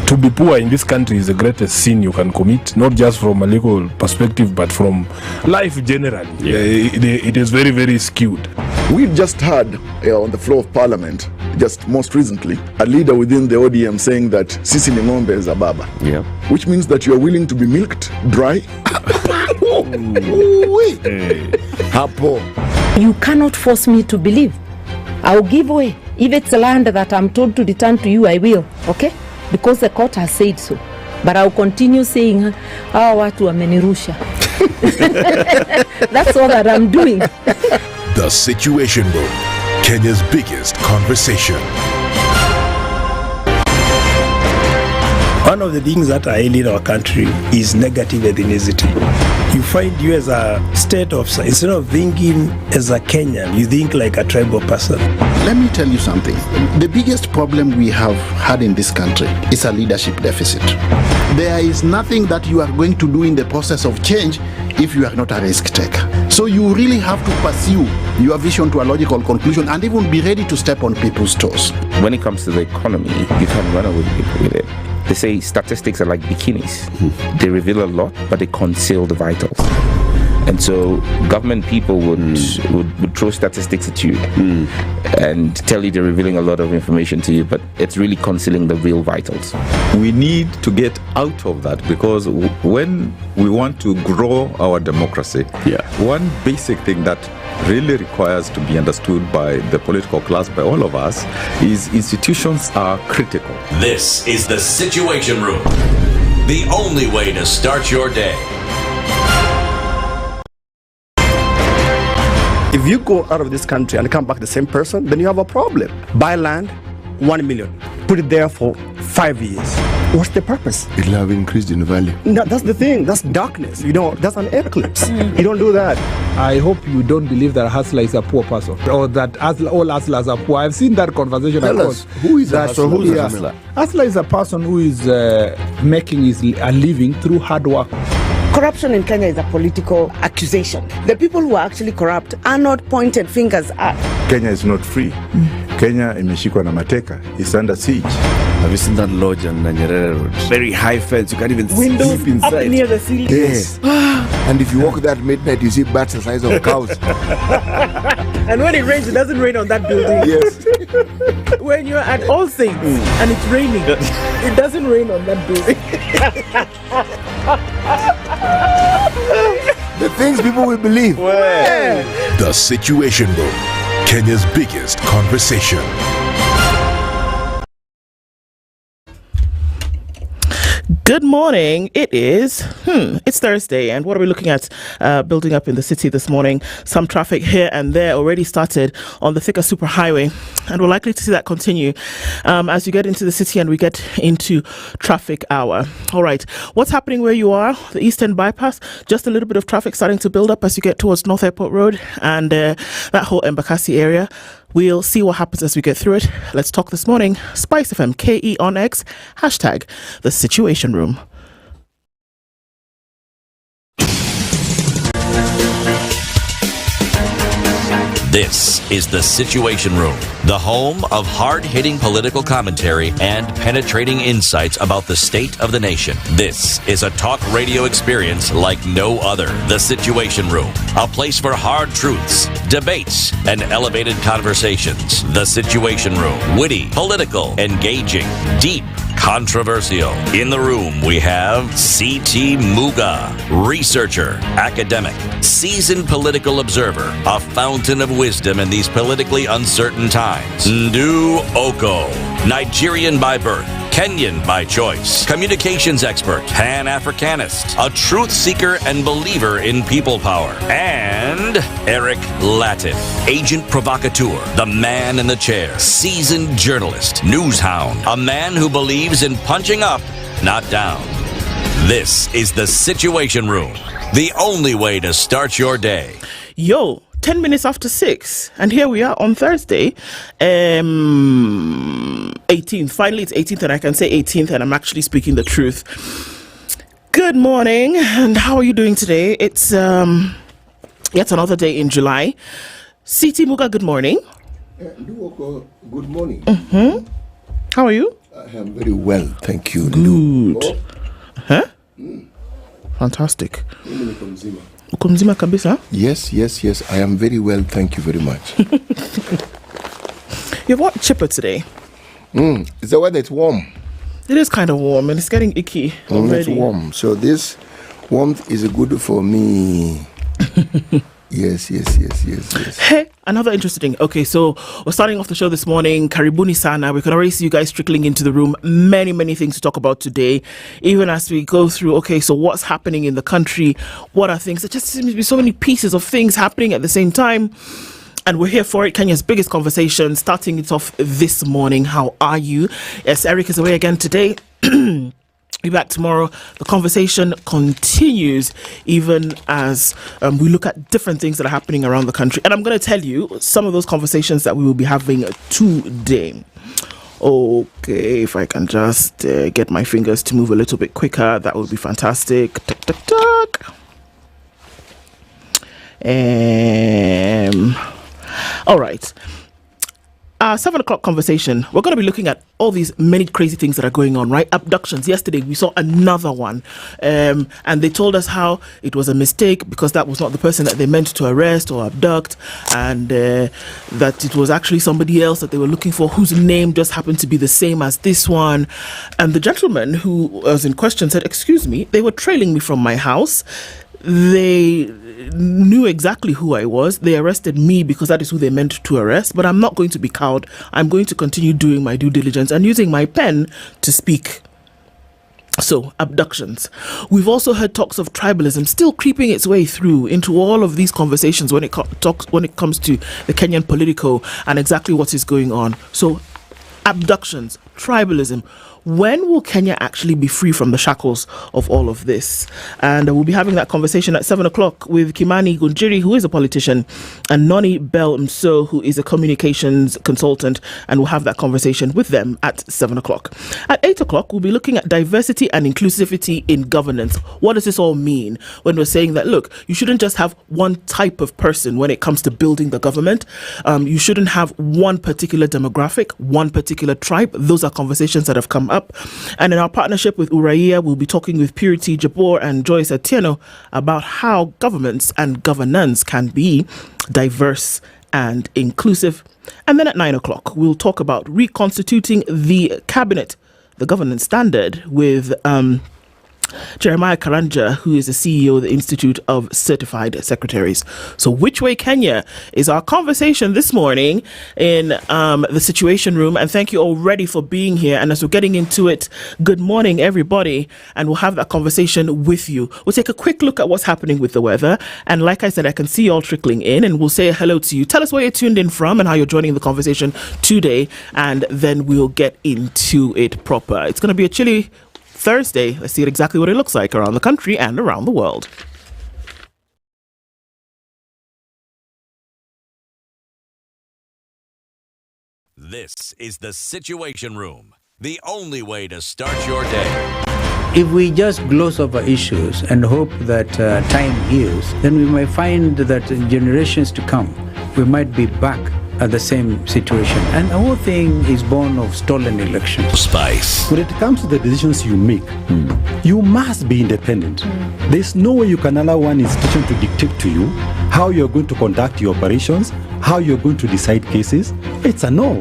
To be poor in this country is the greatest sin you can commit, not just from a legal perspective, but from life generally. It is very, very skewed. We've just heard on the floor of Parliament, just most recently, a leader within the ODM saying that Sisi ni ng'ombe is a baba. Yeah. Which means that you are willing to be milked dry. You cannot force me to believe. I'll give way. If it's land that I'm told to return to you, I will. Okay? Because the court has said so. But I'll continue saying, watu wamenirusha. That's all that I'm doing. The Situation Room, Kenya's biggest conversation. One of the things that are ailing our country is negative ethnicity. You find you as a state officer, instead of thinking as a Kenyan, you think like a tribal person. Let me tell you something. The biggest problem we have had in this country is a leadership deficit. There is nothing that you are going to do in the process of change if you are not a risk taker. So you really have to pursue your vision to a logical conclusion and even be ready to step on people's toes. When it comes to the economy, you can't run away with it. They say statistics are like bikinis. They reveal a lot, but they conceal the vitals. And so government people would throw statistics at you and tell you they're revealing a lot of information to you, but it's really concealing the real vitals. We need to get out of that, because when we want to grow our democracy, one basic thing that really requires to be understood by the political class, by all of us, is institutions are critical. This is the Situation Room, the only way to start your day. If you go out of this country and come back the same person, then you have a problem. Buy land, 1 million. Put it there for 5 years. What's the purpose? It'll have increased in value. No, that's the thing. That's darkness. That's an eclipse. You don't do that. I hope you don't believe that a hustler is a poor person, or that all hustlers are poor. I've seen that conversation. Tell us, who is a hustler? Who's a hustler? Hustler is a person who is making a living through hard work. Corruption in Kenya is a political accusation. The people who are actually corrupt are not pointed fingers at. Kenya is not free. Kenya imeshikwa na mateka. It's under siege. Have you seen that lodge on Nyeri Road? Very high fence. You can't even windows sleep inside. Up near the ceiling. Yes. And if you walk there at midnight, you see bats the size of cows. And when it rains, it doesn't rain on that building. Yes. When you're at All Saints and it's raining, it doesn't rain on that building. The things people will believe. The Situation Room, Kenya's biggest conversation. Good morning. It's Thursday, and what are we looking at building up in the city this morning? Some traffic here and there already started on the Thika Superhighway, and we're likely to see that continue as you get into the city and we get into traffic hour. All right, what's happening where you are? The Eastern Bypass, just a little bit of traffic starting to build up as you get towards North Airport Road and that whole Embakasi area. We'll see what happens as we get through it. Let's talk this morning. SpiceFM, KE on X, hashtag The Situation Room. This is The Situation Room, the home of hard-hitting political commentary and penetrating insights about the state of the nation. This is a talk radio experience like no other. The Situation Room, a place for hard truths, debates, and elevated conversations. The Situation Room, witty, political, engaging, deep, controversial. In the room, we have C.T. Muga, researcher, academic, seasoned political observer, a fountain of wisdom in these politically uncertain times. Ndu Oko, Nigerian by birth, Kenyan by choice, communications expert, Pan-Africanist, a truth seeker and believer in people power, and Eric Latif, agent provocateur, the man in the chair, seasoned journalist, news hound, a man who believes in punching up, not down. This is The Situation Room, the only way to start your day. 10 minutes after 6, and here we are on Thursday, 18th. Finally, it's 18th, and I can say 18th, and I'm actually speaking the truth. Good morning, and how are you doing today? It's yet another day in July. C.T. Muga, good morning. Good morning. How are you? I am very well, thank you. Good. Huh? Fantastic. Uko mzima kabisa? Yes. I am very well, thank you very much. You have what chipper today? Is the weather? It's warm. It is kind of warm and it's getting icky already. It's warm. So this warmth is good for me. Yes. Hey, another interesting thing. Okay, so we're starting off the show this morning. Karibuni sana. We can already see you guys trickling into the room. Many things to talk about today. Even as we go through, okay, so what's happening in the country? What are things? There just seems to be so many pieces of things happening at the same time. And we're here for it. Kenya's biggest conversation, starting it off this morning. How are you? Yes, Eric is away again today. Be back tomorrow. The conversation continues even as we look at different things that are happening around the country. And I'm going to tell you some of those conversations that we will be having today. Okay, if I can just get my fingers to move a little bit quicker, that would be fantastic. Tuck. All right. 7 o'clock conversation. We're going to be looking at all these many crazy things that are going on, right? Abductions. Yesterday, we saw another one. And they told us how it was a mistake because that was not the person that they meant to arrest or abduct. And that it was actually somebody else that they were looking for whose name just happened to be the same as this one. And the gentleman who was in question said, "Excuse me, they were trailing me from my house. They knew exactly who I was. They arrested me because that is who they meant to arrest. But I'm not going to be cowed. I'm going to continue doing my due diligence and using my pen to speak." So, abductions. We've also heard talks of tribalism still creeping its way through into all of these conversations when it comes to the Kenyan political and exactly what is going on. So, abductions, tribalism. When will Kenya actually be free from the shackles of all of this? And we'll be having that conversation at 7 o'clock with Kimani Gunjiri, who is a politician, and Noni Bell Mso, who is a communications consultant. And we'll have that conversation with them at 7 o'clock. At 8 o'clock, we'll be looking at diversity and inclusivity in governance. What does this all mean when we're saying that, look, you shouldn't just have one type of person when it comes to building the government. You shouldn't have one particular demographic, one particular tribe. Those are conversations that have come up. And in our partnership with Uraia, we'll be talking with Purity Jabor and Joyce Atieno about how governments and governance can be diverse and inclusive. And then at 9 o'clock, we'll talk about reconstituting the cabinet, the governance standard, with Jeremiah Karanja, who is the CEO of the Institute of Certified Secretaries. So which way Kenya is our conversation this morning in the Situation Room. And thank you already for being here. And as we're getting into it, good morning, everybody. And we'll have that conversation with you. We'll take a quick look at what's happening with the weather. And like I said, I can see you all trickling in and we'll say hello to you. Tell us where you're tuned in from and how you're joining the conversation today. And then we'll get into it proper. It's going to be a chilly Thursday. Let's see exactly what it looks like around the country and around the world. This is the Situation Room, the only way to start your day. If we just gloss over issues and hope that time heals, then we might find that in generations to come, we might be back at the same situation. And the whole thing is born of stolen elections. Spice. When it comes to the decisions you make, you must be independent. There's no way you can allow one institution to dictate to you how you're going to conduct your operations, how you're going to decide cases. It's a no.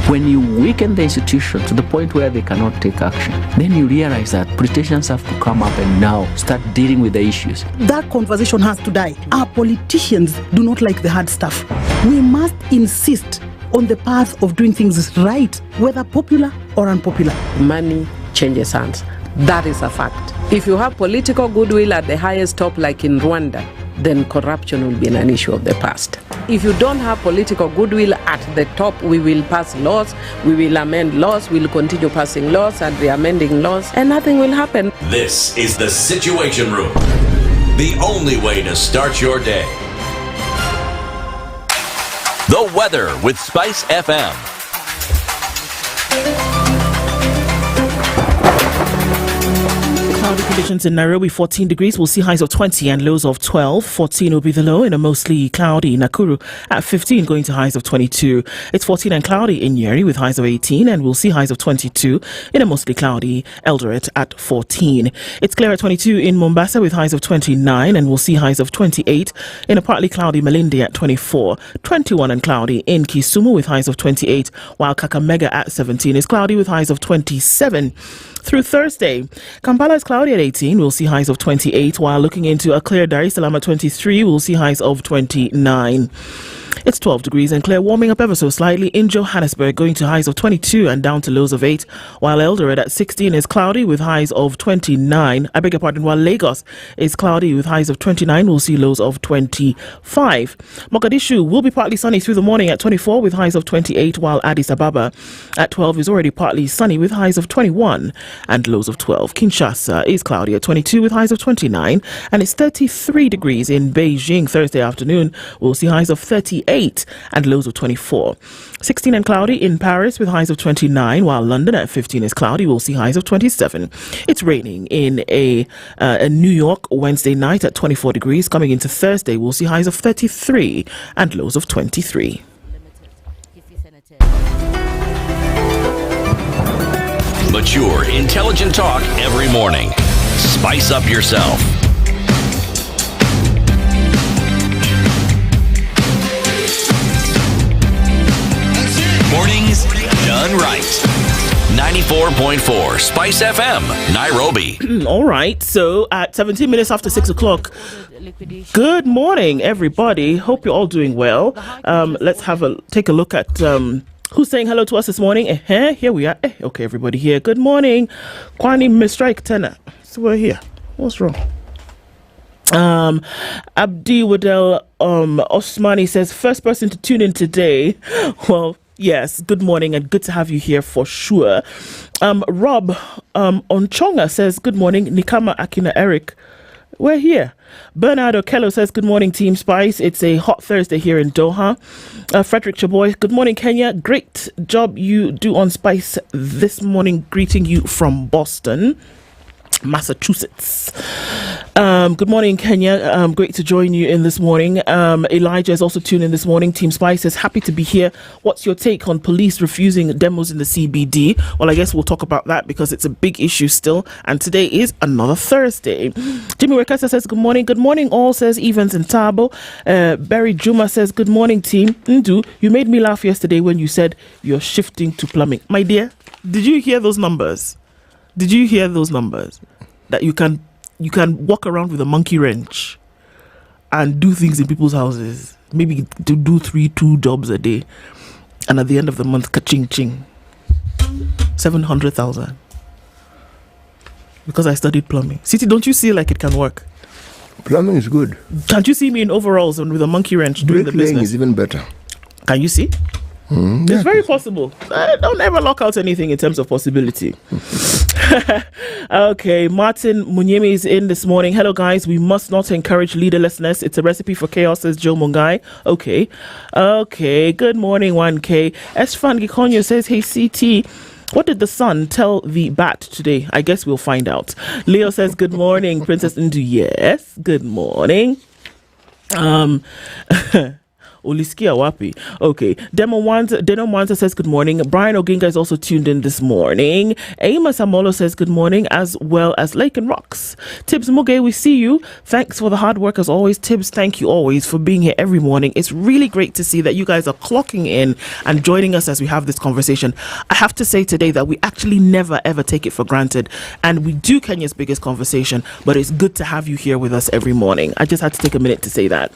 When you weaken the institution to the point where they cannot take action, then you realize that politicians have to come up and now start dealing with the issues. That conversation has to die. Our politicians do not like the hard stuff. We must insist on the path of doing things right, whether popular or unpopular. Money changes hands. That is a fact. If you have political goodwill at the highest top, like in Rwanda, then corruption will be an issue of the past. If you don't have political goodwill at the top, we will pass laws, we will amend laws, we will continue passing laws and re-amending laws, and nothing will happen. This is the Situation Room, the only way to start your day. The weather with SpiceFM. Cloudy conditions in Nairobi, 14 degrees. We'll see highs of 20 and lows of 12. 14 will be the low in a mostly cloudy Nakuru at 15, going to highs of 22. It's 14 and cloudy in Nyeri with highs of 18, and we'll see highs of 22 in a mostly cloudy Eldoret at 14. It's clear at 22 in Mombasa with highs of 29, and we'll see highs of 28 in a partly cloudy Malindi at 24. 21 and cloudy in Kisumu with highs of 28, while Kakamega at 17 is cloudy with highs of 27. Through Thursday, Kampala is cloudy at 18. We'll see highs of 28, while looking into a clear Dar es Salaam at 23. We'll see highs of 29. It's 12 degrees and clear, warming up ever so slightly in Johannesburg, going to highs of 22 and down to lows of 8, while Eldoret at 16 is cloudy with highs of 29. I beg your pardon, while Lagos is cloudy with highs of 29, we'll see lows of 25. Mogadishu will be partly sunny through the morning at 24 with highs of 28, while Addis Ababa at 12 is already partly sunny with highs of 21 and lows of 12. Kinshasa is cloudy at 22 with highs of 29, and it's 33 degrees in Beijing. Thursday afternoon, we'll see highs of 38 and lows of 24. 16 and cloudy in Paris with highs of 29, while London at 15 is cloudy. We'll see highs of 27. It's raining in a New York Wednesday night at 24 degrees. Coming into Thursday, we'll see highs of 33 and lows of 23. Mature, intelligent talk every morning. Spice up yourself. Mornings done right. 94.4 Spice FM, Nairobi. All right, so at 17 minutes after 6 o'clock, good morning, everybody. Hope you're all doing well. Let's take a look at who's saying hello to us this morning. Here we are. Okay, everybody here. Good morning. Kwani Mistrike Tena. So we're here. What's wrong? Abdi Wadel Osmani says, first person to tune in today. Well, yes, good morning and good to have you here for sure. Rob Onchonga says, good morning. Nikama Akina Eric, we're here. Bernard Okello says, good morning, Team Spice. It's a hot Thursday here in Doha. Frederick Chaboy, good morning, Kenya. Great job you do on Spice this morning. Greeting you from Boston, Massachusetts. Good morning, Kenya. Great to join you in this morning. Elijah is also tuned in this morning. Team Spice is happy to be here. What's your take on police refusing demos in the CBD? Well, I guess we'll talk about that because it's a big issue still. And today is another Thursday. Jimmy Rekasa says, good morning. Good morning, all, says Evans and Tabo. Barry Juma says, good morning, team. Ndu, you made me laugh yesterday when you said you're shifting to plumbing. My dear, did you hear those numbers? Did you hear those numbers? That you can walk around with a monkey wrench and do things in people's houses, maybe to do 2 jobs a day, and at the end of the month, ka-ching ching, 700,000. Because I studied plumbing. City, don't you see like it can work? Plumbing is good. Can't you see me in overalls and with a monkey wrench doing the business? Is even better. Can you see? It's very possible. Don't ever lock out anything in terms of possibility. Okay, Martin Munyemi is in this morning. Hello, guys. We must not encourage leaderlessness. It's a recipe for chaos, says Joe Mungai. Okay. Good morning, 1K. Esfan Gikonyo says, hey, CT, what did the sun tell the bat today? I guess we'll find out. Leo says, good morning, Princess Ndu. Yes, good morning. Oliskia Wapi. Okay. Deno Mwanza says good morning. Brian Oginga is also tuned in this morning. Aima Samolo says good morning, as well as Lake and Rocks. Tibbs Muge, we see you. Thanks for the hard work as always. Tibbs, thank you always for being here every morning. It's really great to see that you guys are clocking in and joining us as we have this conversation. I have to say today that we actually never ever take it for granted, and we do Kenya's biggest conversation, but it's good to have you here with us every morning. I just had to take a minute to say that.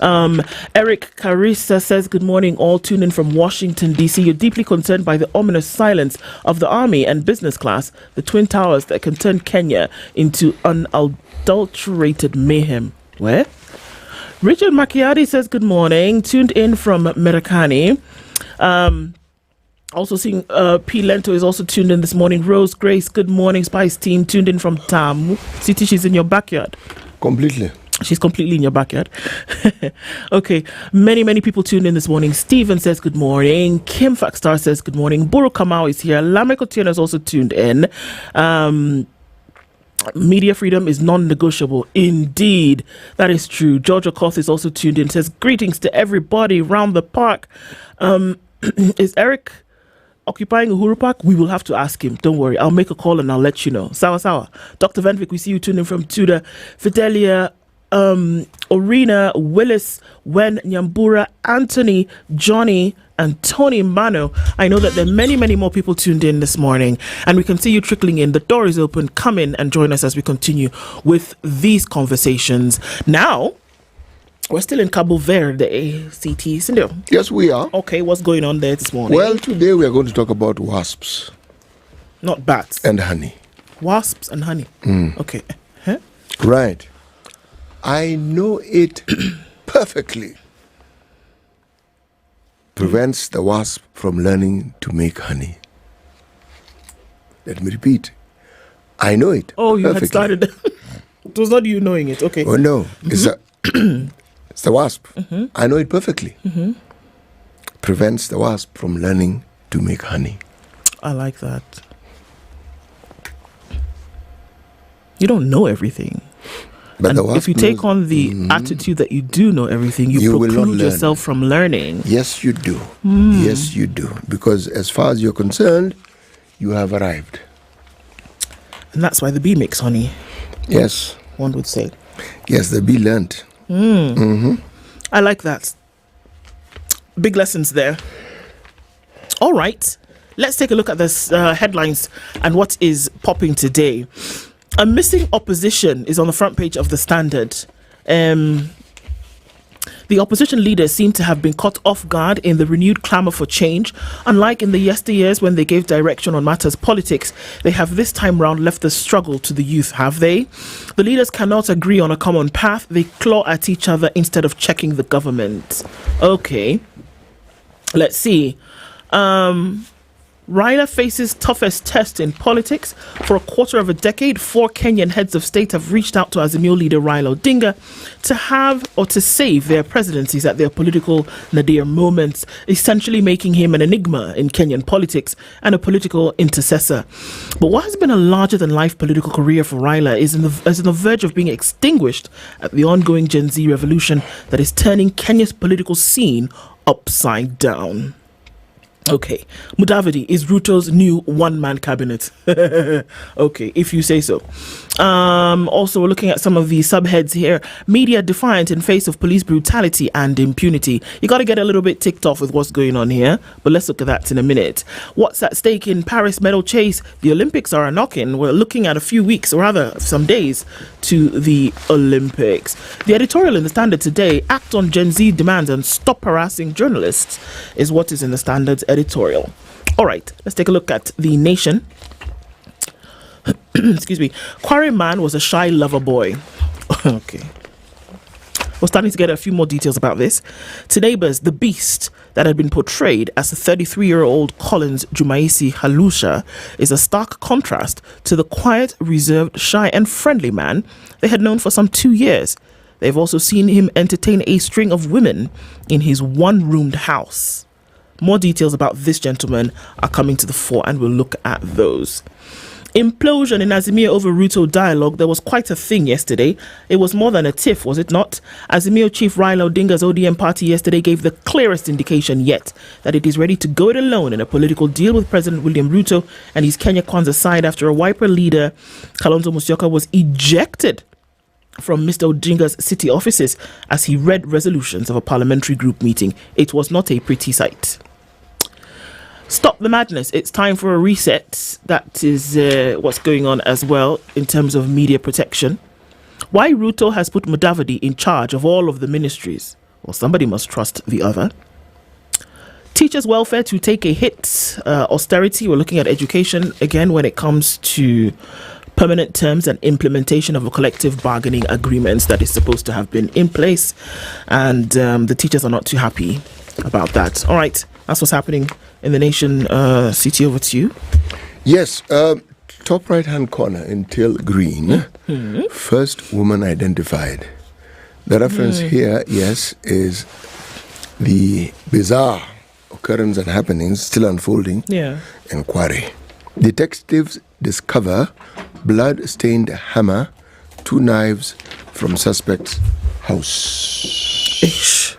Eric Carissa says, good morning, all tuned in from Washington, D.C. You're deeply concerned by the ominous silence of the army and business class, the twin towers that can turn Kenya into unadulterated mayhem. Where? Richard Macchiati says, good morning, tuned in from Merakani. Also seeing P. Lento is also tuned in this morning. Rose Grace, good morning, Spice team, tuned in from Tamu. City, she's in your backyard. Completely. She's completely in your backyard. Okay. Many people tuned in this morning. Steven says good morning. Kim Fackstar says good morning. Buru Kamau is here. Lameko Tiana is also tuned in. Media freedom is non-negotiable. Indeed, that is true. Georgia Koth is also tuned in. Says greetings to everybody round the park. Is Eric occupying Uhuru Park? We will have to ask him. Don't worry. I'll make a call and I'll let you know. Sawa. Dr. Venvik, we see you tuning in from Tudor. Fidelia, Orina, Willis, Wen, Nyambura, Anthony, Johnny, and Tony Mano. I know that there are many, many more people tuned in this morning, and we can see you trickling in. The door is open. Come in and join us as we continue with these conversations. Now, we're still in Cabo Verde, CT. Cindy. Yes, we are. Okay, what's going on there this morning? Well, today we are going to talk about wasps. Not bats. And honey. Wasps and honey. Okay. Huh? Right. I know it perfectly. Prevents the wasp from learning to make honey. Let me repeat. I know it. Oh, you perfectly. had started. It was not you knowing it. Okay. Oh, no. It's the wasp. I know it perfectly. Prevents the wasp from learning to make honey. I like that. You don't know everything. But and if you take on the attitude that you do know everything, you will not preclude learn. yourself from learning. Yes, you do. Yes, you do. Because as far as you're concerned, you have arrived. And that's why the bee makes honey. Yes. One would say. Yes, the bee learned. I like that. Big lessons there. All right. Let's take a look at this headlines and what is popping today. A missing opposition is on the front page of the Standard. The opposition leaders seem to have been caught off guard in the renewed clamour for change. Unlike in the yesteryears when they gave direction on matters politics, they have this time round left the struggle to the youth, have they? The leaders cannot agree on a common path. They claw at each other instead of checking the government. Okay. Let's see. Raila faces toughest test in politics. For a quarter of a decade, 4 Kenyan heads of state have reached out to Azimio leader Raila Odinga to have or to save their presidencies at their political nadir moments, essentially making him an enigma in Kenyan politics and a political intercessor. But what has been a larger-than-life political career for Raila is on the verge of being extinguished at the ongoing Gen Z revolution that is turning Kenya's political scene upside down. Okay, Mudavadi is Ruto's new one-man cabinet. Okay, if you say so. Also, we're looking at some of the subheads here. Media defiant in face of police brutality and impunity. You got to get a little bit ticked off with what's going on here, but let's look at that in a minute. What's at stake in Paris medal chase? The Olympics are a knock-in. We're looking at a few weeks, or rather some days, to the Olympics. The editorial in the Standard today, act on Gen Z demands and stop harassing journalists, is what is in the Standard's editorial. All right, let's take a look at The Nation. Excuse me. Quarry man was a shy lover boy. Okay. We're starting to get a few more details about this. To neighbors, the beast that had been portrayed as a 33-year-old Collins Jumaisi Halusha is a stark contrast to the quiet, reserved, shy and friendly man they had known for some 2 years. They've also seen him entertain a string of women in his one-roomed house. More details about this gentleman are coming to the fore, and we'll look at those. Implosion in Azimio over Ruto dialogue. There was quite a thing yesterday. It was more than a tiff, was it not? Azimio chief Raila Odinga's ODM party yesterday gave the clearest indication yet that it is ready to go it alone in a political deal with President William Ruto and his Kenya Kwanza side after a Wiper leader, Kalonzo Musyoka, was ejected from Mr. Odinga's city offices as he read resolutions of a parliamentary group meeting. It was not a pretty sight. Stop the madness. It's time for a reset. That is what's going on as well in terms of media protection. Why Ruto has put Mudavadi in charge of all of the ministries? Well, somebody must trust the other. Teachers' welfare to take a hit. Austerity. We're looking at education again when it comes to permanent terms and implementation of a collective bargaining agreements that is supposed to have been in place. And the teachers are not too happy about that. All right. That's what's happening in the nation. CT, over to you. Yes, top right-hand corner in teal green, first woman identified. The reference here, yes, is the bizarre occurrence and happenings still unfolding in Quarry. Detectives discover blood-stained hammer, 2 knives from suspect's house. Ish.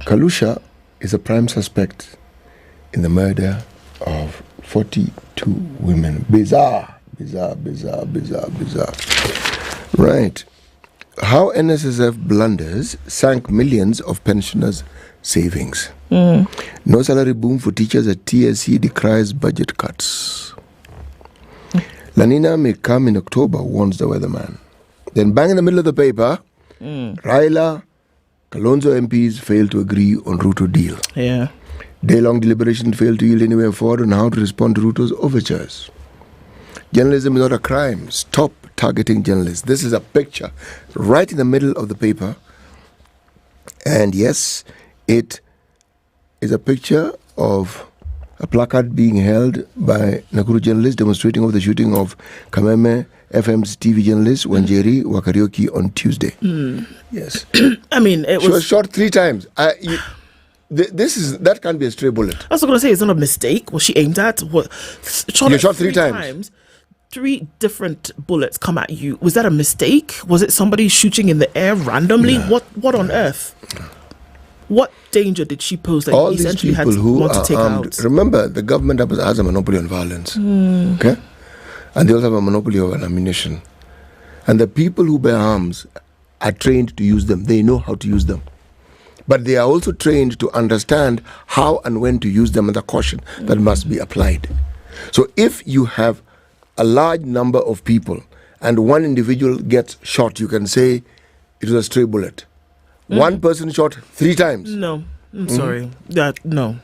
Kalusha is a prime suspect in the murder of 42 women. Bizarre. Right. How NSSF blunders sank millions of pensioners' savings. No salary boom for teachers at TSC decries budget cuts. La Nina may come in October, warns the weatherman. Then bang in the middle of the paper, Raila, Kalonzo MPs failed to agree on Ruto deal. Yeah. Day-long deliberation failed to yield any way forward on how to respond to Ruto's overtures. Journalism is not a crime. Stop targeting journalists. This is a picture right in the middle of the paper. And yes, it is a picture of a placard being held by Nakuru journalists demonstrating over the shooting of Kameme FM's TV journalist Nyeri Wakarioki on Tuesday. Yes. I mean, she was shot 3 times. That can't be a stray bullet. I was going to say, it's not a mistake. Was she aimed at? Shot 3 times. 3 different bullets come at you. Was that a mistake? Was it somebody shooting in the air randomly? No. What on earth? What danger did she pose that All you these essentially people had to who want to are take armed, out? remember, the government has a monopoly on violence. Okay? And they also have a monopoly on ammunition. And the people who bear arms are trained to use them. They know how to use them. But they are also trained to understand how and when to use them and the caution that must be applied. So if you have a large number of people and one individual gets shot, you can say it was a stray bullet. One person shot 3 times. No, I'm sorry. No.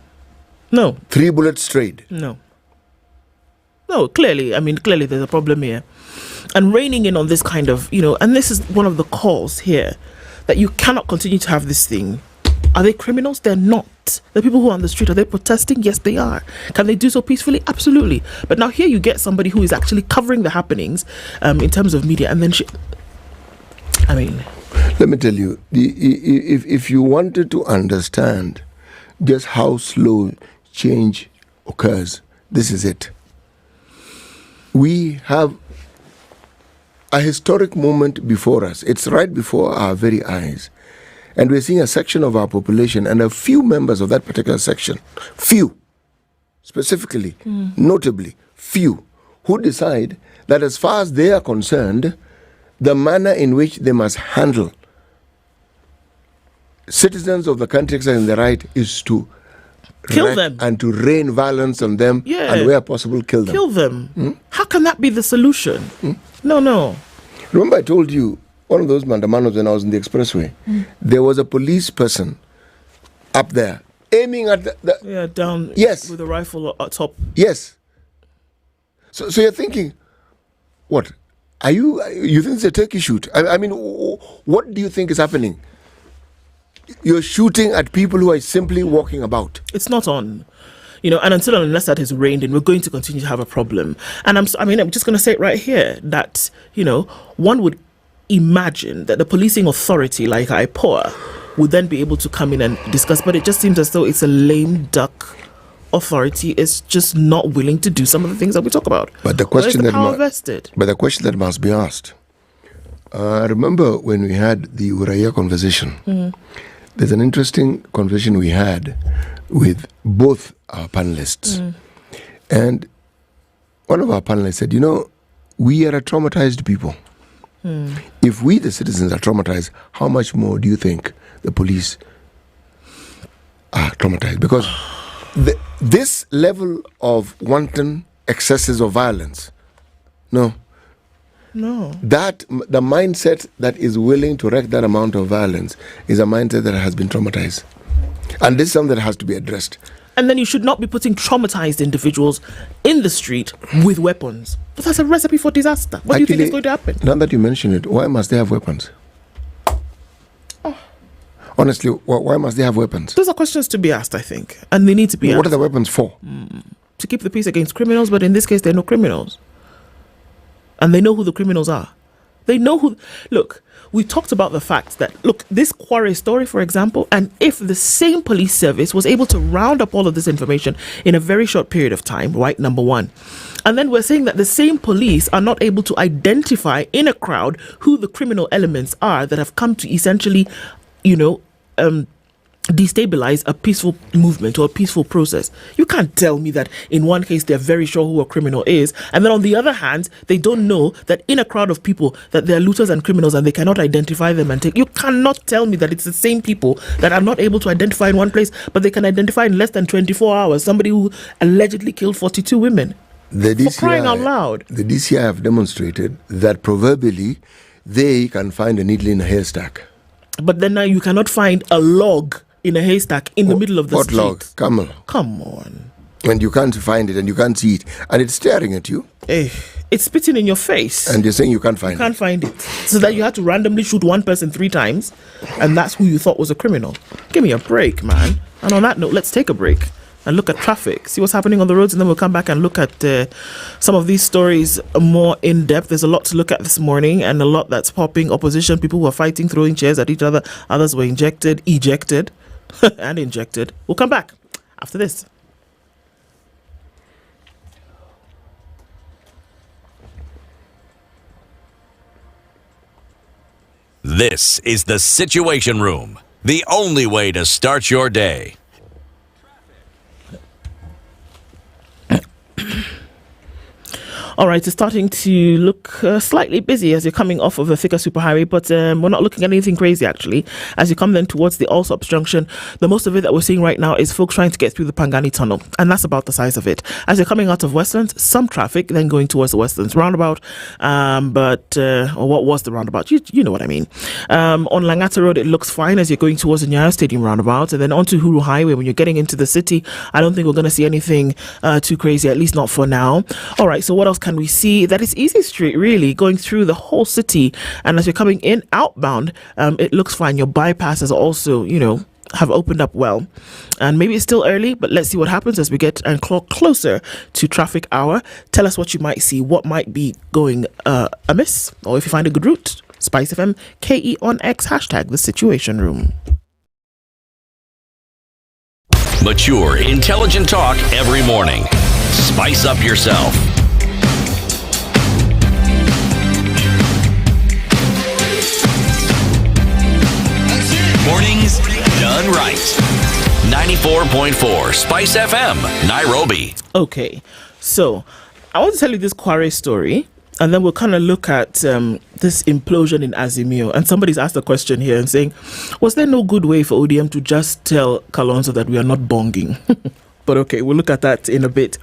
3 bullets strayed. No, clearly there's a problem here. And reining in on this kind of, and this is one of the calls here, that you cannot continue to have this thing. Are they criminals? They're not. The people who are on the street, are they protesting? Yes, they are. Can they do so peacefully? Absolutely. But now here you get somebody who is actually covering the happenings in terms of media, and then let me tell you, if you wanted to understand just how slow change occurs, this is it. We have a historic moment before us. It's right before our very eyes. And we're seeing a section of our population and a few members of that particular section, specifically, notably, few, who decide that as far as they are concerned, the manner in which they must handle citizens of the country exercising the right is to kill them and to rain violence on them, and where possible kill them. How can that be the solution? No. Remember I told you one of those mandamanos when I was in the expressway, there was a police person up there aiming at the down with a rifle at top. Yes. So you're thinking, what? You think it's a turkey shoot? I mean, what do you think is happening? You're shooting at people who are simply walking about. It's not on. And until and unless that is reined in, we're going to continue to have a problem. And I'm just going to say it right here that, one would imagine that the policing authority like IPOA would then be able to come in and discuss, but it just seems as though it's a lame duck authority is just not willing to do some of the things that we talk about. But the question the question that must be asked, I remember when we had the Uraya conversation, there's an interesting conversation we had with both our panelists. And one of our panelists said, we are a traumatized people. If we, the citizens, are traumatized, how much more do you think the police are traumatized? Because this level of wanton excesses of violence, that the mindset that is willing to wreak that amount of violence is a mindset that has been traumatized. And this is something that has to be addressed. And then you should not be putting traumatized individuals in the street with weapons. But that's a recipe for disaster. What do you think is going to happen? Now that you mention it, why must they have weapons? Honestly, why must they have weapons? Those are questions to be asked, I think. And they need to be asked. What are the weapons for? To keep the peace against criminals, but in this case, they're no criminals. And they know who the criminals are. They know who. Look, we talked about the fact that, look, this quarry story, for example, and if the same police service was able to round up all of this information in a very short period of time, right, number one, and then we're saying that the same police are not able to identify in a crowd who the criminal elements are that have come to essentially, destabilize a peaceful movement or a peaceful process. You can't tell me that in one case they're very sure who a criminal is, and then on the other hand they don't know that in a crowd of people that they're looters and criminals and they cannot identify them and take. You cannot tell me that it's the same people that are not able to identify in one place, but they can identify in less than 24 hours somebody who allegedly killed 42 women. The DCI, for crying out loud. The DCI have demonstrated that proverbially they can find a needle in a haystack. But then now you cannot find a log in a haystack in the middle of the street. What log? Camel. Come on. And you can't find it and you can't see it. And it's staring at you. It's spitting in your face. And you're saying you can't find it. You can't find it. So that you had to randomly shoot one person 3 times and that's who you thought was a criminal. Give me a break, man. And on that note, let's take a break and look at traffic, see what's happening on the roads, and then we'll come back and look at some of these stories more in depth. There's a lot to look at this morning and a lot that's popping. Opposition, people who are fighting, throwing chairs at each other. Others were ejected, and injected. We'll come back after this. This is the Situation Room, the only way to start your day. All right, it's starting to look slightly busy as you're coming off of the Thika Superhighway, but we're not looking at anything crazy, actually. As you come then towards the Allsops Junction, the most of it that we're seeing right now is folks trying to get through the Pangani Tunnel, and that's about the size of it. As you're coming out of Westlands, some traffic, then going towards the Westlands roundabout, or what was the roundabout? You know what I mean. On Langata Road, it looks fine as you're going towards the Nyeri Stadium roundabout, and then onto Huru Highway when you're getting into the city. I don't think we're going to see anything too crazy, at least not for now. All right, so what else can we see? That is Easy Street, really, going through the whole city, and as you're coming in outbound, it looks fine. Your bypasses also, have opened up well, and maybe it's still early, but let's see what happens as we get and closer to traffic hour. Tell us what you might see, what might be going amiss, or if you find a good route. SpiceFM KE on X, hashtag the Situation Room. Mature, intelligent talk every morning. Spice up yourself. Mornings done right. 94.4 Spice FM, Nairobi. Okay, so I want to tell you this quarry story, and then we'll kind of look at this implosion in Azimio. And somebody's asked a question here and saying, was there no good way for ODM to just tell Kalonzo that we are not bonging? But okay, we'll look at that in a bit.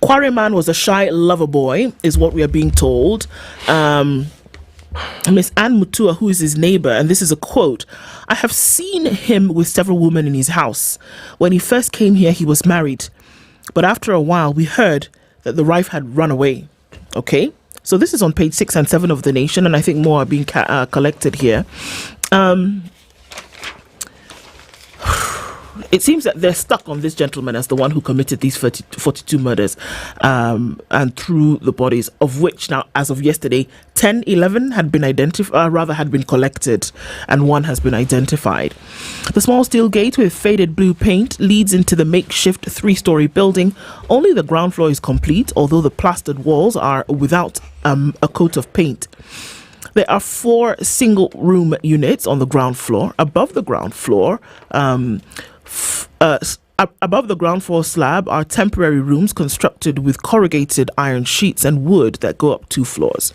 Quarryman was a shy lover boy, is what we are being told. Miss Anne Mutua, who is his neighbor, and this is a quote: "I have seen him with several women in his house. When he first came here, he was married. But after a while, we heard that the wife had run away." Okay, so this is on page 6 and 7 of The Nation, and I think more are being collected here. It seems that they're stuck on this gentleman as the one who committed these 42 murders and threw the bodies, of which now, as of yesterday, 11 had been had been collected, and 1 has been identified. The small steel gate with faded blue paint leads into the makeshift 3-story building. Only the ground floor is complete, although the plastered walls are without a coat of paint. There are 4 single-room units on the ground floor. Above the ground floor, above the ground floor slab are temporary rooms constructed with corrugated iron sheets and wood that go up 2 floors.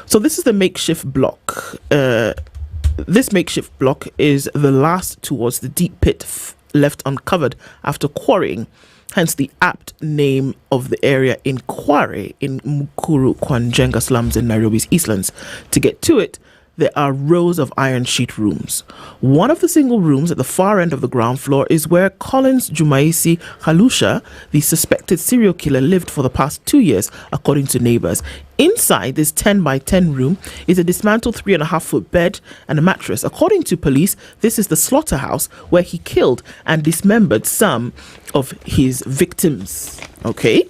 So this is the makeshift block. This makeshift block is the last towards the deep pit left uncovered after quarrying, hence the apt name of the area in Kware in Mukuru Kwanjenga slums in Nairobi's Eastlands. To get to it, there are rows of iron sheet rooms. One of the single rooms at the far end of the ground floor is where Collins Jumaisi Halusha, the suspected serial killer, lived for the past 2 years, according to neighbors. Inside this 10 by 10 room is a dismantled 3.5-foot bed and a mattress. According to police, this is the slaughterhouse where he killed and dismembered some of his victims. Okay.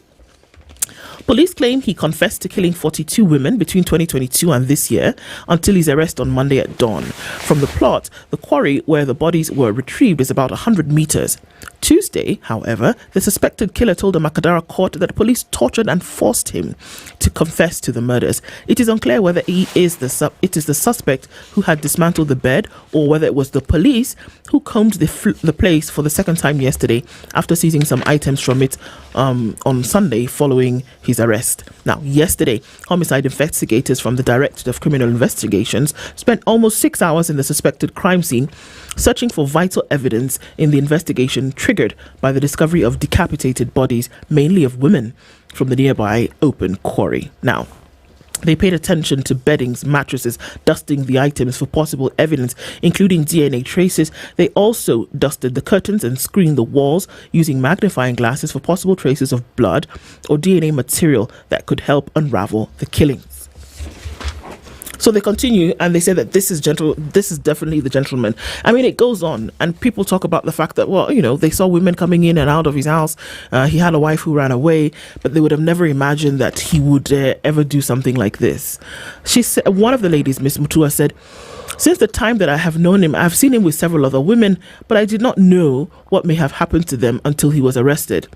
Police claim he confessed to killing 42 women between 2022 and this year until his arrest on Monday at dawn. From the plot, the quarry where the bodies were retrieved is about 100 meters. Tuesday, however, the suspected killer told a Makadara court that police tortured and forced him to confess to the murders. It is unclear whether it is the suspect who had dismantled the bed or whether it was the police who combed the place for the second time yesterday after seizing some items from it on Sunday following his arrest. Now, yesterday, homicide investigators from the Directorate of Criminal Investigations spent almost 6 hours in the suspected crime scene, searching for vital evidence in the investigation triggered by the discovery of decapitated bodies, mainly of women, from the nearby open quarry. Now, they paid attention to beddings, mattresses, dusting the items for possible evidence, including DNA traces. They also dusted the curtains and screened the walls using magnifying glasses for possible traces of blood or DNA material that could help unravel the killings. So they continue and they say that this is definitely the gentleman. I mean, it goes on and people talk about the fact that, well, you know, they saw women coming in and out of his house. He had a wife who ran away, but they would have never imagined that he would ever do something like this. She said, one of the ladies, Miss Mutua, said, "Since the time that I have known him, I've seen him with several other women, but I did not know what may have happened to them until he was arrested."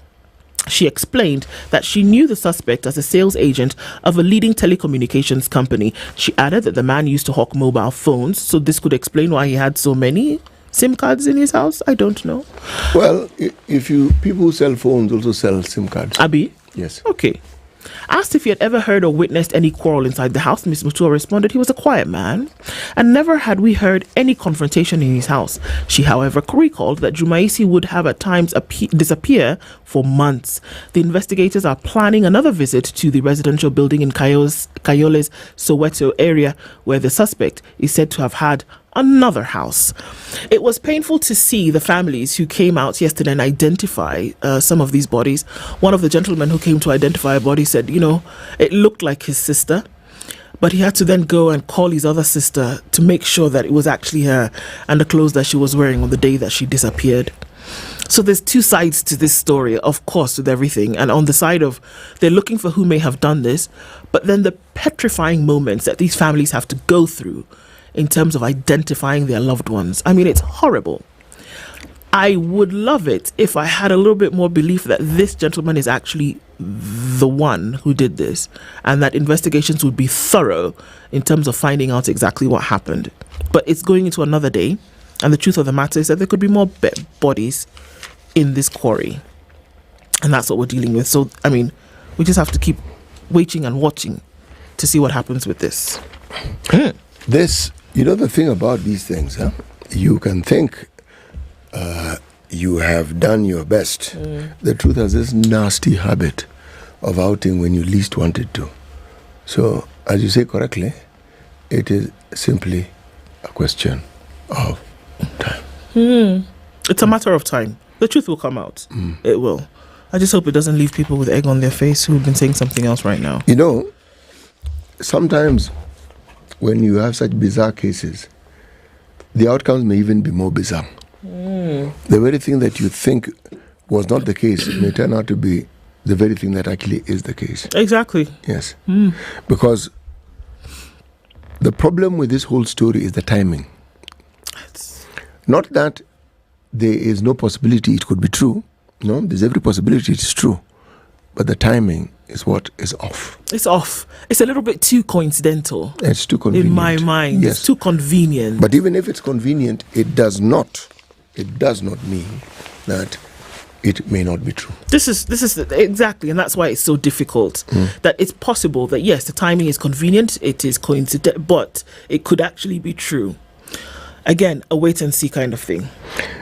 She explained that she knew the suspect as a sales agent of a leading telecommunications company. She added that the man used to hawk mobile phones, so this could explain why he had so many SIM cards in his house. I don't know. Well, people who sell phones also sell SIM cards. Abi? Yes. Okay. Asked if he had ever heard or witnessed any quarrel inside the house, Ms. Mutua responded he was a quiet man and never had we heard any confrontation in his house. She, however, recalled that Jumaisi would have at times disappear for months. The investigators are planning another visit to the residential building in Kayole's Soweto area where the suspect is said to have had another house. It was painful to see the families who came out yesterday and identify some of these bodies. One of the gentlemen who came to identify a body said, you know, it looked like his sister, but he had to then go and call his other sister to make sure that it was actually her and the clothes that she was wearing on the day that she disappeared. So there's two sides to this story, of course, with everything. And on the side of they're looking for who may have done this, but then the petrifying moments that these families have to go through in terms of identifying their loved ones. I mean, it's horrible. I would love it if I had a little bit more belief that this gentleman is actually the one who did this and that investigations would be thorough in terms of finding out exactly what happened. But it's going into another day, and the truth of the matter is that there could be more bodies in this quarry. And that's what we're dealing with. So, I mean, we just have to keep waiting and watching to see what happens with this. This, you know, the thing about these things, you can think you have done your best. The truth has this nasty habit of outing when you least want it to. So, as you say correctly, it is simply a question of time. It's a matter of time. The truth will come out. It will. I just hope it doesn't leave people with egg on their face who've been saying something else right now. You know, sometimes when you have such bizarre cases, the outcomes may even be more bizarre. The very thing that you think was not the case may turn out to be the very thing that actually is the case. Exactly. Yes. Because the problem with this whole story is the timing. Not that there is no possibility it could be true. No, there's every possibility it's true. But the timing is what is off. It's off. It's a little bit too coincidental. It's too convenient. In my mind. Yes. It's too convenient. But even if it's convenient, it does not mean that it may not be true. This is exactly, and that's why it's so difficult. That it's possible that yes, the timing is convenient, it is coincidental, but it could actually be true. Again, a wait and see kind of thing.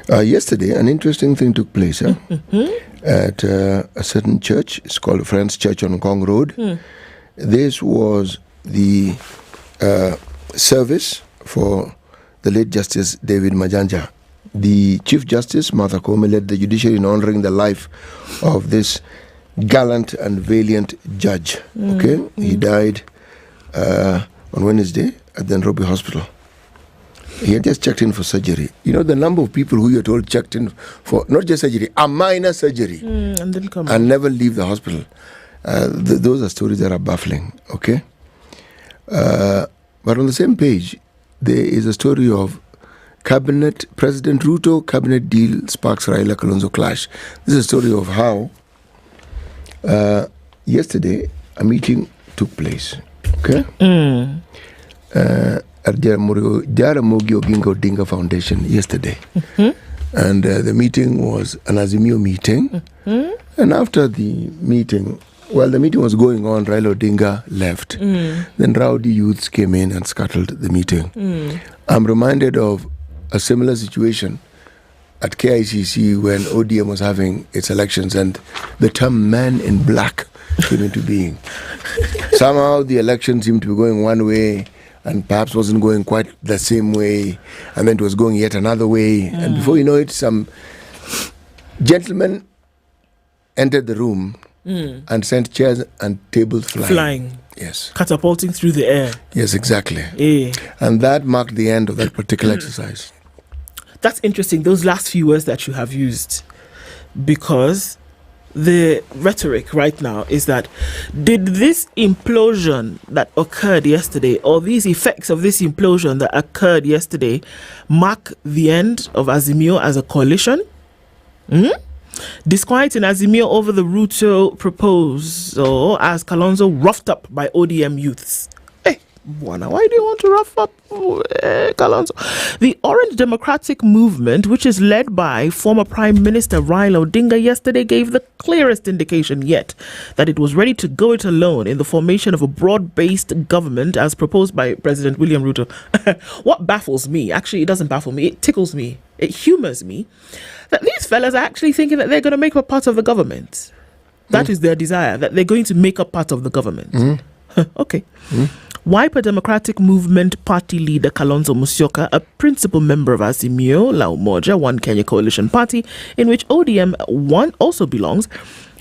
Yesterday, an interesting thing took place at a certain church. It's called Friends Church on Kong Road. This was the service for the late Justice David Majanja. The Chief Justice, Martha Koome, led the judiciary in honoring the life of this gallant and valiant judge. He died on Wednesday at the Nairobi hospital. He had just checked in for surgery. You know the number of people who you're told checked in for not just surgery, a minor surgery, and then come and never leave the hospital. Those are stories that are baffling, okay? But on the same page, there is a story of Cabinet, President Ruto, Cabinet deal sparks Raila Kalonzo clash. This is a story of how yesterday a meeting took place, okay? At Jaramogi Oginga Odinga Foundation yesterday. And the meeting was an Azimio meeting. And after the meeting, while the meeting was going on, Raila Odinga left. Then rowdy youths came in and scuttled the meeting. I'm reminded of a similar situation at KICC when ODM was having its elections and the term man in black came into being. Somehow the election seemed to be going one way and perhaps wasn't going quite the same way, and then it was going yet another way. And before you know it, some gentlemen entered the room and sent chairs and tables flying. Yes. Catapulting through the air. Yes, exactly. And that marked the end of that particular exercise. That's interesting, those last few words that you have used, because the rhetoric right now is that did this implosion that occurred yesterday, or these effects of this implosion that occurred yesterday, mark the end of Azimio as a coalition? Disquiet in Azimio over the Ruto proposal as Kalonzo roughed up by ODM youths. Why do you want to rough up Kalonzo? The Orange Democratic Movement, which is led by former Prime Minister Raila Odinga, yesterday gave the clearest indication yet that it was ready to go it alone in the formation of a broad-based government as proposed by President William Ruto. What baffles me, actually it doesn't baffle me, it tickles me, it humors me, that these fellas are actually thinking that they're going to make up part of the government. That is their desire, that they're going to make up part of the government. Okay. Wiper Democratic Movement Party leader Kalonzo Musyoka, a principal member of Azimio La Umoja, One Kenya Coalition Party, in which ODM also belongs,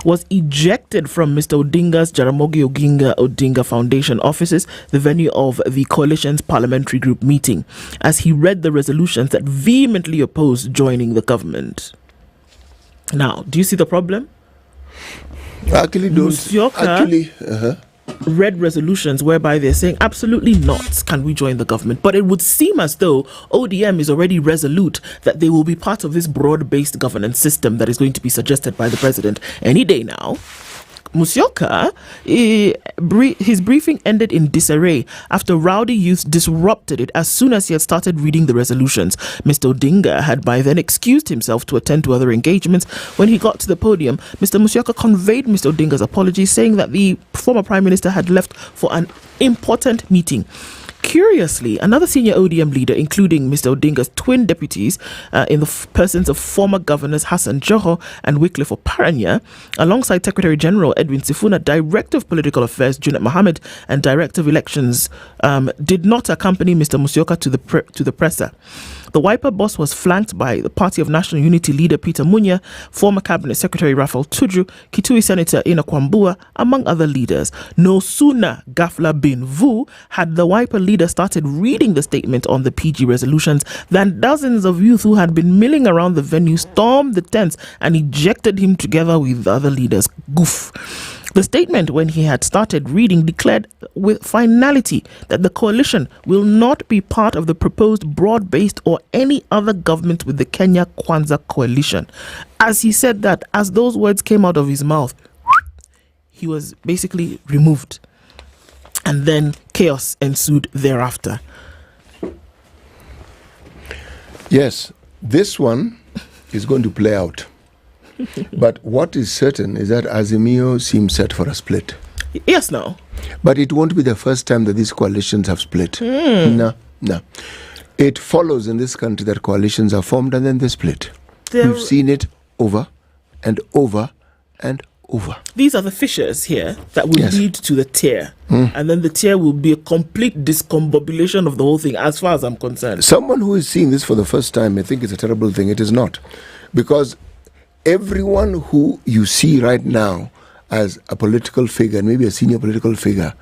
was ejected from Mr. Odinga's Jaramogi Oginga Odinga Foundation offices, the venue of the coalition's parliamentary group meeting, as he read the resolutions that vehemently opposed joining the government. Now, do you see the problem? Actually, read resolutions whereby they're saying absolutely not can we join the government, but it would seem as though ODM is already resolute that they will be part of this broad-based governance system that is going to be suggested by the president any day now. Musyoka, his briefing ended in disarray after rowdy youths disrupted it as soon as he had started reading the resolutions. Mr. Odinga had by then excused himself to attend to other engagements. When he got to the podium, Mr. Musyoka conveyed Mr. Odinga's apology, saying that the former Prime Minister had left for an important meeting. Curiously, another senior ODM leader, including Mr. Odinga's twin deputies, in the persons of former governors Hassan Joho and Wycliffe Oparanya, alongside Secretary General Edwin Sifuna, Director of Political Affairs Junet Mohammed, and Director of Elections, did not accompany Mr. Musyoka to the presser. The Wiper boss was flanked by the Party of National Unity leader Peter Munya, former Cabinet Secretary Raphael Tuju, Kitui Senator Ina Kwambua, among other leaders. No sooner Gafla bin Vu had the Wiper leader started reading the statement on the PG resolutions than dozens of youth who had been milling around the venue stormed the tents and ejected him together with other leaders. Goof. The statement, when he had started reading, declared with finality that the coalition will not be part of the proposed broad-based or any other government with the Kenya Kwanza coalition. As he said that, as those words came out of his mouth, he was basically removed. And then chaos ensued thereafter. Yes, this one is going to play out. But what is certain is that Azimio seems set for a split. Yes, no. But it won't be the first time that these coalitions have split. No. It follows in this country that coalitions are formed and then they split. We've seen it over and over and over. These are the fissures here that will lead to the tear. And then the tear will be a complete discombobulation of the whole thing, as far as I'm concerned. Someone who is seeing this for the first time may think it's a terrible thing. It is not. Because everyone who you see right now as a political figure, and maybe a senior political figure,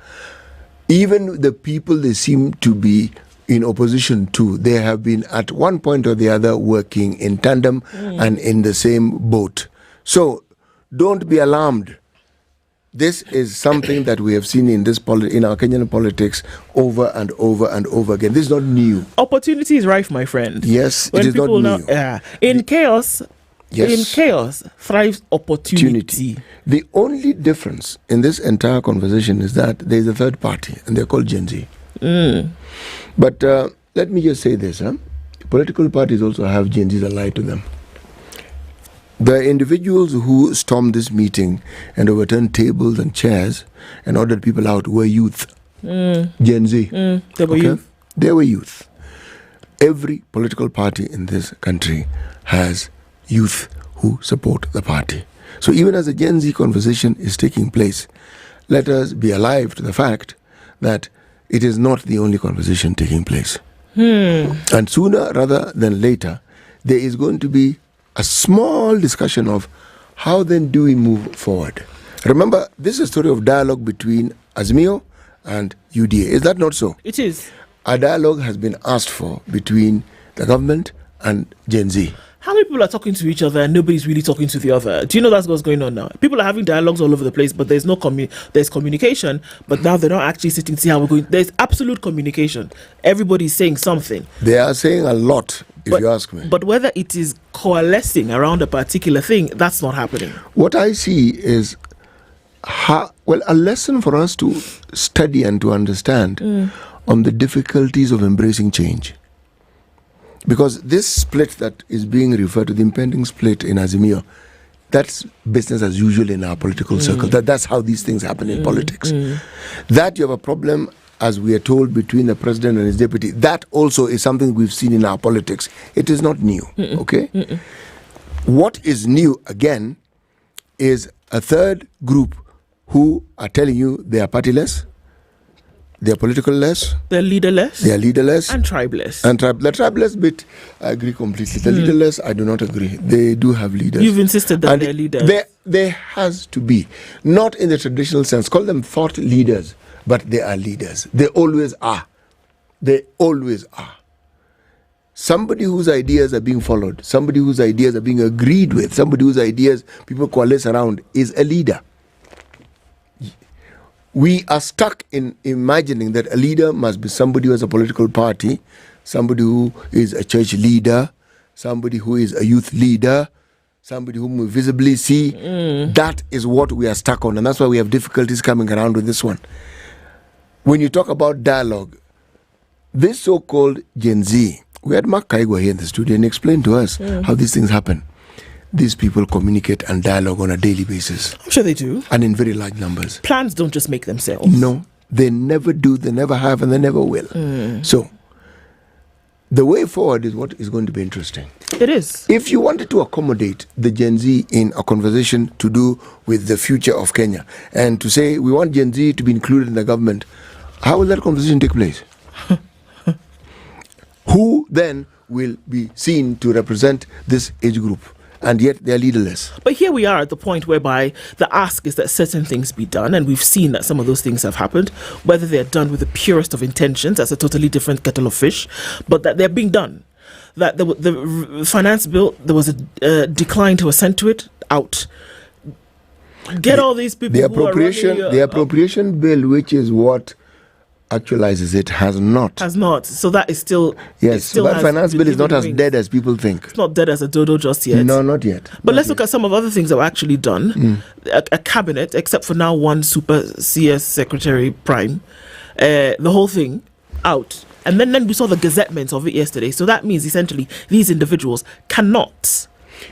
even the people they seem to be in opposition to, they have been at one point or the other working in tandem and in the same boat. So don't be alarmed this is something that we have seen in in our Kenyan politics over and over and over again. This is not new. Opportunity is rife, my friend. Yes, when it is not new. In chaos, Yes. in chaos thrives opportunity. The only difference in this entire conversation is that there is a third party, and they're called Gen Z. But let me just say this: political parties also have Gen Zs allied to them. The individuals who stormed this meeting and overturned tables and chairs and ordered people out were youth. Gen Z. They were youth. They were youth. Every political party in this country has youth who support the party. So even as the Gen Z conversation is taking place, let us be alive to the fact that it is not the only conversation taking place. And sooner rather than later, there is going to be a small discussion of how then do we move forward. Remember, this is a story of dialogue between Azimio and UDA. Is that not so? It is. A dialogue has been asked for between the government and Gen Z. How many people are talking to each other and nobody's really talking to the other? Do you know that's what's going on now? People are having dialogues all over the place, but there's no there's communication, but now they're not actually sitting to see how we're going. There's absolute communication. Everybody's saying something. They are saying a lot, if you ask me. But whether it is coalescing around a particular thing, that's not happening. What I see is, a lesson for us to study and to understand on the difficulties of embracing change. Because this split that is being referred to, the impending split in Azimio, that's business as usual in our political circle. That's how these things happen in politics. That you have a problem, as we are told, between the president and his deputy, that also is something we've seen in our politics. It is not new, okay? What is new, again, is a third group who are telling you they are partyless, they are political-less, they're leaderless, and tribeless. And the tribeless bit, I agree completely. The leaderless, I do not agree. They do have leaders. You've insisted that they're leaders. There has to be, not in the traditional sense, call them thought leaders, but they are leaders. They always are. They always are. Somebody whose ideas are being followed, somebody whose ideas are being agreed with, somebody whose ideas people coalesce around is a leader. We are stuck in imagining that a leader must be somebody who has a political party, somebody who is a church leader, somebody who is a youth leader, somebody whom we visibly see. That is what we are stuck on, and that's why we have difficulties coming around with this one. When you talk about dialogue, this so-called Gen Z, we had Mark Kaigwa here in the studio and explained to us how these things happen. These people communicate and dialogue on a daily basis. I'm sure they do. And in very large numbers. Plans don't just make themselves. No, they never do, they never have, and they never will. So, the way forward is what is going to be interesting. It is. If you wanted to accommodate the Gen Z in a conversation to do with the future of Kenya, and to say we want Gen Z to be included in the government, how will that conversation take place? Who then will be seen to represent this age group? And yet they are leaderless. But here we are at the point whereby the ask is that certain things be done, and we've seen that some of those things have happened, whether they're done with the purest of intentions, that's a totally different kettle of fish, but that they're being done. That the finance bill, there was a decline to assent to it, out. Get all these people the appropriation bill, which is what actualizes it, has not. So that is still... Yes, so that finance bill is not as dead as people think. It's not dead as a dodo just yet. No, not yet. But let's look at some of the other things that were actually done. A cabinet, except for now one super CS secretary prime. The whole thing out. And then we saw the gazettements of it yesterday. So that means essentially these individuals cannot...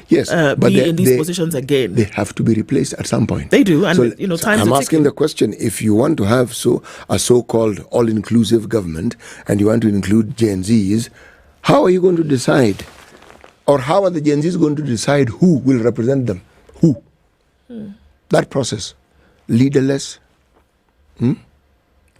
but be in these positions again. They have to be replaced at some point. They do, and time's I'm asking the question: if you want to have a so-called all-inclusive government, and you want to include Gen Zs, how are you going to decide, or how are the Gen Zs going to decide who will represent them? Who? That process, leaderless,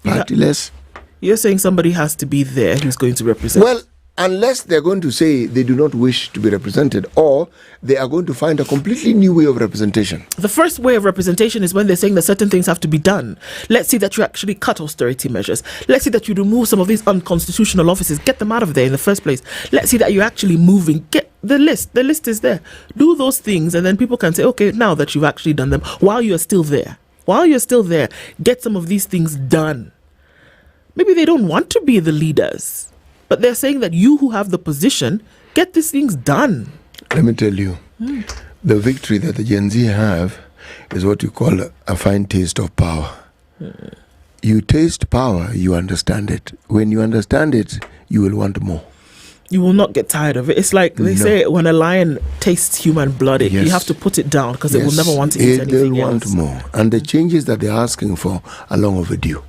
partyless. You're saying somebody has to be there who's going to represent. Well, unless they're going to say they do not wish to be represented, or they are going to find a completely new way of representation. The first way of representation is when they're saying that certain things have to be done. Let's see that you actually cut austerity measures. Let's see that you remove some of these unconstitutional offices. Get them out of there in the first place. Let's see that you're actually moving. Get the list. The list is there. Do those things, and then people can say, okay, now that you've actually done them, while you're still there, while you're still there, get some of these things done. Maybe they don't want to be the leaders, but they're saying that you who have the position, get these things done. Let me tell you, the victory that the Gen Z have is what you call a fine taste of power. You taste power, you understand it. When you understand it, you will want more. You will not get tired of it. It's like they say when a lion tastes human blood, you have to put it down because it will never want to eat anything They'll else. want more. And the changes that they're asking for are long overdue.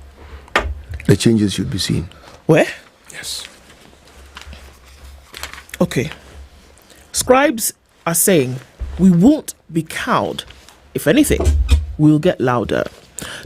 The changes should be seen. Where? Yes. Okay. Scribes are saying we won't be cowed. If anything, we'll get louder.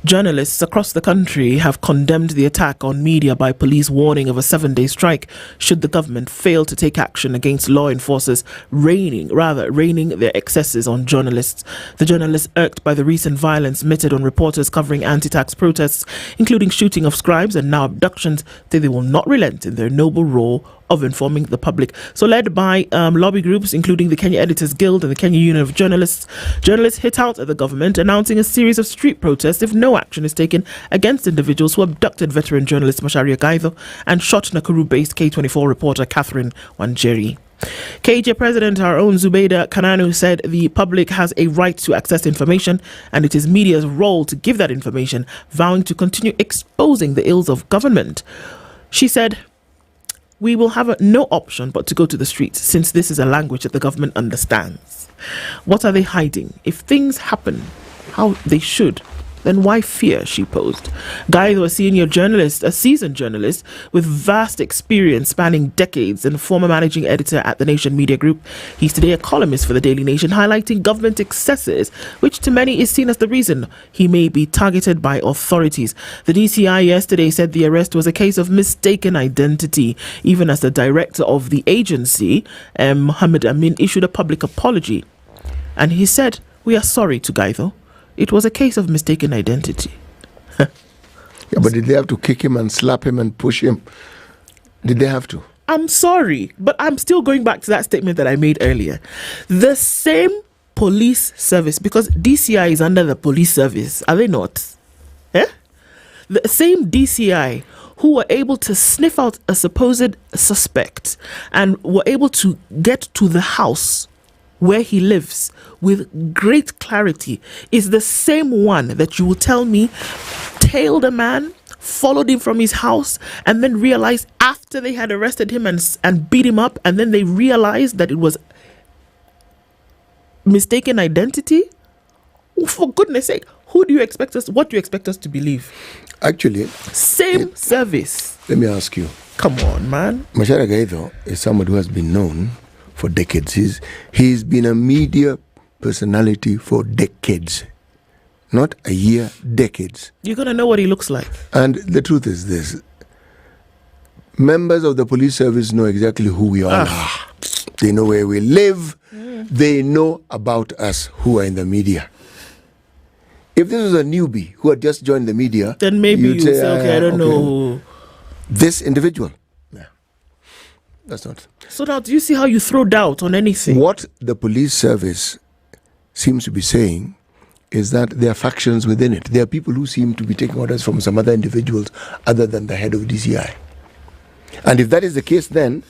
Journalists across the country have condemned the attack on media by police, warning of a 7-day strike should the government fail to take action against law enforcers raining their excesses on journalists. The journalists, irked by the recent violence meted on reporters covering anti-tax protests, including shooting of scribes and now abductions, say they will not relent in their noble role of informing the public. So led by lobby groups including the Kenya Editors Guild and the Kenya Union of Journalists, journalists hit out at the government, announcing a series of street protests if no action is taken against individuals who abducted veteran journalist Macharia Gaitho and shot Nakuru-based K24 reporter Catherine Wanjeri. KJ President, our own Zubeida Kananu, said the public has a right to access information and it is media's role to give that information, vowing to continue exposing the ills of government. She said, "We will have no option but to go to the streets since this is a language that the government understands. What are they hiding? If things happen how they should, then why fear?" she posed. Gaitho, a seasoned journalist with vast experience spanning decades and former managing editor at the Nation Media Group, he's today a columnist for the Daily Nation, highlighting government excesses, which to many is seen as the reason he may be targeted by authorities. The DCI yesterday said the arrest was a case of mistaken identity, even as the director of the agency, Mohammed Amin, issued a public apology. And he said, "We are sorry to Gaitho. It was a case of mistaken identity." Yeah, but did they have to kick him and slap him and push him? Did they have to? I'm sorry, but I'm still going back to that statement that I made earlier. The same police service, because DCI is under the police service, are they not? The same DCI who were able to sniff out a supposed suspect and were able to get to the house where he lives with great clarity is the same one that you will tell me tailed a man, followed him from his house, and then realized after they had arrested him and beat him up, and then they realized that it was mistaken identity. For goodness sake, what do you expect us to believe? Actually, same service. Let me ask you. Come on, man. Macharia Gaitho is someone who has been known for decades. He's been a media personality for decades. Not a year, decades. You're going to know what he looks like. And the truth is this. Members of the police service know exactly who we all are. They know where we live. They know about us who are in the media. If this was a newbie who had just joined the media, then maybe you'd say, okay, I don't know. This individual. Yeah. That's not. So now, do you see how you throw doubt on anything? What the police service seems to be saying is that there are factions within it. There are people who seem to be taking orders from some other individuals other than the head of DCI. And if that is the case, then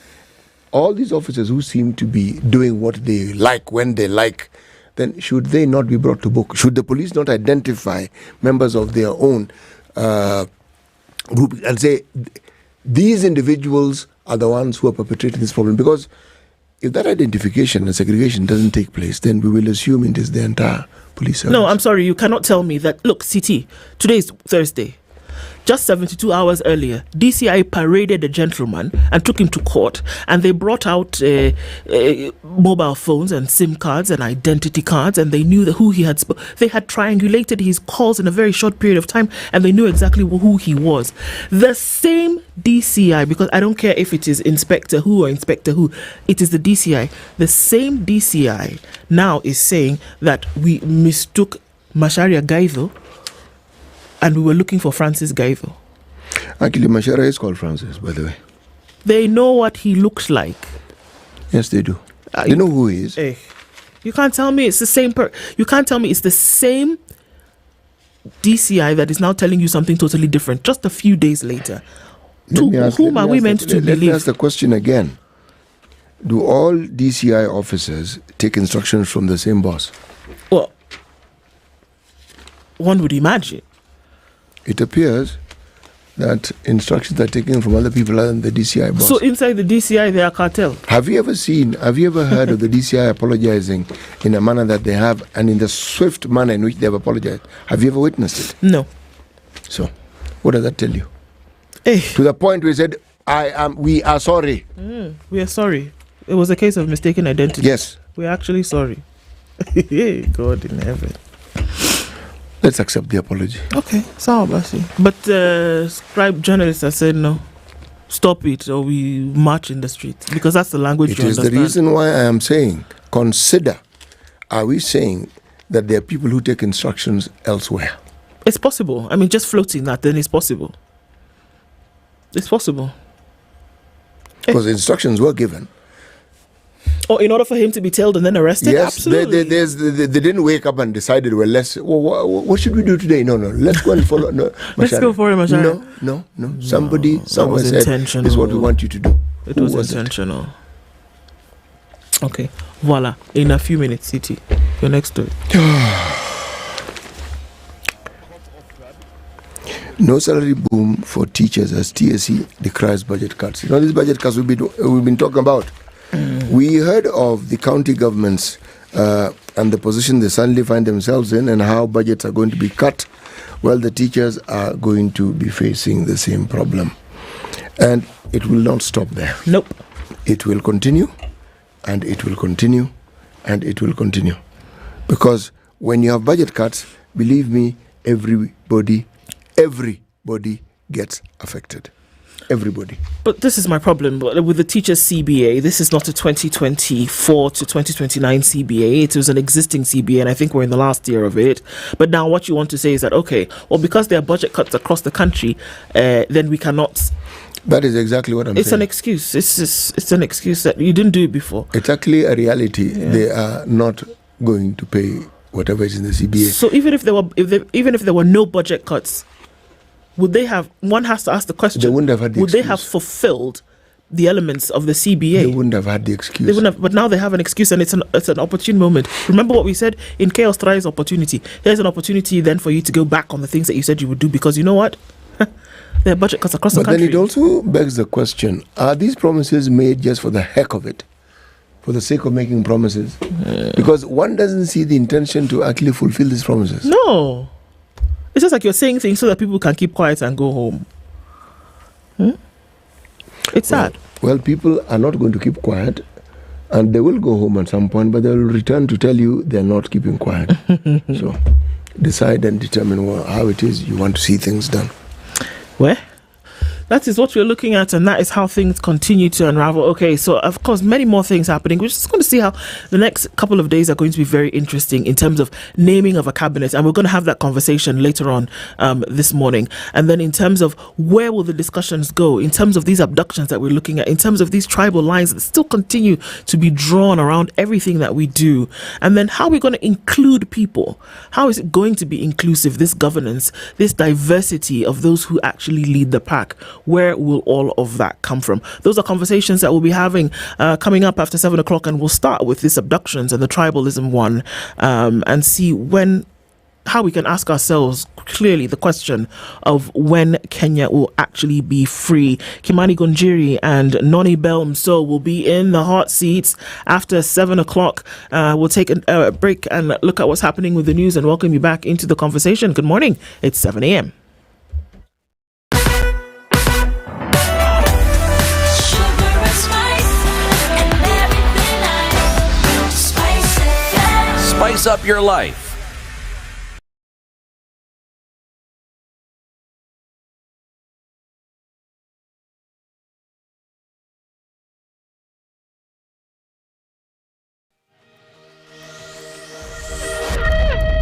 all these officers who seem to be doing what they like when they like, then should they not be brought to book? Should the police not identify members of their own group and say, these individuals are the ones who are perpetrating this problem? Because if that identification and segregation doesn't take place, then we will assume it is the entire police service. No, I'm sorry, you cannot tell me that. Look, CT, today is Thursday. Just 72 hours earlier, DCI paraded a gentleman and took him to court, and they brought out mobile phones and SIM cards and identity cards, and they knew who he had. They had triangulated his calls in a very short period of time, and they knew exactly who he was. The same DCI, because I don't care if it is Inspector who or Inspector who, it is the DCI. The same DCI now is saying that we mistook Macharia Gaitho and we were looking for Francis Gaitho. Actually, Macharia is called Francis, by the way. They know what he looks like. Yes, they do. They know who he is. You can't tell me it's the same you can't tell me it's the same DCI that is now telling you something totally different just a few days later. Whom are we meant to Let me believe? ask the question again. Do all DCI officers take instructions from the same boss? Well, one would imagine. It appears that instructions are taken from other people other than the DCI boss. So inside the DCI, they are cartel. Have you ever heard of the DCI apologizing in a manner that they have and in the swift manner in which they have apologized? Have you ever witnessed it? No. So, what does that tell you? Hey. To the point where he said, we are sorry. We are sorry. It was a case of mistaken identity. Yes. We're actually sorry. God in heaven. Let's accept the apology. Okay, Basi. But scribe journalists have said no. Stop it or we march in the streets. Because that's the language It you is understand. the reason why I am saying, consider, are we saying that there are people who take instructions elsewhere? It's possible. I mean, just floating that, then it's possible. It's possible. Because instructions were given. Or in order for him to be tailed and then arrested? Yes, Absolutely. they didn't wake up and decided, well, what should we do today? No, let's go and follow. No, Let's go for it, Mashari. No. Somebody somewhere said, intentional. this is what we want you to do. It Who was intentional. Okay, voila. In a few minutes, CT. Your next story. No salary boom for teachers as TSC decries budget cuts. You know, these budget cuts we've been talking about. We heard of the county governments and the position they suddenly find themselves in and how budgets are going to be cut. Well, the teachers are going to be facing the same problem. And it will not stop there. Nope. It will continue, and it will continue, and it will continue. Because when you have budget cuts, believe me, everybody gets affected. Everybody. But this is my problem. With the teachers' CBA, this is not a 2024 to 2029 CBA. It was an existing CBA, and I think we're in the last year of it. But now what you want to say is that, okay, well, because there are budget cuts across the country, then we cannot... That is exactly what I'm saying. It's an excuse. It's an excuse that you didn't do it before. It's actually a reality. Yeah. They are not going to pay whatever is in the CBA. So even if there were no budget cuts, would they have? One has to ask the question. They wouldn't have had the excuse. Would they have fulfilled the elements of the CBA? They wouldn't have had the excuse. They wouldn't have, but now they have an excuse, and it's an opportune moment. Remember what we said: in chaos thrives opportunity. Here's an opportunity then for you to go back on the things that you said you would do, because you know what? There are budget cuts across the country. But then it also begs the question: are these promises made just for the heck of it, for the sake of making promises? Because one doesn't see the intention to actually fulfill these promises. No. It's just like you're saying things so that people can keep quiet and go home. It's sad. Well, people are not going to keep quiet, and they will go home at some point, but they will return to tell you they're not keeping quiet. So decide and determine how it is you want to see things done. Where? That is what we're looking at, and that is how things continue to unravel. Okay, so of course, many more things happening. We're just going to see how the next couple of days are going to be very interesting in terms of naming of a cabinet, and we're going to have that conversation later on this morning. And then in terms of where will the discussions go, in terms of these abductions that we're looking at, in terms of these tribal lines that still continue to be drawn around everything that we do, and then how we're going to include people. How is it going to be inclusive, this governance, this diversity of those who actually lead the pack? Where will all of that come from? Those are conversations that we'll be having coming up after 7 o'clock, and we'll start with this abductions and the tribalism one, and see how we can ask ourselves clearly the question of when Kenya will actually be free. Kimani Gonjiri and Noni Belmso will be in the hot seats after 7 o'clock. We'll take a break and look at what's happening with the news and welcome you back into the conversation. Good morning. It's 7 a.m. Spice up your life.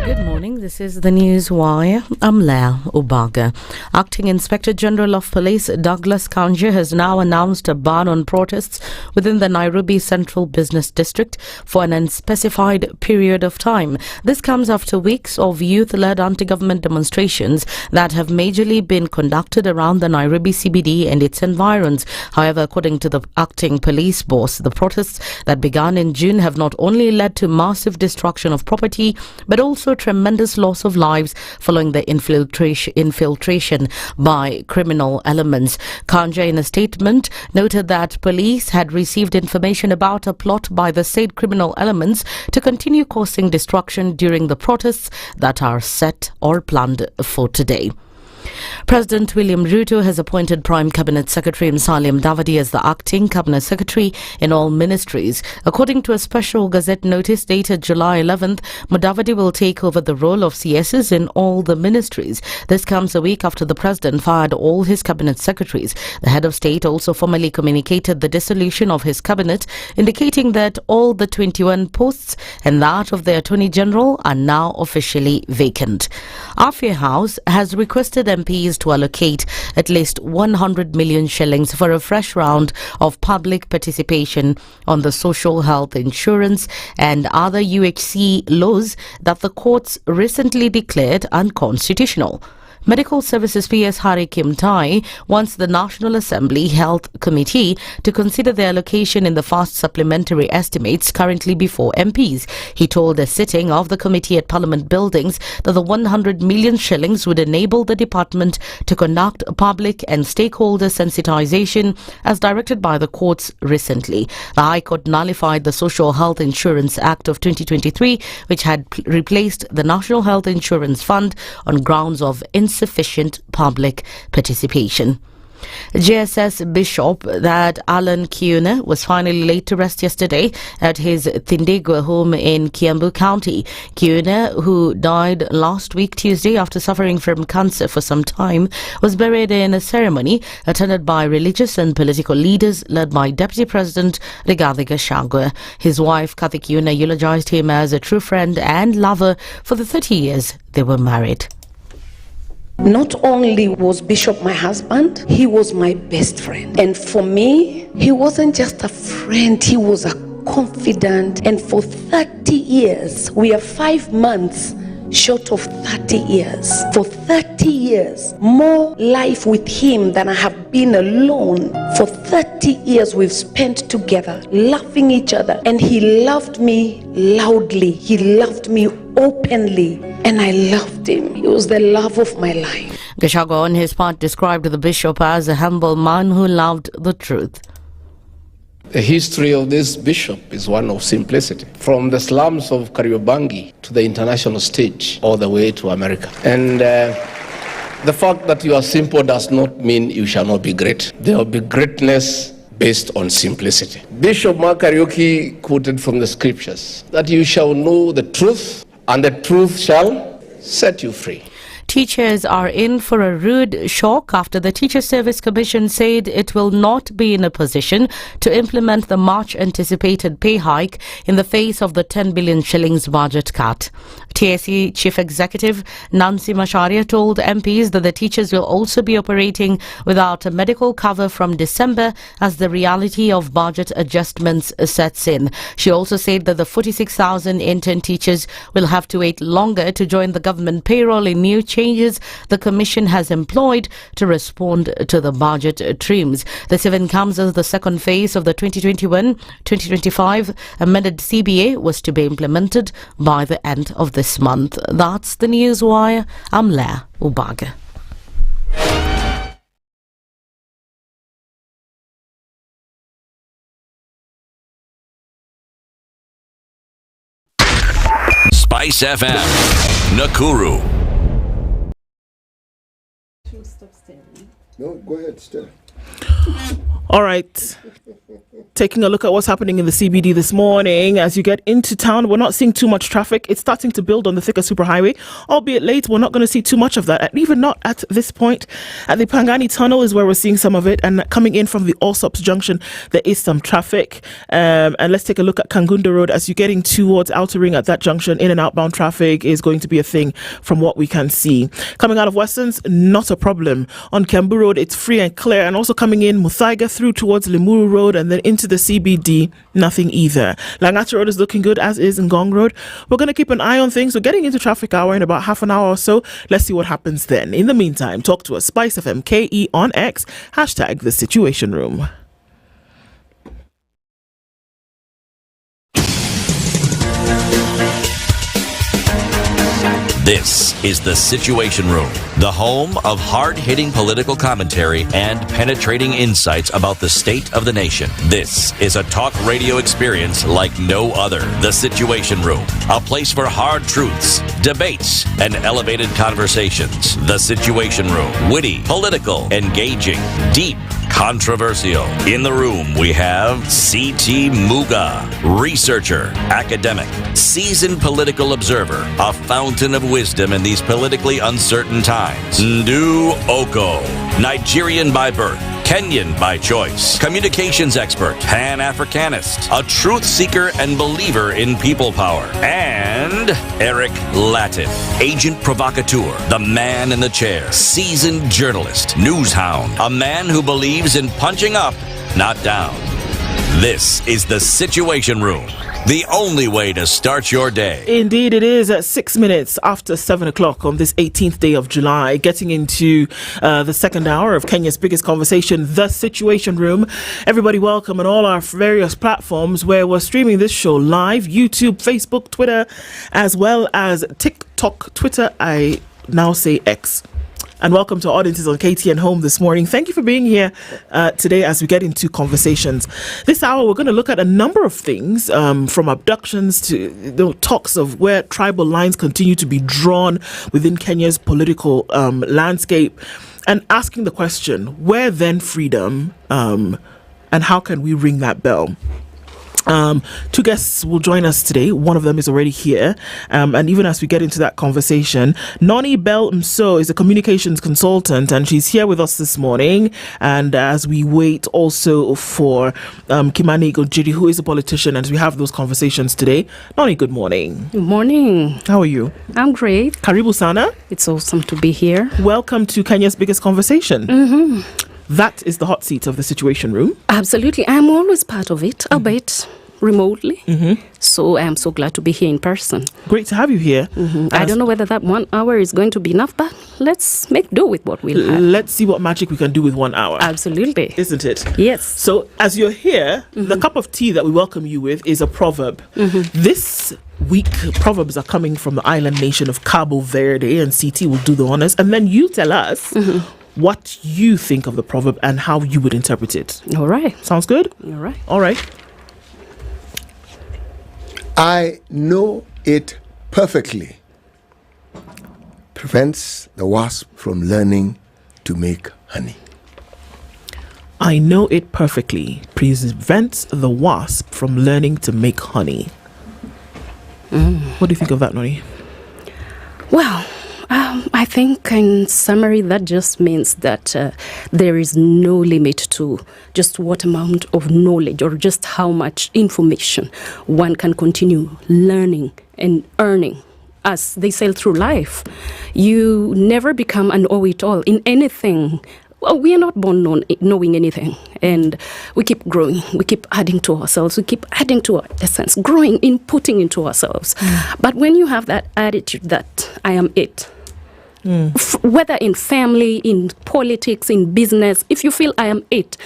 Good morning. morning. This is the News Wire. I'm Leah Ubaga. Acting Inspector General of Police Douglas Kanja has now announced a ban on protests within the Nairobi Central Business District for an unspecified period of time. This comes after weeks of youth-led anti-government demonstrations that have majorly been conducted around the Nairobi CBD and its environs. However, according to the acting police boss, the protests that began in June have not only led to massive destruction of property, but also tremendous loss of lives following the infiltration by criminal elements. Kanja, in a statement, noted that police had received information about a plot by the said criminal elements to continue causing destruction during the protests that are set or planned for today. President William Ruto has appointed Prime Cabinet Secretary Musalia Mudavadi as the acting Cabinet Secretary in all ministries. According to a special Gazette notice dated July 11th, Mudavadi will take over the role of CSs in all the ministries. This comes a week after the President fired all his Cabinet Secretaries. The Head of State also formally communicated the dissolution of his Cabinet, indicating that all the 21 posts and that of the Attorney General are now officially vacant. Afia House has requested MPs to allocate at least 100 million shillings for a fresh round of public participation on the social health insurance and other UHC laws that the courts recently declared unconstitutional. Medical Services PS Hari Kimtai wants the National Assembly Health Committee to consider the allocation in the fast supplementary estimates currently before MPs. He told a sitting of the committee at Parliament Buildings that the 100 million shillings would enable the department to conduct public and stakeholder sensitization as directed by the courts recently. The High Court nullified the Social Health Insurance Act of 2023, which had replaced the National Health Insurance Fund on grounds of insufficient public participation. JSS Bishop that Alan Kiuna was finally laid to rest yesterday at his Tindegwa home in Kiambu County. Kiuna, who died last week Tuesday after suffering from cancer for some time, was buried in a ceremony attended by religious and political leaders led by Deputy President Rigathi Gachagua. His wife Kathy Kiuna eulogized him as a true friend and lover for the 30 years they were married. Not only was Bishop my husband, he was my best friend. And for me, he wasn't just a friend, he was a confidant. And for 30 years, we are 5 months short of 30 years. For 30 years, more life with him than I have been alone. For 30 years, we've spent together, loving each other. And he loved me loudly. He loved me openly. And I loved him. He was the love of my life. Gachagua, on his part, described the bishop as a humble man who loved the truth. The history of this bishop is one of simplicity. From the slums of Kariobangi to the international stage, all the way to America. And the fact that you are simple does not mean you shall not be great. There will be greatness based on simplicity. Bishop Mark Kariuki quoted from the scriptures that you shall know the truth, and the truth shall set you free. Teachers are in for a rude shock after the Teacher Service Commission said it will not be in a position to implement the much-anticipated pay hike in the face of the 10 billion shillings budget cut. TSC Chief Executive Nancy Macharia told MPs that the teachers will also be operating without a medical cover from December as the reality of budget adjustments sets in. She also said that the 46,000 intern teachers will have to wait longer to join the government payroll in new changes the Commission has employed to respond to the budget trims. This event comes as the second phase of the 2021-2025 amended CBA was to be implemented by the end of this month. That's the News Wire. I'm Leah Ubaga. SpiceFM, Nakuru. No, go ahead, still. All right. Taking a look at what's happening in the CBD this morning. As you get into town, we're not seeing too much traffic. It's starting to build on the thicker superhighway, albeit late. We're not going to see too much of that, and even not at this point. At the Pangani Tunnel is where we're seeing some of it, and coming in from the Allsops Junction, there is some traffic. And let's take a look at Kangunda Road. As you're getting towards Outer Ring at that junction, in and outbound traffic is going to be a thing from what we can see. Coming out of Westerns, not a problem. On Kembu Road, it's free and clear, and also coming in Muthaiga through towards Limuru Road and then into the CBD, nothing either. Langata Road is looking good, as is Ngong Road. We're going to keep an eye on things. We're getting into traffic hour in about half an hour or so. Let's see what happens then. In the meantime, talk to us. SpiceFM KE on X, hashtag The Situation Room. This is The Situation Room, the home of hard-hitting political commentary and penetrating insights about the state of the nation. This is a talk radio experience like no other. The Situation Room, a place for hard truths, debates, and elevated conversations. The Situation Room, witty, political, engaging, deep, controversial. In the room, we have C.T. Muga, researcher, academic, seasoned political observer, a fountain of wisdom in these politically uncertain times. Ndu Oko, Nigerian by birth, Kenyan by choice, communications expert, Pan-Africanist, a truth seeker and believer in people power, and Eric Latin, agent provocateur, the man in the chair, seasoned journalist, news hound, a man who believes in punching up, not down. This is The Situation Room, the only way to start your day. Indeed, it is at 6 minutes after 7 o'clock on this 18th day of July, getting into the second hour of Kenya's biggest conversation, The Situation Room. Everybody welcome on all our various platforms where we're streaming this show live, YouTube, Facebook, Twitter, as well as TikTok, Twitter, I now say X. And welcome to audiences on KTN Home this morning. Thank you for being here today as we get into conversations. This hour, we're going to look at a number of things, from abductions to the talks of where tribal lines continue to be drawn within Kenya's political landscape, and asking the question, where then freedom, and how can we ring that bell? Two guests will join us today. One of them is already here. And even as we get into that conversation, Noni Bell Mso is a communications consultant, and she's here with us this morning. And as we wait also for Kimani Gonjiri, who is a politician, and we have those conversations today. Noni, good morning. Good morning. How are you? I'm great. Karibu sana. It's awesome to be here. Welcome to Kenya's biggest conversation. Mm-hmm. That is the hot seat of the Situation Room. Absolutely. I'm always part of it, albeit remotely. Mm-hmm. So I am so glad to be here in person. Great to have you here. Mm-hmm. I don't know whether that 1 hour is going to be enough, but let's make do with what we'll have. Let's see what magic we can do with 1 hour. Absolutely. Isn't it? Yes. So as you're here, the cup of tea that we welcome you with is a proverb. This week, proverbs are coming from the island nation of Cabo Verde, and CT will do the honors. And then you tell us what you think of the proverb and how you would interpret it. All right. Sounds good? All right. All right. I know it perfectly. Prevents the wasp from learning to make honey. I know it perfectly. Prevents the wasp from learning to make honey. What do you think of that, Noni? Well, I think in summary that just means that there is no limit to just what amount of knowledge or just how much information one can continue learning and earning as they sail through life. You never become an know-it-all in anything. Well, we are not born knowing anything, and we keep growing. We keep adding to ourselves. We keep adding to our essence, growing, inputting into ourselves. But when you have that attitude that I am it, whether in family, in politics, in business, if you feel I am it,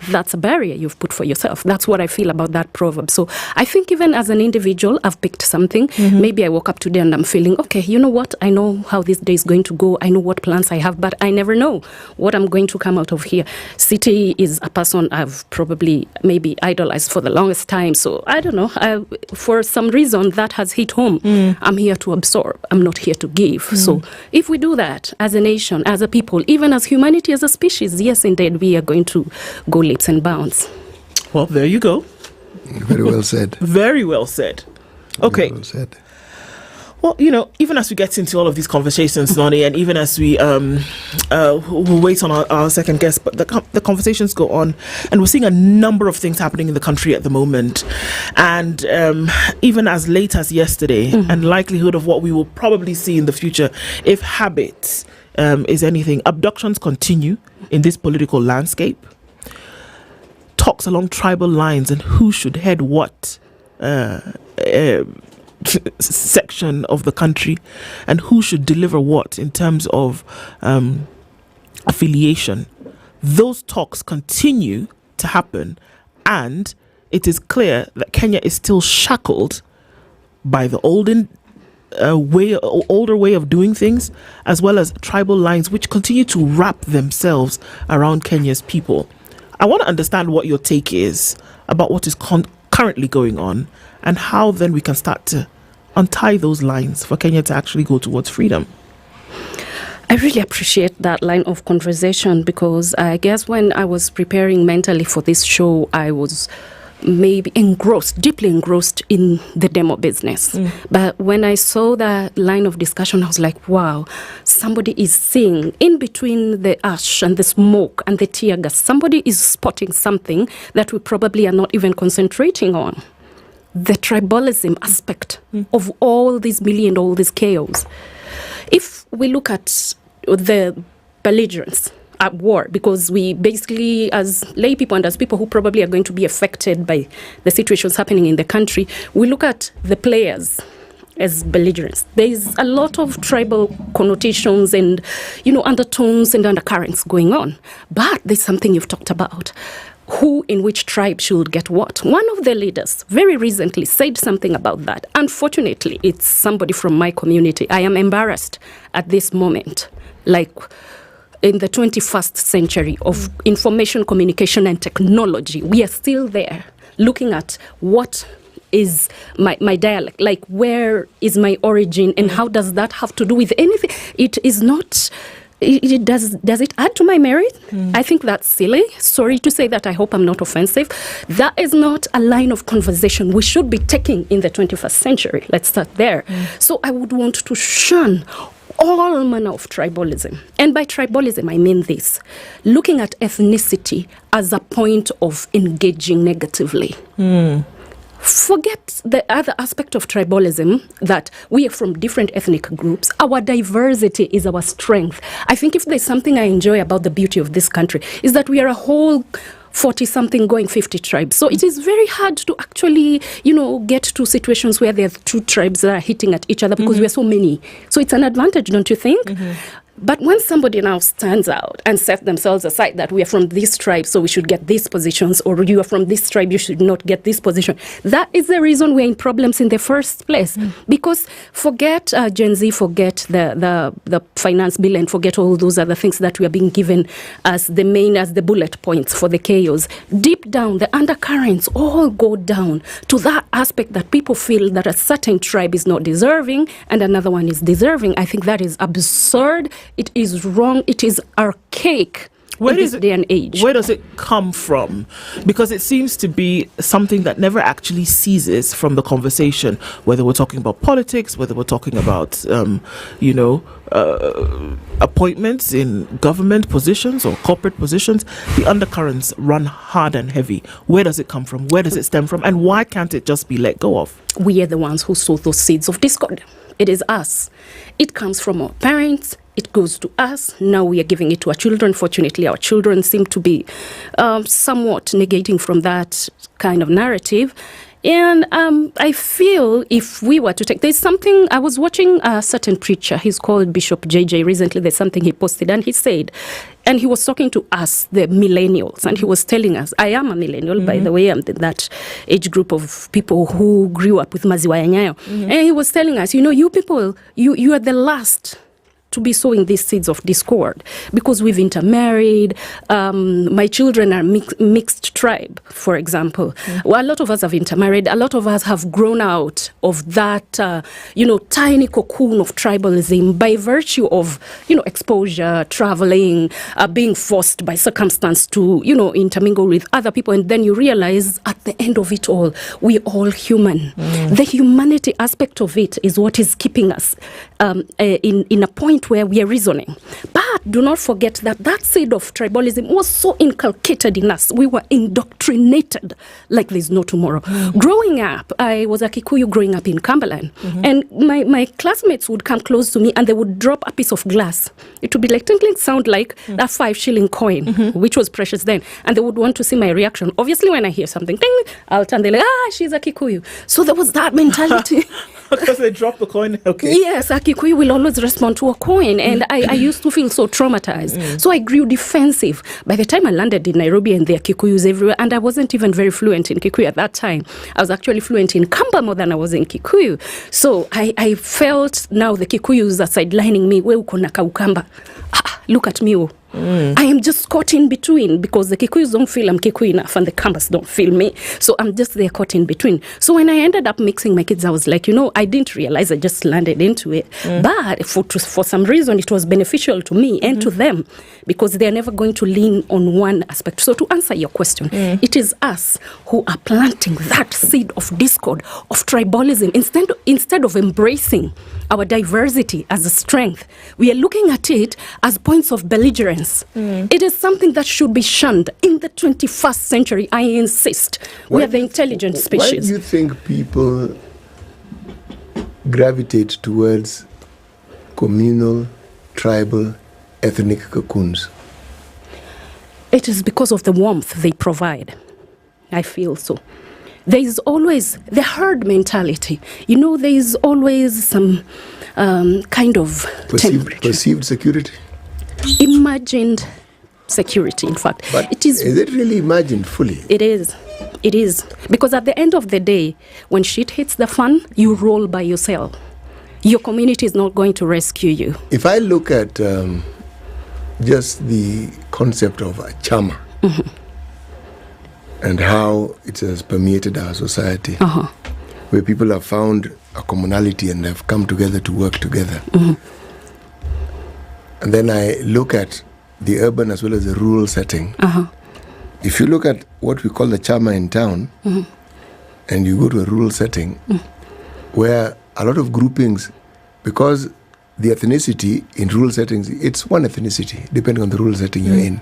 that's a barrier you've put for yourself. That's what I feel about that proverb. So I think even as an individual, I've picked something. Maybe I woke up today and I'm feeling, okay, you know what? I know how this day is going to go. I know what plans I have, but I never know what I'm going to come out of here. City is a person I've probably maybe idolized for the longest time. So I don't know. For some reason, that has hit home. I'm here to absorb. I'm not here to give. So if we do that as a nation, as a people, even as humanity, as a species, yes, indeed, we are going to go leaps and bounds. Well, there you go. Very well said. Very well said. Okay. Very well said. Well, even as we get into all of these conversations, Noni, and even as we we'll wait on our second guest, but the conversations go on, and we're seeing a number of things happening in the country at the moment. And even as late as yesterday, and likelihood of what we will probably see in the future, if habit is anything, abductions continue in this political landscape. Talks along tribal lines and who should head what section of the country and who should deliver what in terms of affiliation. Those talks continue to happen, and it is clear that Kenya is still shackled by the older way of doing things, as well as tribal lines which continue to wrap themselves around Kenya's people. I want to understand what your take is about what is currently going on, and how then we can start to untie those lines for Kenya to actually go towards freedom. I really appreciate that line of conversation, because I guess when I was preparing mentally for this show, I was maybe deeply engrossed in the demo business. But when I saw that line of discussion, I was like, wow, somebody is seeing in between the ash and the smoke and the tear gas. Somebody is spotting something that we probably are not even concentrating on. The tribalism aspect of all this chaos. If we look at the belligerents at war, because we basically, as lay people and as people who probably are going to be affected by the situations happening in the country, we look at the players as belligerents. There's a lot of tribal connotations and, undertones and undercurrents going on. But there's something you've talked about. Who in which tribe should get what? One of the leaders very recently said something about that. Unfortunately, it's somebody from my community. I am embarrassed at this moment. Like, in the 21st century of information, communication, and technology, we are still there looking at what is my dialect, like where is my origin, and how does that have to do with anything? It is not... Does it add to my merit? I think that's silly. Sorry to say that. I hope I'm not offensive. That is not a line of conversation we should be taking in the 21st century. Let's start there. So I would want to shun all manner of tribalism. And by tribalism, I mean this. Looking at ethnicity as a point of engaging negatively. Forget the other aspect of tribalism, that we are from different ethnic groups. Our diversity is our strength. I think if there's something I enjoy about the beauty of this country, is that we are a whole 40-something going 50 tribes. So it is very hard to actually, get to situations where there are two tribes that are hitting at each other, because we are so many. So it's an advantage, don't you think? But when somebody now stands out and set themselves aside that we are from this tribe, so we should get these positions, or you are from this tribe, you should not get this position, that is the reason we're in problems in the first place. Because forget Gen Z, forget the finance bill, and forget all those other things that we are being given as the bullet points for the chaos. Deep down, the undercurrents all go down to that aspect that people feel that a certain tribe is not deserving and another one is deserving. I think that is absurd. It is wrong. It is archaic. Where does it come from? Because it seems to be something that never actually ceases from the conversation, whether we're talking about politics, whether we're talking about, appointments in government positions or corporate positions. The undercurrents run hard and heavy. Where does it come from? Where does it stem from? And why can't it just be let go of? We are the ones who sow those seeds of discord. It is us. It comes from our parents. It goes to us. Now we are giving it to our children. Fortunately, our children seem to be somewhat negating from that kind of narrative. And I feel if we were to take, there's something, I was watching a certain preacher, he's called Bishop JJ recently, there's something he posted, and he said, and he was talking to us, the millennials, and he was telling us, I am a millennial, by the way, I'm that age group of people who grew up with Maziwa ya Nyayo. And he was telling us, you people, you are the last to be sowing these seeds of discord because we've intermarried. My children are mixed tribe, for example. Well, a lot of us have intermarried. A lot of us have grown out of that, tiny cocoon of tribalism by virtue of, exposure, traveling, being forced by circumstance to, intermingle with other people. And then you realize at the end of it all, we're all human. The humanity aspect of it is what is keeping us in a point where we are reasoning. But do not forget that seed of tribalism was so inculcated in us. We were indoctrinated like there's no tomorrow. Growing up, I was a Kikuyu growing up in Cumberland. And my classmates would come close to me and they would drop a piece of glass. It would be like tinkling sound like that 5-shilling coin, which was precious then. And they would want to see my reaction. Obviously, when I hear something, ding, I'll turn, they're like, she's a Kikuyu. So there was that mentality. Because they drop the coin? Okay. Yes, a Kikuyu will always respond to a coin. And I used to feel so traumatized. So I grew defensive. By the time I landed in Nairobi and there are Kikuyus everywhere, and I wasn't even very fluent in Kikuyu at that time. I was actually fluent in Kamba more than I was in Kikuyu. So I felt now the Kikuyus are sidelining me. We uko na Kaukamba. Look at me. I am just caught in between because the Kikuyus don't feel I'm Kikuyu enough and the Kambas don't feel me. So I'm just there caught in between. So when I ended up mixing my kids, I was like, I didn't realize I just landed into it. But for some reason, it was beneficial to me and to them because they're never going to lean on one aspect. So to answer your question, it is us who are planting that seed of discord, of tribalism. Instead of embracing our diversity as a strength, we are looking at it as points of belligerence. It is something that should be shunned in the 21st century. I insist. We are the intelligent species. Why do you think people gravitate towards communal, tribal, ethnic cocoons? It is because of the warmth they provide. I feel so. There is always the herd mentality. There is always some kind of perceived security. Imagined security, in fact. But is it really imagined fully? It is. Because at the end of the day, when shit hits the fan, you roll by yourself. Your community is not going to rescue you. If I look at just the concept of a chama and how it has permeated our society, where people have found a commonality and have come together to work together. And then I look at the urban as well as the rural setting. If you look at what we call the chama in town, and you go to a rural setting, where a lot of groupings, because the ethnicity in rural settings, it's one ethnicity, depending on the rural setting you're in.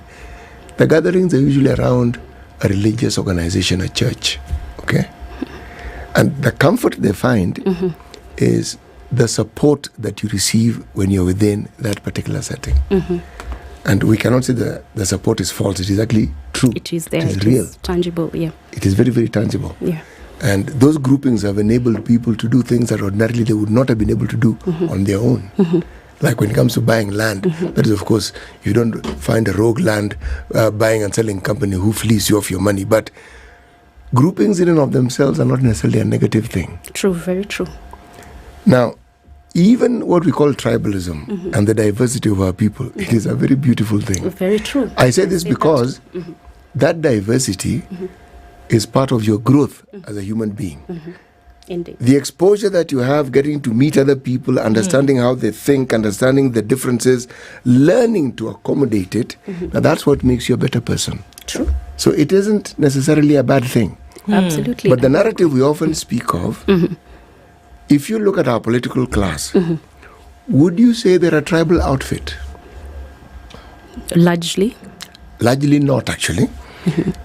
The gatherings are usually around a religious organization, a church, okay? And the comfort they find is the support that you receive when you're within that particular setting. And we cannot say the support is false. It is actually true. It is there. It is real. Tangible, yeah. It is very, very tangible. Yeah. And those groupings have enabled people to do things that ordinarily they would not have been able to do on their own. Like when it comes to buying land, that is, of course, you don't find a rogue land buying and selling company who fleece you of your money. But groupings in and of themselves are not necessarily a negative thing. True, very true. Now, even what we call tribalism and the diversity of our people, it is a very beautiful thing. Very true. I say this because that diversity is part of your growth as a human being. Indeed. The exposure that you have, getting to meet other people, understanding how they think, understanding the differences, learning to accommodate it, now that's what makes you a better person. True. So it isn't necessarily a bad thing. Absolutely. But the narrative we often speak of, if you look at our political class, would you say they're a tribal outfit? Largely. Largely not, actually.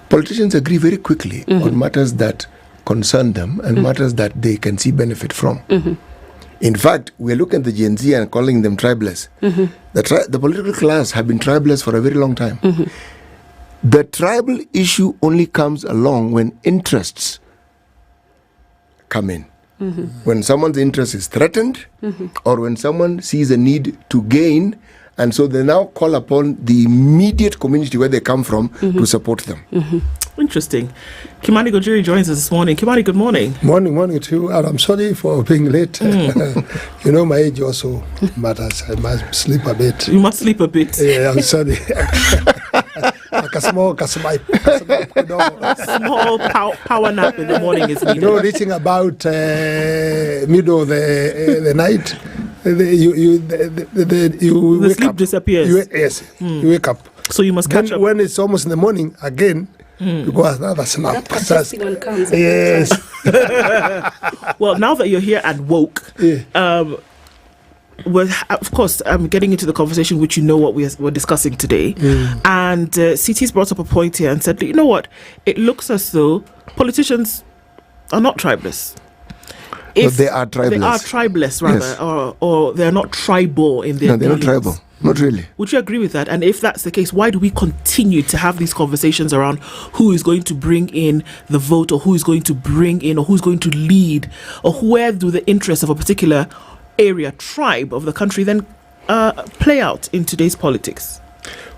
Politicians agree very quickly on matters that concern them and matters that they can see benefit from. In fact, we're looking at the Gen Z and calling them tribalists. The political class have been tribalists for a very long time. The tribal issue only comes along when interests come in. When someone's interest is threatened, or when someone sees a need to gain, and so they now call upon the immediate community where they come from to support them. Interesting. Kimani Gojiri joins us this morning. Kimani, good morning. Morning to you. And I'm sorry for being late. You know, my age also matters. I must sleep a bit. You must sleep a bit. Yeah, I'm sorry. Like a small power nap in the morning is needed. You know, reaching about middle of the night, the sleep disappears. Yes, you wake up. So you must catch up. When it's almost in the morning again, you go another snap. Yes. Well, now that you're here at Woke, of course, I'm getting into the conversation, which you know what we're discussing today. And CT's brought up a point here and said, you know what? It looks as though politicians are not tribalists. But they are tribalists. They are tribalists, rather, yes. or they're not tribal in their No, they're not tribal. Not really. Would you agree with that? And if that's the case, why do we continue to have these conversations around who is going to bring in the vote, or who is going to bring in, or who's going to lead, or where do the interests of a particular area, tribe of the country then play out in today's politics?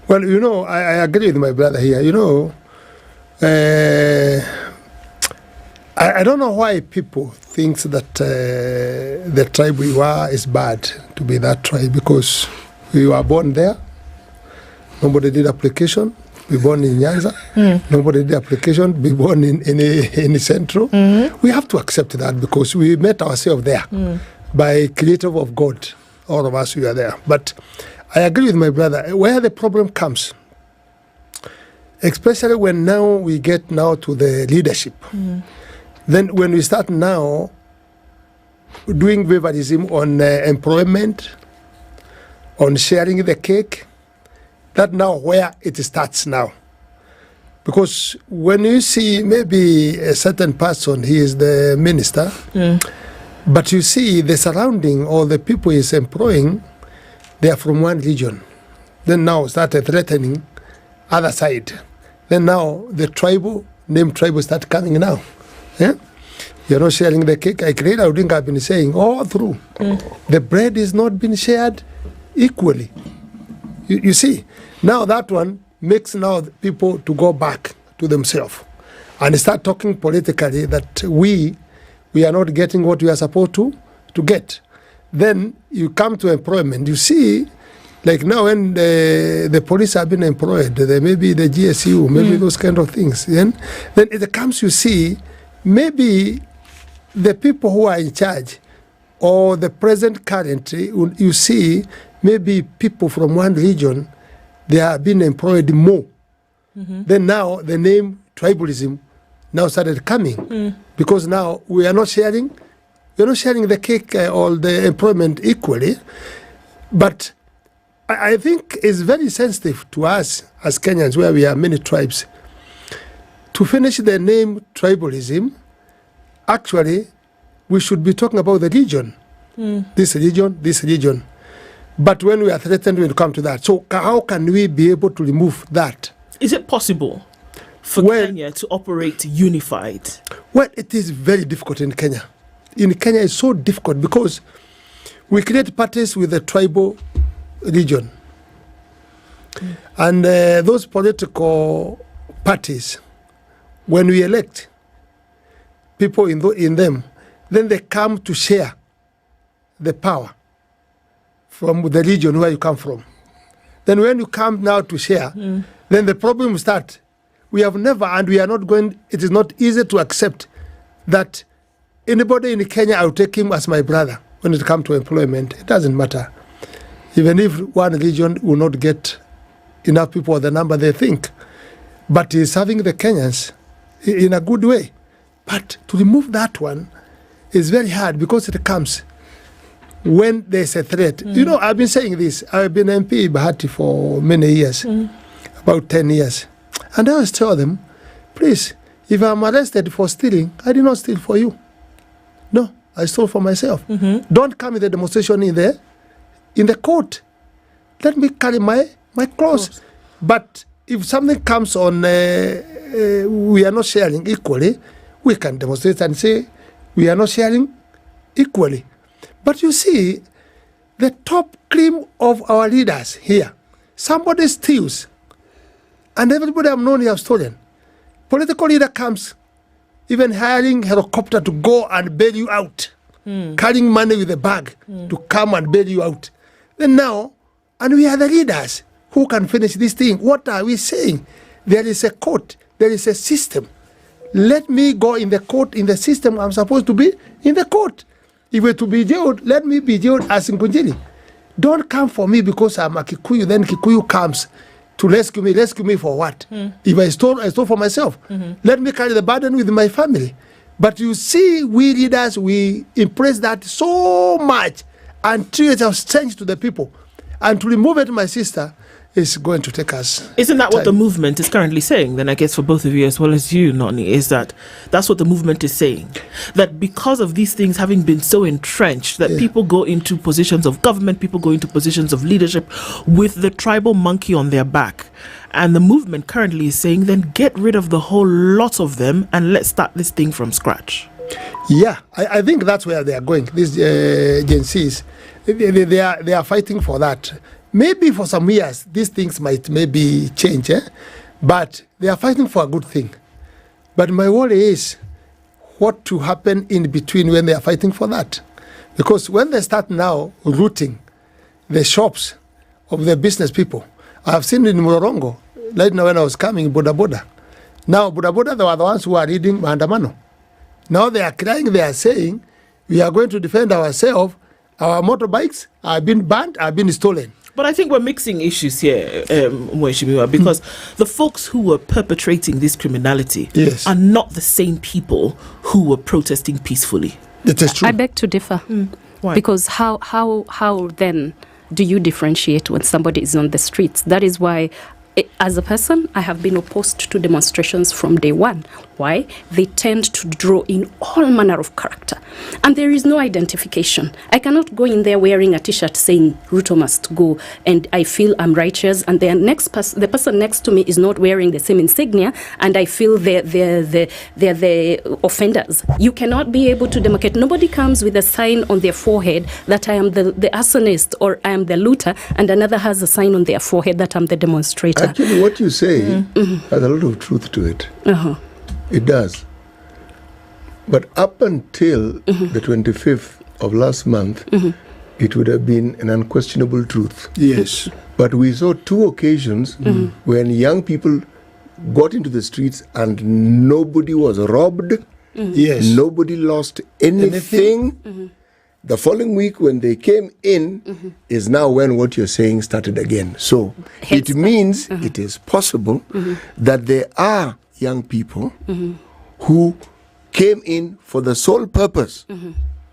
Well, you know, I agree with my brother here. You know, I don't know why people think that the tribe we were is bad to be that tribe, because we were born there. Nobody did application. We born in Nyanza. Nobody did application. We born in Central. We have to accept that because we met ourselves there by creative of God. All of us, we are there. But I agree with my brother. Where the problem comes, especially when now we get now to the leadership, then when we start now doing favoritism on employment, on sharing the cake, that now where it starts now. Because when you see maybe a certain person, he is the minister, but you see the surrounding or the people he's employing, they are from one region. Then now started threatening other side. Then now the named tribal start coming now. Yeah? You're not sharing the cake. I think I've been saying all through. The bread is not being shared equally. You see, now that one makes now people to go back to themselves and start talking politically that we are not getting what we are supposed to get. Then you come to employment. You see, like now when the police have been employed, maybe the GSU, maybe those kind of things. Then it comes, you see, maybe the people who are in charge or the present current, you see, maybe people from one region, they have been employed more. Then now the name tribalism now started coming because now we are not sharing the cake or the employment equally. But I think it's very sensitive to us as Kenyans, where we have many tribes, to finish the name tribalism. Actually, we should be talking about the region, this region. But when we are threatened, we'll come to that. So how can we be able to remove that? Is it possible for Kenya to operate unified? Well, it is very difficult in Kenya. In Kenya, it's so difficult because we create parties with the tribal region. And those political parties, when we elect people in them, then they come to share the power from the region where you come from. Then when you come now to share, then the problem starts. We have never, and we are not going, it is not easy to accept that anybody in Kenya, I'll take him as my brother when it comes to employment. It doesn't matter. Even if one region will not get enough people, the number they think. But he's serving the Kenyans in a good way. But to remove that one is very hard because it comes when there's a threat. You know, I've been saying this. I've been MP Bahati for many years, about 10 years. And I always tell them, please, if I'm arrested for stealing, I did not steal for you. No, I stole for myself. Don't come with a demonstration in the court. Let me carry my clothes. But if something comes on, we are not sharing equally, we can demonstrate and say, We are not sharing equally. But you see, the top cream of our leaders here, somebody steals, and everybody have known he have stolen. Political leader comes, even hiring helicopter to go and bail you out, carrying money with a bag to come and bail you out. Then now, and we are the leaders who can finish this thing. What are we saying? There is a court, there is a system. Let me go in the court, in the system I'm supposed to be in the court. If we're to be jailed, let me be jailed as Nkunjiri. Don't come for me because I'm a Kikuyu, then Kikuyu comes to rescue me. Rescue me for what? If I stole for myself. Let me carry the burden with my family. But you see, we leaders, we impress that so much until it has changed to the people. And to remove it, my sister, is going to take us. Isn't that what the movement is currently saying? Then I guess for both of you as well as you, Noni, is that's what the movement is saying. That because of these things having been so entrenched, that people go into positions of government, people go into positions of leadership with the tribal monkey on their back. And the movement currently is saying, then get rid of the whole lot of them and let's start this thing from scratch. Yeah, I think that's where they are going. These Gen Zs, they are fighting for that. Maybe for some years, these things might maybe change, but they are fighting for a good thing. But my worry is what to happen in between when they are fighting for that. Because when they start now looting the shops of the business people, I have seen it in Murorongo, right now when I was coming, Boda Boda. Now, Boda Boda, they were the ones who are reading Maandamano. Now they are crying, they are saying, we are going to defend ourselves. Our motorbikes are being banned, are being stolen. But I think we're mixing issues here, Mweshimiwa, because the folks who were perpetrating this criminality are not the same people who were protesting peacefully. That is true. I beg to differ. Why? Because how then do you differentiate when somebody is on the streets? That is why, as a person, I have been opposed to demonstrations from day one. Why? They tend to draw in all manner of character. And there is no identification. I cannot go in there wearing a t-shirt saying Ruto must go and I feel I'm righteous, and the person next to me is not wearing the same insignia and I feel they're the offenders. You cannot be able to demarcate. Nobody comes with a sign on their forehead that I am the arsonist or I am the looter, and another has a sign on their forehead that I'm the demonstrator. Actually, what you say has a lot of truth to it. It does. But up until the 25th of last month, it would have been an unquestionable truth. Yes. But we saw two occasions when young people got into the streets and nobody was robbed. Yes. Nobody lost anything. The following week when they came in is now when what you're saying started again. So it means it is possible that there are young people who came in for the sole purpose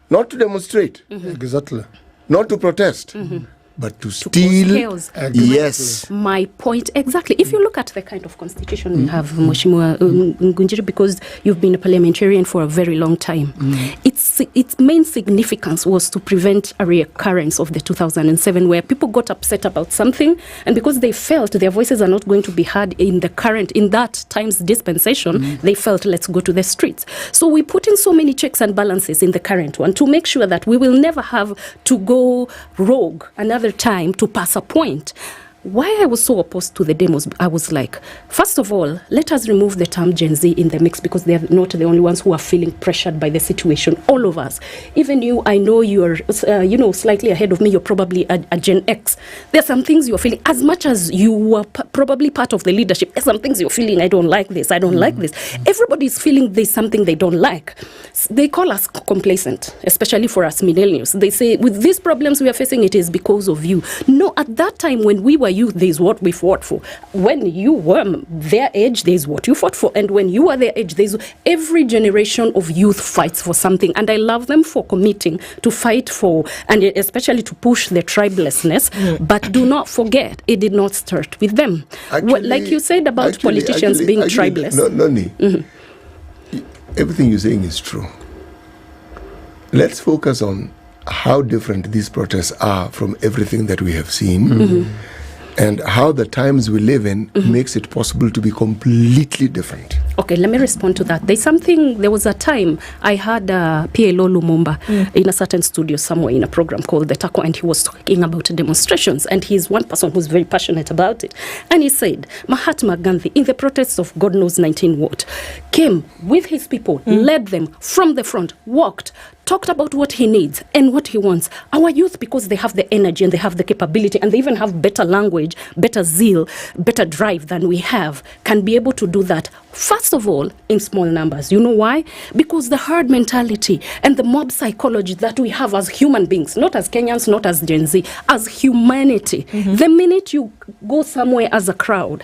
not to demonstrate, exactly, not to protest, but to steal. Yes. My point exactly. If you look at the kind of constitution we have, Mheshimiwa Nkunjiri, because you've been a parliamentarian for a very long time, its main significance was to prevent a reoccurrence of the 2007, where people got upset about something, and because they felt their voices are not going to be heard in that time's dispensation, they felt, let's go to the streets. So we put in so many checks and balances in the current one to make sure that we will never have to go rogue another time to pass a point. Why I was so opposed to the demos, I was like, first of all, let us remove the term Gen Z in the mix, because they are not the only ones who are feeling pressured by the situation. All of us. Even you, I know you're, slightly ahead of me. You're probably a Gen X. There are some things you're feeling, as much as you were probably part of the leadership. There's some things you're feeling, I don't like this, I don't like this. Everybody's feeling there's something they don't like. They call us complacent, especially for us millennials. They say, with these problems we are facing, it is because of you. No, at that time when we were youth, there's what we fought for. When you were their age, there's what you fought for. And when you are their age, there's every generation of youth fights for something. And I love them for committing to fight for, and especially to push the tribelessness. But do not forget, it did not start with them. Actually, like you said about politicians being tribeless. Everything you're saying is true. Let's focus on how different these protests are from everything that we have seen. And how the times we live in makes it possible to be completely different. Okay, let me respond to that. There was a time I had PLO Lumumba in a certain studio somewhere in a program called The Taco, and he was talking about demonstrations, and he's one person who's very passionate about it. And he said, Mahatma Gandhi, in the protests of God knows 19 what, came with his people, led them from the front, walked, talked about what he needs and what he wants. Our youth, because they have the energy and they have the capability and they even have better language, better zeal, better drive than we have, can be able to do that, first of all, in small numbers. You know why? Because the herd mentality and the mob psychology that we have as human beings, not as Kenyans, not as Gen Z, as humanity. The minute you go somewhere as a crowd,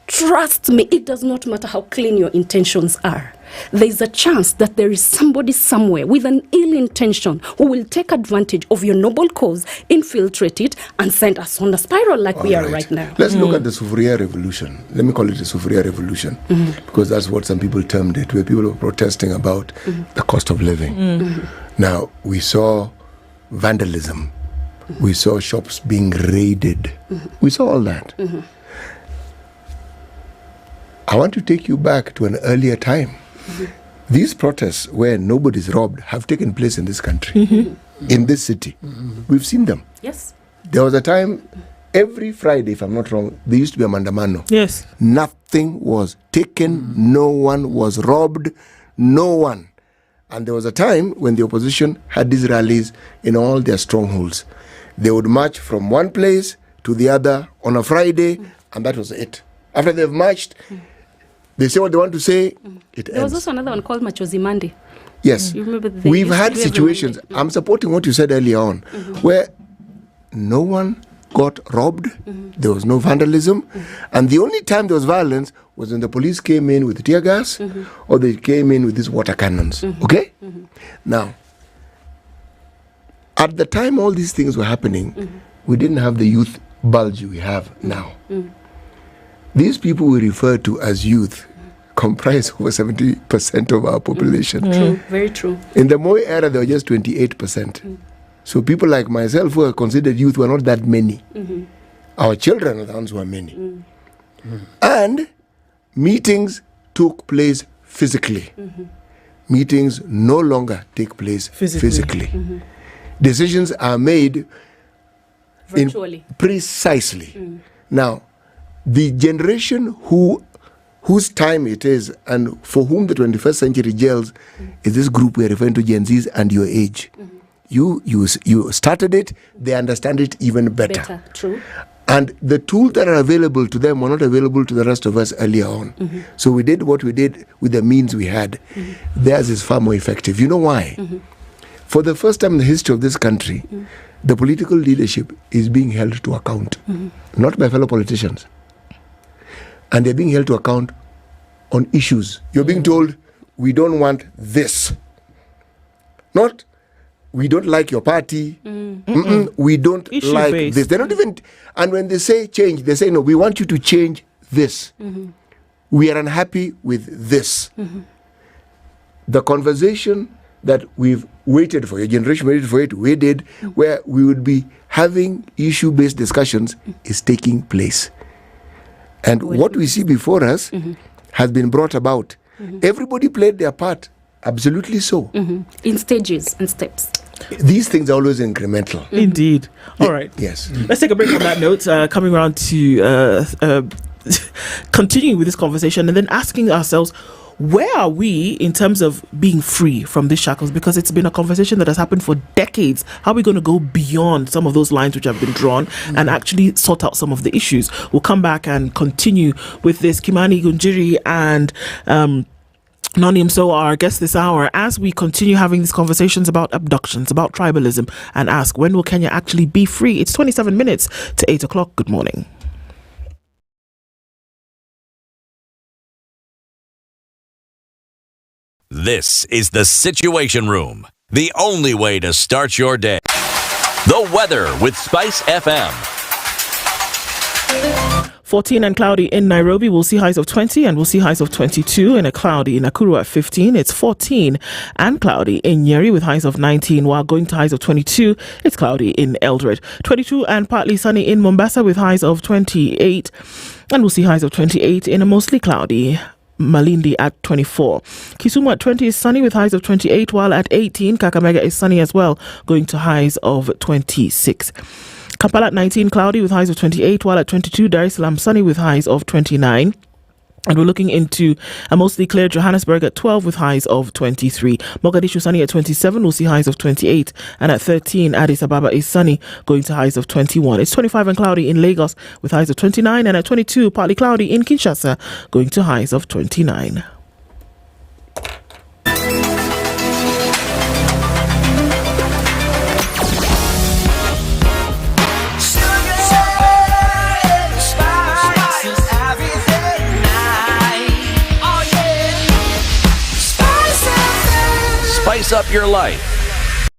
trust me, it does not matter how clean your intentions are. There is a chance that there is somebody somewhere with an ill intention who will take advantage of your noble cause, infiltrate it, and send us on a spiral like we are right now. Let's look at the Soufriere Revolution. Let me call it the Soufriere Revolution, because that's what some people termed it, where people were protesting about the cost of living. Now, we saw vandalism. We saw shops being raided. We saw all that. I want to take you back to an earlier time. These protests where nobody's robbed have taken place in this country, in this city. We've seen them. Yes. There was a time, every Friday, if I'm not wrong, there used to be a mandamano. Yes. Nothing was taken, no one was robbed, no one. And there was a time when the opposition had these rallies in all their strongholds. They would march from one place to the other on a Friday, and that was it. After they've marched, they say what they want to say, it There was ends. also another one called Machozi Monday. Yes. You remember they We've used to had do every situations, Monday. I'm supporting what you said earlier on, where no one got robbed, there was no vandalism, and the only time there was violence was when the police came in with tear gas or they came in with these water cannons. Okay? Now, at the time all these things were happening, we didn't have the youth bulge we have now. These people we refer to as youth comprise over 70% of our population. True, very true. In the Moi era, there were just 28%. So people like myself who are considered youth were not that many. Our children are the ones who are many. And meetings took place physically. Meetings no longer take place physically. Decisions are made virtually. Precisely. Now, the generation whose time it is and for whom the 21st century gels is this group we are referring to, Gen Zs and your age. You started it, they understand it even better. True. And the tools that are available to them were not available to the rest of us earlier on. So we did what we did with the means we had. Theirs is far more effective. You know why? For the first time in the history of this country, the political leadership is being held to account, not by fellow politicians. And they're being held to account on issues. You're being told, we don't want this. Not, we don't like your party. We don't Issue like based. this. They're not even, and when they say change, they say, no, we want you to change this. We are unhappy with this. The conversation that we've waited for, your generation waited for it, we did, where we would be having issue-based discussions is taking place. And what we see before us has been brought about. Everybody played their part, absolutely so. In stages and steps. These things are always incremental. Indeed. All right. Yes. Let's take a break on that note, coming around to continuing with this conversation and then asking ourselves, where are we in terms of being free from these shackles? Because it's been a conversation that has happened for decades. How are we going to go beyond some of those lines which have been drawn and actually sort out some of the issues? We'll come back and continue with this. Kimani Gunjiri and Nonium So are our guests this hour as we continue having these conversations about abductions, about tribalism, and ask, when will Kenya actually be free? It's 27 minutes to 8 o'clock. Good morning. This is the Situation Room, the only way to start your day. The weather with SpiceFM. 14 and cloudy in Nairobi. We'll see highs of 20 and we'll see highs of 22. And a cloudy in Nakuru at 15. It's 14 and cloudy in Nyeri with highs of 19. While going to highs of 22, it's cloudy in Eldoret. 22 and partly sunny in Mombasa with highs of 28. And we'll see highs of 28 in a mostly cloudy Malindi at 24. Kisumu at 20 is sunny with highs of 28, while at 18, Kakamega is sunny as well, going to highs of 26. Kampala at 19, cloudy with highs of 28, while at 22, Dar es Salaam sunny with highs of 29. And we're looking into a mostly clear Johannesburg at 12 with highs of 23. Mogadishu sunny at 27, we'll see highs of 28. And at 13, Addis Ababa is sunny, going to highs of 21. It's 25 and cloudy in Lagos with highs of 29. And at 22, partly cloudy in Kinshasa, going to highs of 29. Spice up your life.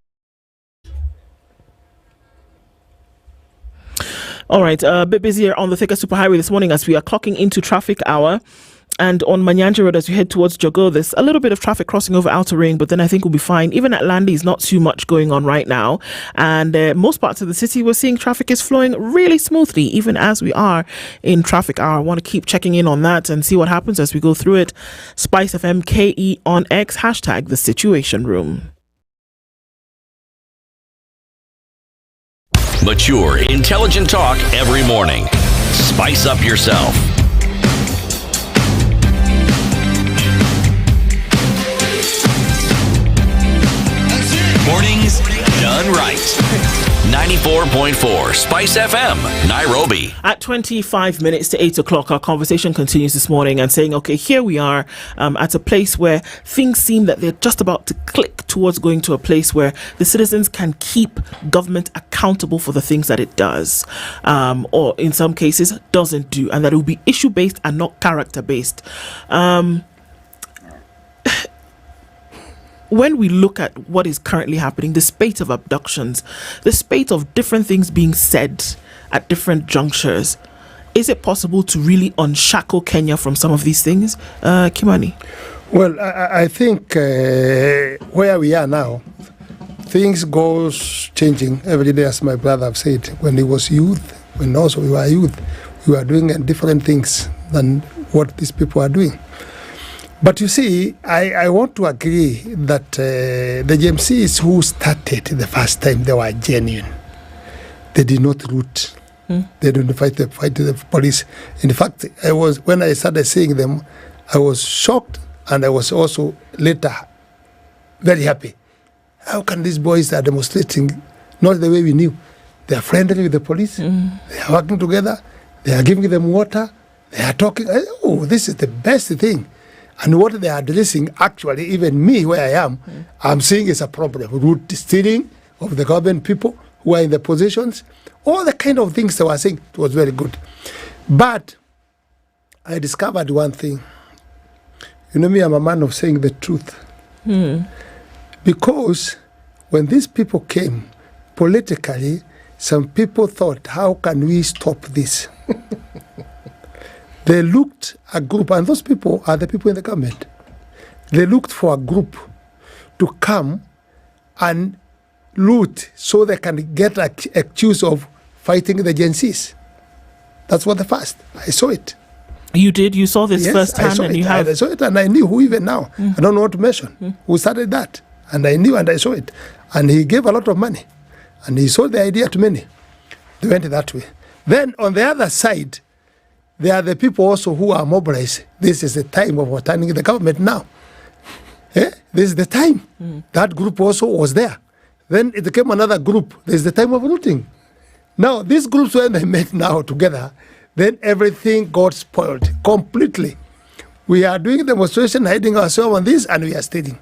All right, a bit busier on the Thika Superhighway this morning as we are clocking into traffic hour. And on Manyanja Road, as you head towards Jogo, there's a little bit of traffic crossing over Outer Ring, but then I think we'll be fine. Even at Landy, is not too much going on right now. And most parts of the city, we're seeing traffic is flowing really smoothly, even as we are in traffic hour. I want to keep checking in on that and see what happens as we go through it. SpiceFM KE on X, hashtag The Situation Room. Mature, intelligent talk every morning. Spice up yourself. Mornings done right. 94.4 Spice FM, Nairobi. At 25 minutes to 8 o'clock, our conversation continues this morning and saying, okay, here we are at a place where things seem that they're just about to click towards going to a place where the citizens can keep government accountable for the things that it does, or in some cases doesn't do, and that it will be issue-based and not character-based. When we look at what is currently happening, the spate of abductions, the spate of different things being said at different junctures, is it possible to really unshackle Kenya from some of these things? Kimani? Well, I think where we are now, things goes changing every day, as my brother have said. When he was youth, when also we were youth, we were doing different things than what these people are doing. But you see, I want to agree that the GMCs who started the first time, they were genuine. They did not root. They didn't fight the police. In fact, when I started seeing them, I was shocked, and I was also later very happy. How can these boys are demonstrating not the way we knew? They are friendly with the police. They are working together. They are giving them water. They are talking. Oh, this is the best thing. And what they are addressing, actually, even me, where I am, I'm seeing is a problem. Root stealing of the government people who are in the positions, all the kind of things they were saying, it was very good. But I discovered one thing. You know me, I'm a man of saying the truth. Because when these people came, politically, some people thought, how can we stop this? They looked a group, and those people are the people in the government. They looked for a group to come and loot so they can get accused of fighting the GNCs. That's what the first. I saw it. You did? You saw this firsthand? I saw it, and I knew who even now. I don't know what to mention. Who started that? And I knew, and I saw it. And he gave a lot of money. And he sold the idea to many. They went that way. Then on the other side, there are the people also who are mobilized. This is the time of overturning the government now. This is the time. That group also was there. Then it came another group. There's the time of looting. Now, these groups, when they met now together, then everything got spoiled completely. We are doing demonstration, hiding ourselves on this, and we are stealing.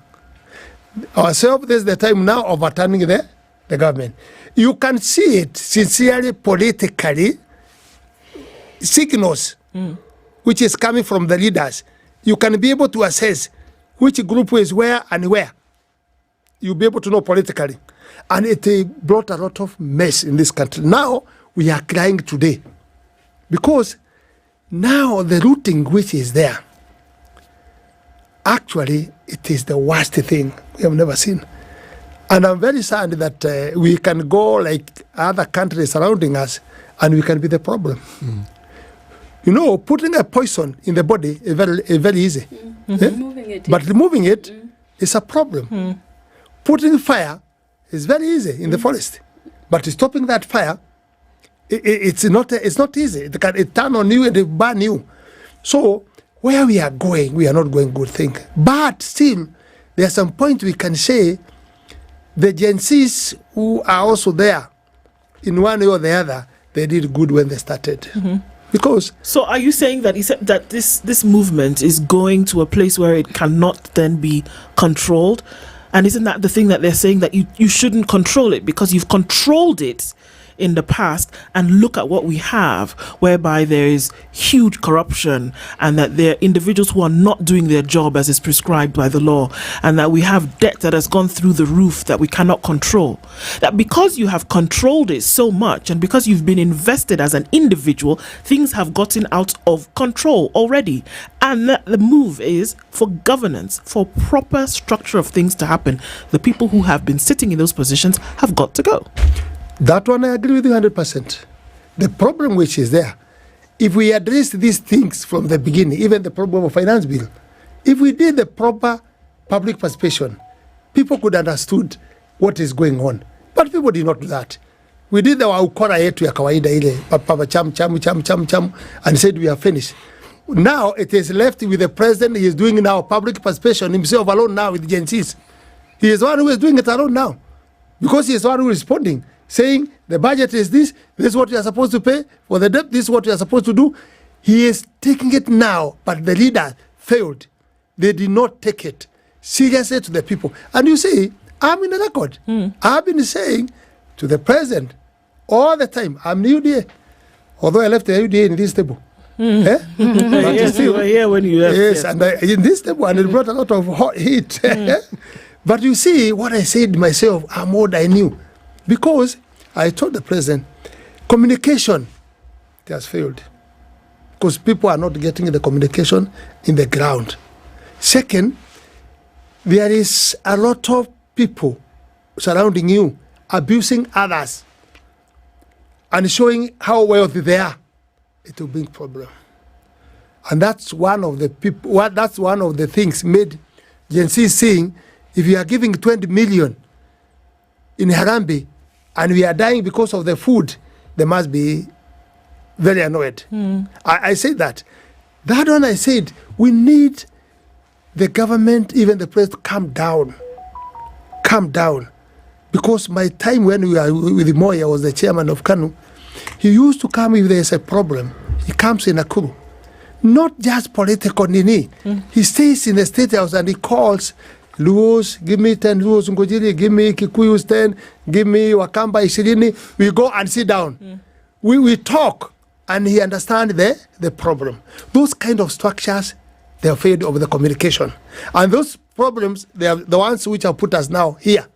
Ourselves, there's the time now of overturning the government. You can see it sincerely, politically, signals which is coming from the leaders. You can be able to assess which group is where and where. You'll be able to know politically. And it brought a lot of mess in this country. Now we are crying today because now the looting which is there, actually it is the worst thing we have never seen. And I'm very sad that we can go like other countries surrounding us and we can be the problem. You know, putting a poison in the body is very easy. But removing it is a problem. Putting fire is very easy in the forest. But stopping that fire, it's not easy. It turn on you and it burn you. So where we are going, we are not going good thing. But still, there are some point we can say the Gen Zs who are also there, in one way or the other, they did good when they started. Because so are you saying that this movement is going to a place where it cannot then be controlled? And isn't that the thing that they're saying, that you shouldn't control it because you've controlled it in the past, and look at what we have, whereby there is huge corruption and that there are individuals who are not doing their job as is prescribed by the law, and that we have debt that has gone through the roof that we cannot control. That because you have controlled it so much and because you've been invested as an individual, things have gotten out of control already. And that the move is for governance, for proper structure of things to happen. The people who have been sitting in those positions have got to go. That one I agree with you 100%. The problem which is there, if we address these things from the beginning, even the problem of finance bill, if we did the proper public participation, people could understood what is going on. But people did not do that. We did our ukora yetu ya kawaida ile, papa cham, and said we are finished. Now it is left with the president. He is doing now public participation himself alone now with Gen Zs. He is the one who is doing it alone now, because he is the one who is responding, saying the budget is this is what you are supposed to pay for the debt, this is what you are supposed to do. He is taking it now, but the leader failed. They did not take it seriously to the people. And you see, I'm in the record. I've been saying to the president all the time, I'm the UDA, although I left the UDA in this table. Yes, still, you were here when you left. Yes, and in this table, and it brought a lot of hot heat. But you see, what I said myself, I'm what I knew. Because I told the president, communication, it has failed. Because people are not getting the communication in the ground. Second, there is a lot of people surrounding you abusing others and showing how wealthy they are. It will bring problem. And that's one of the people. That's one of the things made Gen Z saying, if you are giving 20 million in Harambee and we are dying because of the food, they must be very annoyed. I said that. That one I said, we need the government, even the president, to calm down. Calm down. Because my time when we were with Moya, I was the chairman of KANU, he used to come if there's a problem. He comes in Nakuru. Not just political nini. He stays in the State House and he calls Luos, give me 10 Luos Ngojiri, give me Kikuyus 10, give me Wakamba Ishirini. We go and sit down. We talk and he understands the problem. Those kind of structures, they are failed of the communication. And those problems, they are the ones which have put us now here,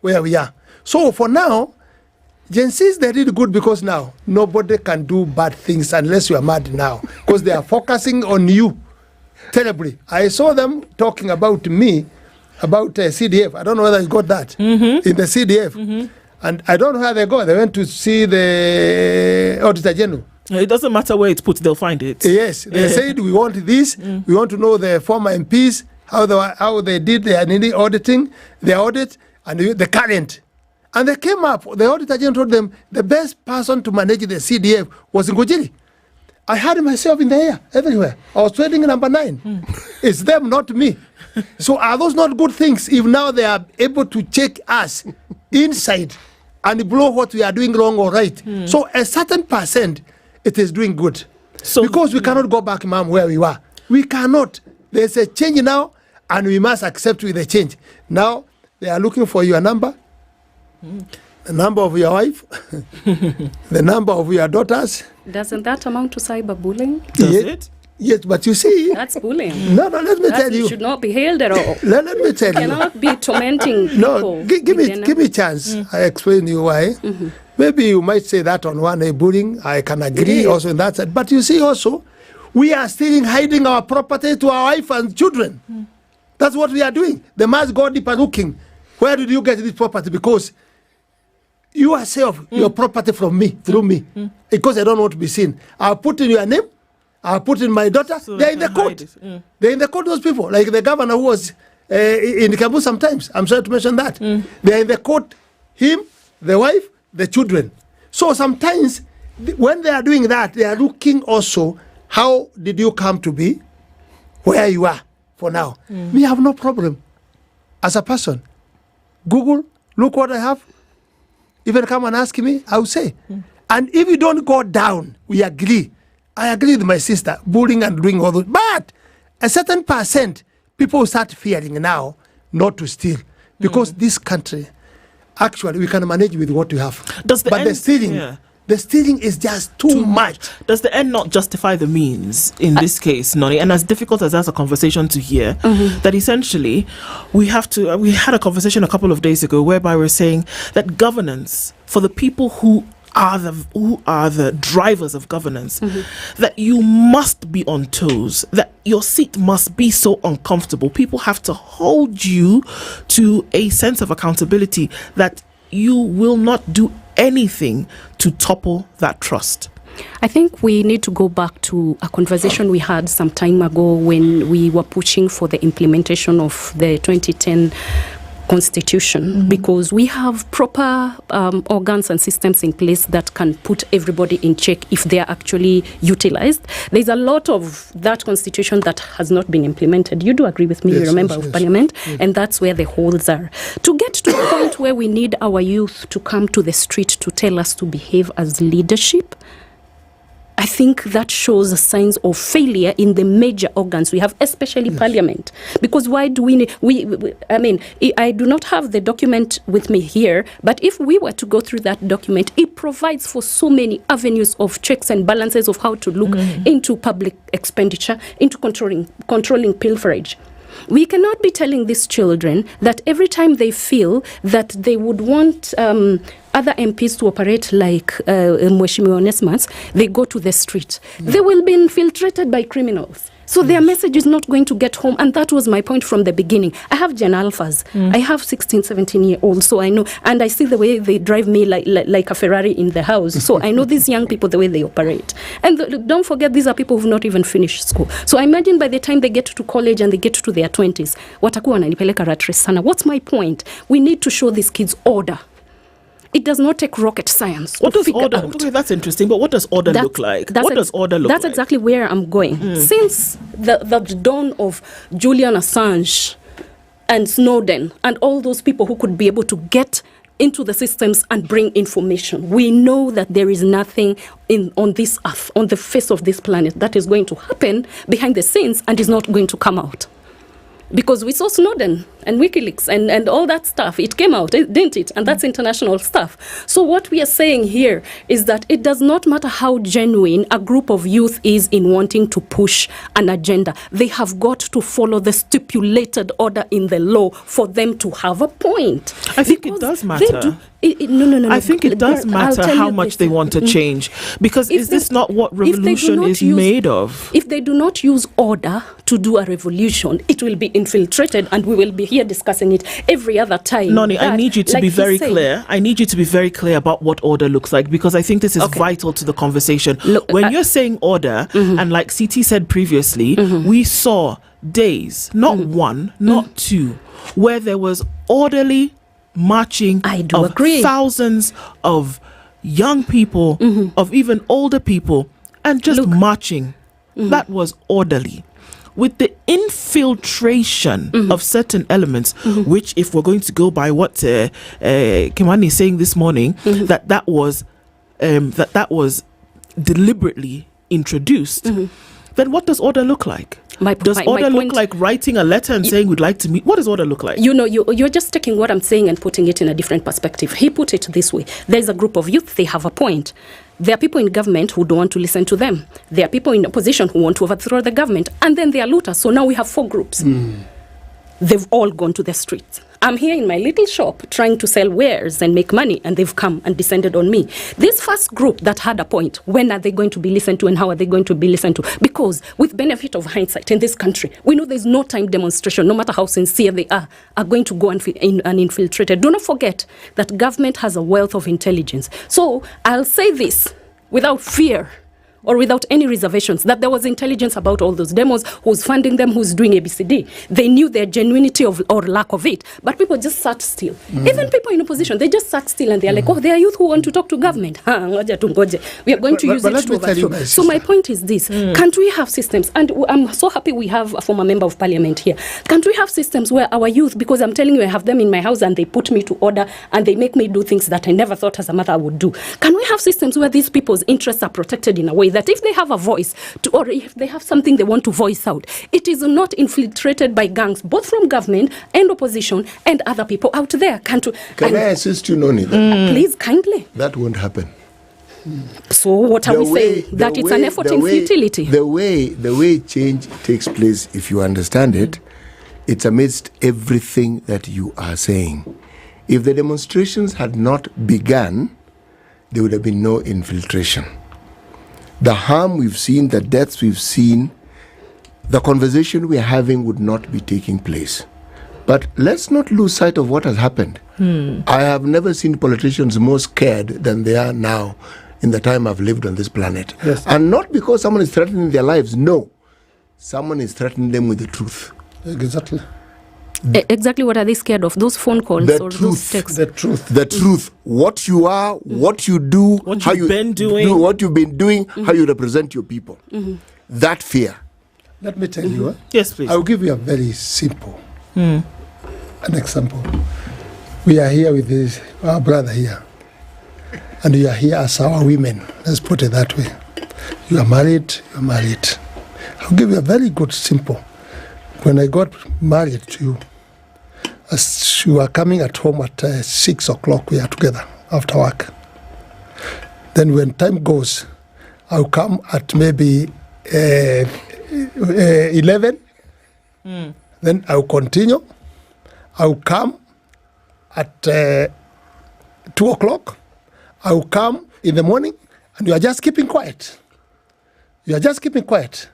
where we are. So for now, Gen Zs, they did good because now nobody can do bad things unless you are mad now, because they are focusing on you terribly. I saw them talking about me, about CDF. I don't know whether you got that in the CDF. And I don't know how they go. They went to see the Auditor General. It doesn't matter where it's put, they'll find it. Yes, they said we want this. We want to know the former MPs, how they did their auditing, their audit, and the current. And they came up, the Auditor General told them the best person to manage the CDF was Ngojiri. I had myself in the air, everywhere. I was trading number 9. It's them, not me. So are those not good things if now they are able to check us inside and blow what we are doing wrong or right? So a certain percent, it is doing good. So because we cannot go back, ma'am, where we were. We cannot. There's a change now and we must accept with the change. Now they are looking for your number. The number of your wife, the number of your daughters. Doesn't that amount to cyberbullying? Does it? Yes, but you see... That's bullying. No, let me tell you. Should not be hailed at all. Let me tell you. Cannot be tormenting people. No, give me a chance. I explain you why. Maybe you might say that on one day bullying. I can agree also in that side. But you see also, we are still hiding our property to our wife and children. That's what we are doing. They must go deeper looking. Where did you get this property? Because you yourself, your property from me, through me, because I don't want to be seen. I'll put in your name, I put in my daughter. So They're in the court. They're in the court, those people. Like the governor who was in Kambu sometimes. I'm sorry to mention that. They're in the court, him, the wife, the children. So sometimes when they are doing that, they are looking also, how did you come to be where you are for now? We have no problem as a person. Google, look what I have. Even come and ask me, I will say. And if you don't go down, we agree. I agree with my sister, bullying and doing all those. But a certain percent, people start fearing now not to steal. Because this country, actually, we can manage with what we have. The stealing is just too much. Does the end not justify the means in this case, Noni? And as difficult as that's a conversation to hear, that essentially we had a conversation a couple of days ago whereby we're saying that governance for the people who are the drivers of governance, that you must be on toes, that your seat must be so uncomfortable. People have to hold you to a sense of accountability that you will not do anything to topple that trust. I think we need to go back to a conversation we had some time ago when we were pushing for the implementation of the 2010 Constitution, because we have proper organs and systems in place that can put everybody in check if they are actually utilized. There's a lot of that Constitution that has not been implemented. You do agree with me, you're a member of Parliament, and that's where the holes are. To get to the point where we need our youth to come to the street to tell us to behave as leadership, I think that shows signs of failure in the major organs we have, especially Parliament. Because why do we need... I do not have the document with me here, but if we were to go through that document, it provides for so many avenues of checks and balances of how to look into public expenditure, into controlling pilferage. We cannot be telling these children that every time they feel that they would want other MPs to operate like Mheshimiwa Onesmus, they go to the street. They will be infiltrated by criminals. So their message is not going to get home. And that was my point from the beginning. I have Gen Alphas. I have 16, 17-year-olds. So I know. And I see the way they drive me like a Ferrari in the house. So I know these young people, the way they operate. And don't forget, these are people who've not even finished school. So I imagine by the time they get to college and they get to their 20s, watakuwa wananipeleka rat race sana. What's my point? We need to show these kids order. It does not take rocket science. What does order? Okay, that's interesting. But what does order look like? What does order look like? That's exactly where I'm going. Since the dawn of Julian Assange and Snowden and all those people who could be able to get into the systems and bring information, we know that there is nothing on this earth, on the face of this planet, that is going to happen behind the scenes and is not going to come out. Because we saw Snowden and WikiLeaks and all that stuff. It came out, didn't it? And that's international stuff. So what we are saying here is that it does not matter how genuine a group of youth is in wanting to push an agenda. They have got to follow the stipulated order in the law for them to have a point. I think it does matter. No. I think it does matter how much they want to change. Because is this not what revolution is made of? If they do not use order to do a revolution, it will be infiltrated and we will be here discussing it every other time. Noni, I need you to be very clear. I need you to be very clear about what order looks like, because I think this is vital to the conversation. Look, when you're saying order, and like CT said previously, we saw days, not one, not two, where there was orderly marching of thousands of young people, of even older people, and just marching. That was orderly. With the infiltration of certain elements, which, if we're going to go by what Kimani is saying this morning, that was deliberately introduced, then what does order look like? Does order look like writing a letter and saying we'd like to meet? What does order look like? You know, you're just taking what I'm saying and putting it in a different perspective. He put it this way. There's a group of youth, they have a point. There are people in government who don't want to listen to them. There are people in opposition who want to overthrow the government. And then there are looters. So now we have 4 groups. They've all gone to the streets. I'm here in my little shop trying to sell wares and make money, and they've come and descended on me. This first group that had a point, when are they going to be listened to and how are they going to be listened to? Because with benefit of hindsight in this country, we know there's no time demonstration, no matter how sincere they are going to go and infiltrate. Do not forget that government has a wealth of intelligence. So I'll say this without fear or without any reservations that there was intelligence about all those demos, who's funding them, who's doing ABCD. They knew their genuinity or lack of it, but people just sat still. Even people in opposition, they just sat still and they're like, oh, there are youth who want to talk to government. We are going to use it to overthrow. So my point is this, can't we have systems, and I'm so happy we have a former member of parliament here, can't we have systems where our youth, because I'm telling you, I have them in my house and they put me to order and they make me do things that I never thought as a mother I would do. Can we have systems where these people's interests are protected in a way that if they have a voice or if they have something they want to voice out, it is not infiltrated by gangs, both from government and opposition and other people out there? Can I assist you, Noni? Please, kindly. That won't happen. So what are we saying? That it's an effort in futility? The way change takes place, if you understand it, it's amidst everything that you are saying. If the demonstrations had not begun, there would have been no infiltration. The harm we've seen, the deaths we've seen, the conversation we're having would not be taking place. But let's not lose sight of what has happened. I have never seen politicians more scared than they are now in the time I've lived on this planet. Yes. And not because someone is threatening their lives, no. Someone is threatening them with the truth. Exactly. Exactly what are they scared of? Those phone calls The or truth. those texts? The truth. The truth. What you are, what you do, What you've been doing. what you've been doing, how you represent your people. That fear. Let me tell you. Yes, please. I'll give you a very simple an example. We are here with our brother here. And you are here as our women. Let's put it that way. You are married, I'll give you a very good simple. When I got married to you, as you were coming at home at 6 o'clock, we are together after work. Then when time goes, I'll come at maybe 11. Then I'll continue. I'll come at 2 o'clock. I'll come in the morning, and you are just keeping quiet. You are just keeping quiet.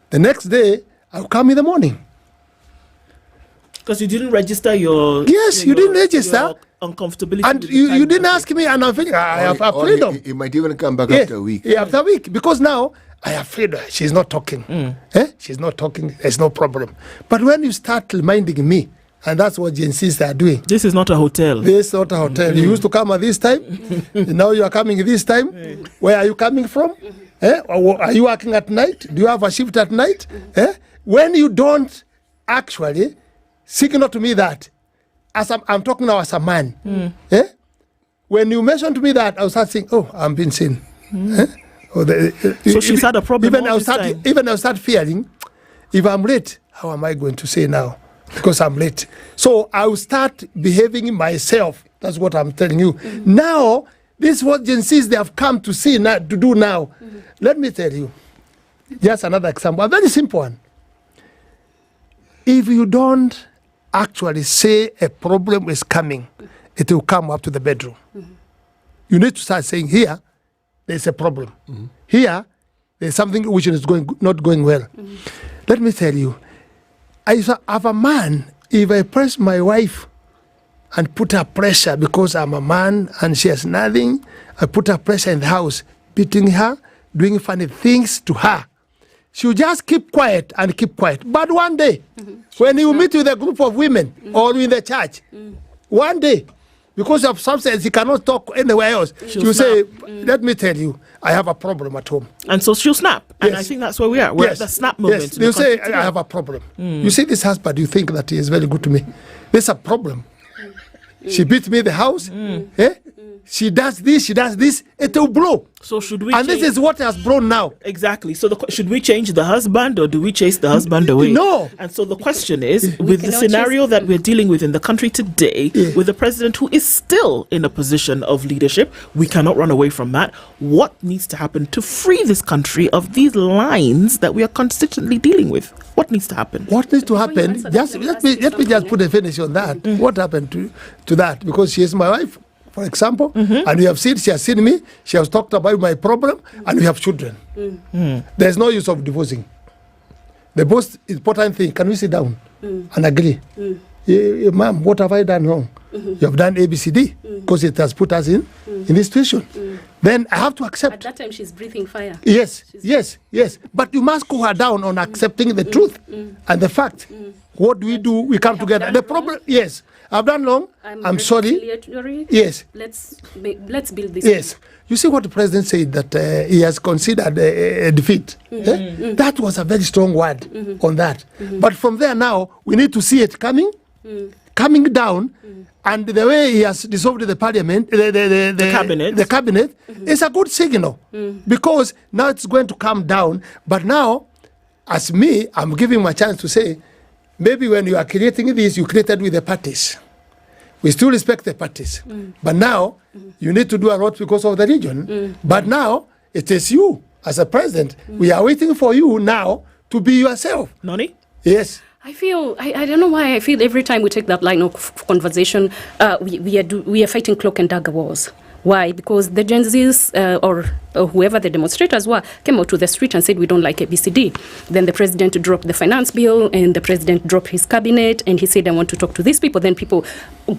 The next day, I'll come in the morning. Because you didn't register your... Yes, you didn't register. Your uncomfortability. And you didn't ask me, and I'm feeling I have freedom. He might even come back after a week. Yeah, after a week. Because now, I have freedom. She's not talking. She's not talking. There's no problem. But when you start reminding me, and that's what Gen Zs are doing. This is not a hotel. This is not a hotel. You used to come at this time. Now you are coming this time. Where are you coming from? Or are you working at night? Do you have a shift at night? When you don't actually signal to me that, as I'm talking now as a man, when you mention to me that, I'll start saying, oh, I'm being seen. So she's had a problem even all this time. Even I'll start fearing, if I'm late, how am I going to say now? Because I'm late. So I'll start behaving myself. That's what I'm telling you. Now, this is what Gen Zs they have come to see now, to do now. Let me tell you, just another example, a very simple one. If you don't actually say a problem is coming, it will come up to the bedroom. You need to start saying, here, there's a problem. Here, there's something which is not going well. Let me tell you, as a man, if I press my wife and put her pressure because I'm a man and she has nothing, I put her pressure in the house, beating her, doing funny things to her, she'll just keep quiet and keep quiet. But one day, when you meet with a group of women or in the church, one day, because of substance, he cannot talk anywhere else. She'll say, let me tell you, I have a problem at home. And so she'll snap. And I think that's where we are. We're at the snap moment. Yes, they'll say, I have a problem. You see this husband, you think that he is very good to me. There's a problem. She beats me in the house. She does this, it will blow. So should we? And this is what has blown now. Exactly. So should we change the husband or do we chase the husband away? No. And so the question is, with the scenario that we're dealing with in the country today, with the president who is still in a position of leadership, we cannot run away from that. What needs to happen to free this country of these lines that we are consistently dealing with? What needs to happen? What needs to happen? Just let me just put a finish on that. What happened to that? Because she is my wife, for example, and you have seen, she has seen me, she has talked about my problem, and we have children. There's no use of divorcing. The most important thing, can we sit down and agree? Ma'am, what have I done wrong? You have done ABCD because it has put us in this situation. Then I have to accept. At that time, she's breathing fire. Yes. But you must cool her down on accepting the truth and the fact. What do? We come together. The problem, yes, I've done long. I'm sorry. Yes. Let's build this. Yes. You see what the president said, that he has considered a defeat. That was a very strong word on that. But from there now, we need to see it coming down. And the way he has dissolved the parliament, the cabinet is a good signal. Because now it's going to come down. But now, as me, I'm giving my chance to say, maybe when you are creating this, you created with the parties. We still respect the parties. But now, you need to do a lot because of the region. But now, it is you, as a president. We are waiting for you now to be yourself. Noni? Yes. I feel, I don't know why I feel every time we take that line of conversation, we are fighting cloak and dagger wars. Why? Because the Gen Zs or whoever the demonstrators were came out to the street and said we don't like ABCD. Then the president dropped the finance bill and the president dropped his cabinet and he said I want to talk to these people. Then people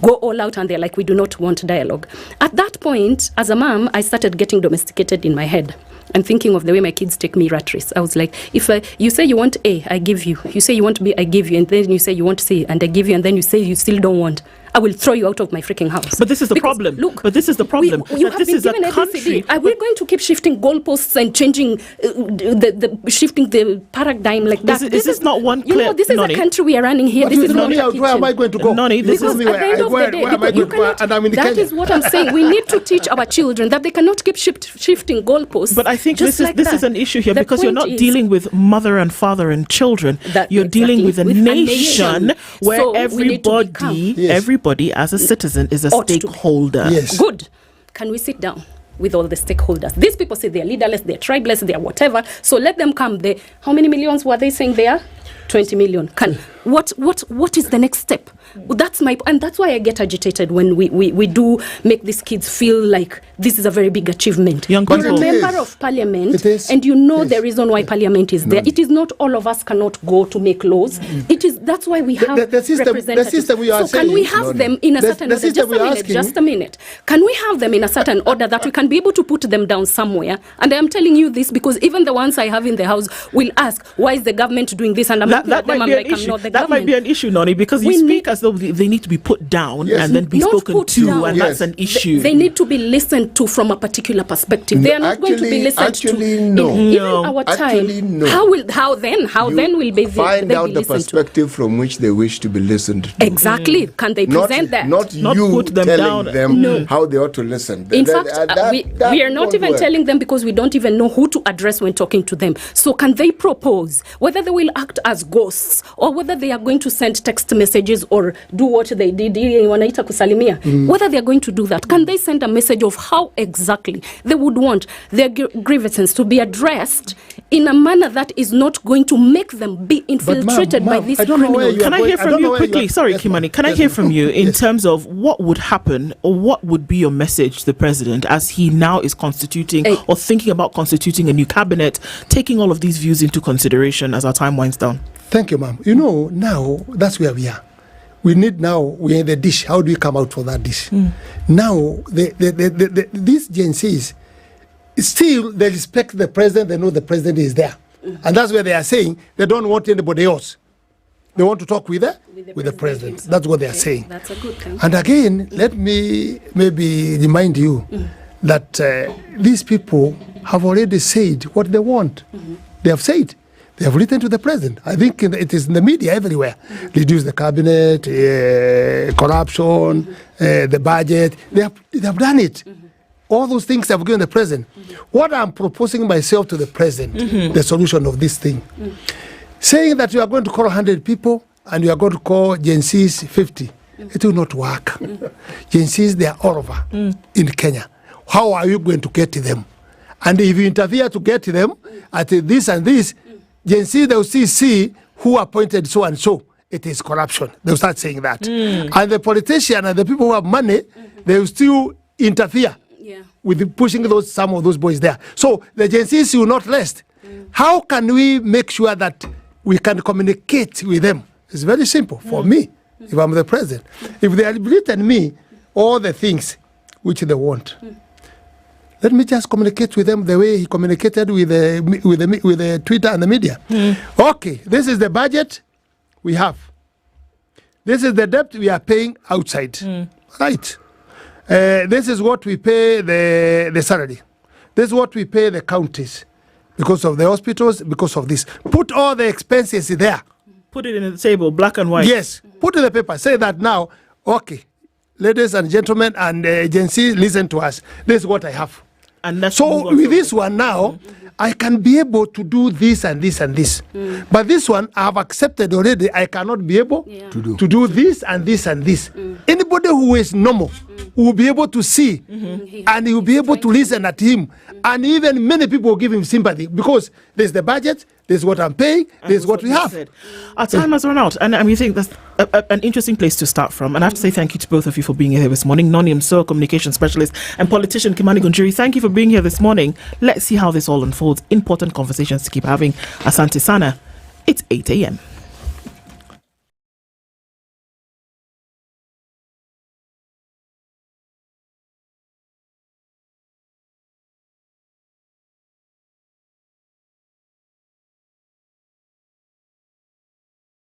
go all out and they're like we do not want dialogue. At that point, as a mom, I started getting domesticated in my head and thinking of the way my kids take me rat race. I was like, if you say you want A, I give you. You say you want B, I give you. And then you say you want C, and I give you. And then you say you still don't want. I will throw you out of my freaking house. But this is the problem. Look, but this is the problem. You have this been is a given country. Are we going to keep shifting goalposts and changing, shifting the paradigm like that? This is not one clear. You know, this is a country we are running here. But this is not where am I going to go? Noni, this because is at the end of the day, where am I going to go? And I'm in that Kenya. is what I'm saying. We need to teach our children that they cannot keep shifting goalposts. But I think just this is an issue here The because you're point not is dealing with mother and father and children. You're dealing with a nation where So we need to be calm. everybody as a citizen is a stakeholder. Yes. Good. Can we sit down with all the stakeholders? These people say they're leaderless, they're tribeless, they're whatever. So let them come. How many millions were they saying they are? 20 million. What is the next step? And that's why I get agitated when we do make these kids feel like this is a very big achievement. You're a member of parliament, and you know the reason why parliament is there. It is not all of us cannot go to make laws. That's why we have representatives. The system we are can we have them in a certain order? Just a minute. Can we have them in a certain order that we can be able to put them down somewhere? And I am telling you this because even the ones I have in the house will ask, why is the government doing this? And I'm looking at them, I'm like, I'm not the government. That might be an issue, Noni, because you speak as though they need to be put down and then be spoken to, and that's an issue. They need to be listened to from a particular perspective. They are not going to be listened to. Even our time. How then will they find out the perspective from which they wish to be listened to? Exactly. Can they present that? Not you put them telling them how they ought to listen. In fact, we are not even telling them because we don't even know who to address when talking to them. So can they propose whether they will act as ghosts or whether they are going to send text messages or do what they did, wanaita kusalimia, whether they are going to do that? Can they send a message of how exactly they would want their grievances to be addressed in a manner that is not going to make them be infiltrated by these criminals? Can I hear from you quickly? Sorry, Kimani. Can I hear from you in terms of what would happen or what would be your message to the president as he now is constituting or thinking about constituting a new cabinet, taking all of these views into consideration as our time winds down? Thank you, ma'am. You know, now that's where we are. We're in the dish. How do we come out for that dish? Now, these Gen Zs, still they respect the president. They know the president is there. And that's where they are saying they don't want anybody else. They want to talk with the president. That's what they are saying. That's a good thing. And again, let me maybe remind you that these people have already said what they want. They have said. They have written to the president. I think it is in the media everywhere. Reduce the cabinet, corruption, the budget. They have done it. All those things they have given the president. What I'm proposing myself to the president, the solution of this thing, saying that you are going to call 100 people and you are going to call Gen Zs 50, it will not work. Gen Zs, they are all over in Kenya. How are you going to get to them? And if you interfere to get to them at this and this, Gen Z, they will see who appointed so and so. It is corruption. They will start saying that. And the politician and the people who have money, they will still interfere with pushing some of those boys there. So the Gen Zs will not rest. How can we make sure that we can communicate with them? It's very simple for me. if I'm the president. If they have written me all the things which they want, let me just communicate with them the way he communicated with the Twitter and the media. Okay, this is the budget we have. This is the debt we are paying outside. Right. This is what we pay the salary. This is what we pay the counties because of the hospitals, because of this. Put all the expenses there. Put it in the table, black and white. Yes. Put in the paper. Say that now. Okay, ladies and gentlemen and agency, listen to us. This is what I have. And that's so with this one now, I can be able to do this and this and this. But this one, I have accepted already. I cannot be able to do this and this and this. Anybody who is normal will be able to see and he will be able to listen at him. And even many people will give him sympathy because there's the budget, there's what I'm paying, there's what we have. Our time has run out, and we think that's an interesting place to start from. And I have to say thank you to both of you for being here this morning. Noni Mso, communication specialist, and politician Kimani Gunjiri, thank you for being here this morning. Let's see how this all unfolds. Important conversations to keep having. Asante Sana. It's 8 a.m.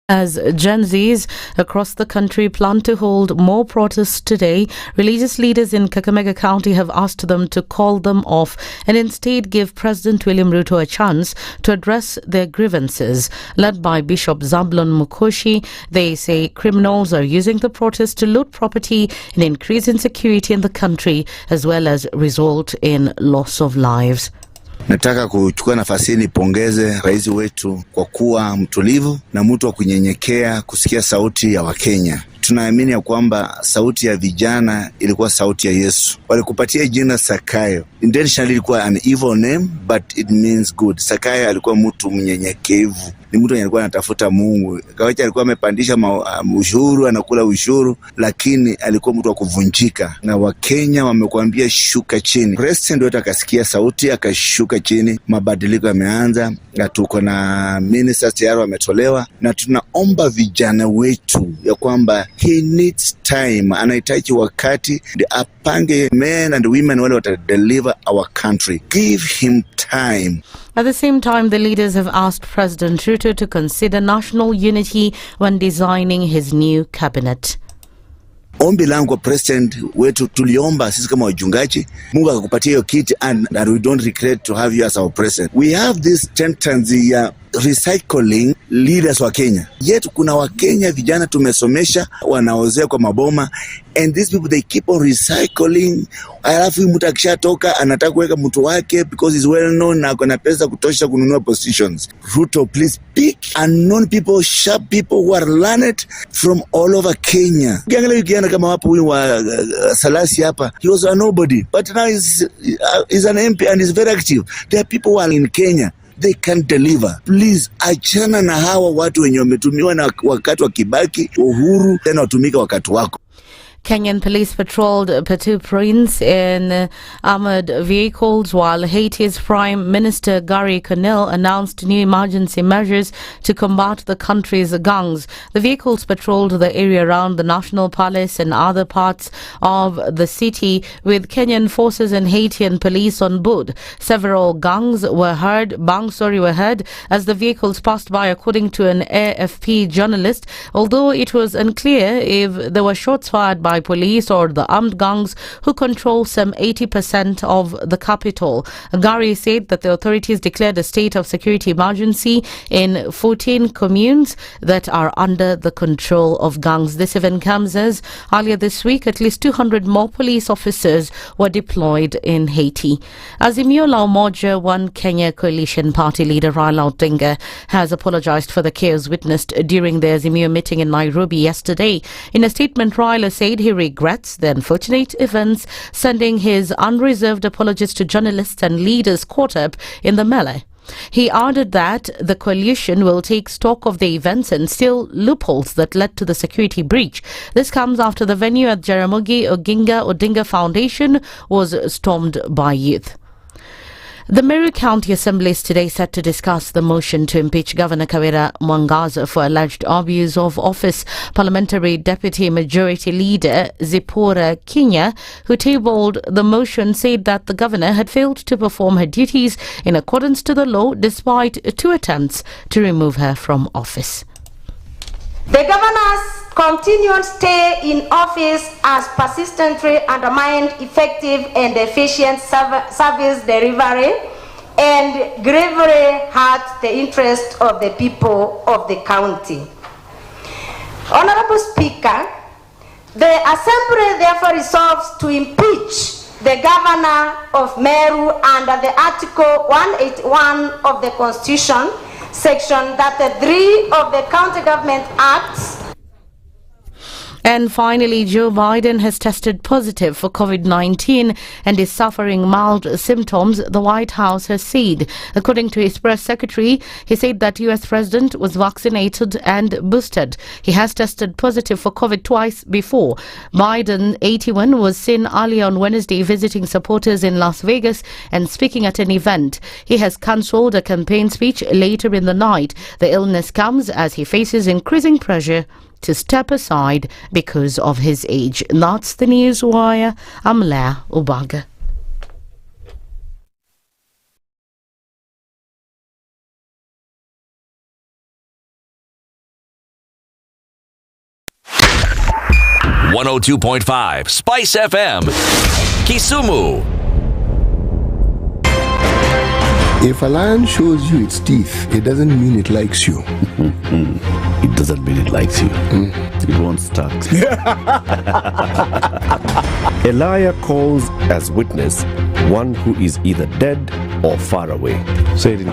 As Gen Zs across the country plan to hold more protests today, religious leaders in Kakamega County have asked them to call them off and instead give President William Ruto a chance to address their grievances. Led by Bishop Zablon Mukoshi, they say criminals are using the protests to loot property and increase insecurity in the country, as well as result in loss of lives. Nataka kuchukua nafasi hii nipongeze rais wetu kwa kuwa mtulivu na mtu wa kunyenyekea kusikia sauti ya Wakenya. Tunaamini ya kwamba sauti ya vijana ilikuwa sauti ya Yesu. Walikupatia jina Sakayo. Intentionally ilikuwa an evil name, but it means good. Sakayo alikuwa mtu mnyenyekevu. Ni mtu alikuwa anatafuta Mungu. Kawacha alikuwa amepandisha ushuru, anakula ushuru, lakini alikuwa mtu wa kuvunjika. Na Wakenya wamekuambia shuka chini. President wetu akasikia sauti, akashuka chini. Mabadiliko yameanza. Na tuko na ministers tayari wametolewa, na tunaomba vijana wetu ya kwamba he needs time, anahitaji wakati apange men and women wale watadeliver our country. Give him time. At the same time, the leaders have asked President Ruto to consider national unity when designing his new cabinet. Ombi langu kwa president wetu, tuliomba sisi kama wajungaji, Mungu akakupatia hiyo kiti, and we don't regret to have you as our president. We have this tendency ya recycling leaders wa Kenya. Yet kuna wa Kenya vijana tumesomesha wanaozea kwa maboma, and these people they keep on recycling. Alafu mtu akishatoka anataka kuweka mtu wake because he's well known na kuna pesa kutosha kununua positions. Ruto, please pick unknown people, sharp people who are learned from all over Kenya. Ukiangalia kama wapo huyu wa Salasi hapa, he was a nobody, but now he's an MP and he's very active. There are people who are in Kenya, they can deliver. Please, achana na hawa watu wenye wametumiwa na wakati wa Kibaki, Uhuru, tena watumika wakati wako. Kenyan police patrolled Port-au-Prince in armored vehicles while Haiti's Prime Minister Gary Conille announced new emergency measures to combat the country's gangs. The vehicles patrolled the area around the National Palace and other parts of the city with Kenyan forces and Haitian police on board. Several bangs were heard as the vehicles passed by, according to an AFP journalist, although it was unclear if there were shots fired by police or the armed gangs who control some 80% of the capital. Gary said that the authorities declared a state of security emergency in 14 communes that are under the control of gangs. This event comes as earlier this week at least 200 more police officers were deployed in Haiti. Azimio la Umoja One Kenya coalition party leader Raila Odinga has apologized for the chaos witnessed during the Azimio meeting in Nairobi yesterday. In a statement, Raila said he regrets the unfortunate events, sending his unreserved apologies to journalists and leaders caught up in the melee. He added that the coalition will take stock of the events and still loopholes that led to the security breach. This comes after the venue at Jaramogi Oginga Odinga Foundation was stormed by youth. The Meru County Assembly is today set to discuss the motion to impeach Governor Kawira Mwangaza for alleged abuse of office. Parliamentary Deputy Majority Leader Zipporah Kinya, who tabled the motion, said that the governor had failed to perform her duties in accordance to the law despite 2 attempts to remove her from office. The governor's continued stay in office has persistently undermined effective and efficient service delivery and gravely hurt the interest of the people of the county. Honorable Speaker, the Assembly therefore resolves to impeach the governor of Meru under the Article 181 of the Constitution, Section 33 of the County Government Acts. And finally, Joe Biden has tested positive for COVID-19 and is suffering mild symptoms, the White House has said. According to his press secretary, he said that U.S. President was vaccinated and boosted. He has tested positive for COVID twice before. Biden, 81, was seen early on Wednesday visiting supporters in Las Vegas and speaking at an event. He has cancelled a campaign speech later in the night. The illness comes as he faces increasing pressure to step aside because of his age. That's the news wire. I'm Leah Ubaga. .5 Spice FM, Kisumu. If a lion shows you its teeth, it doesn't mean it likes you. It doesn't mean it likes you. It won't start. A liar calls as witness one who is either dead or far away. Say it in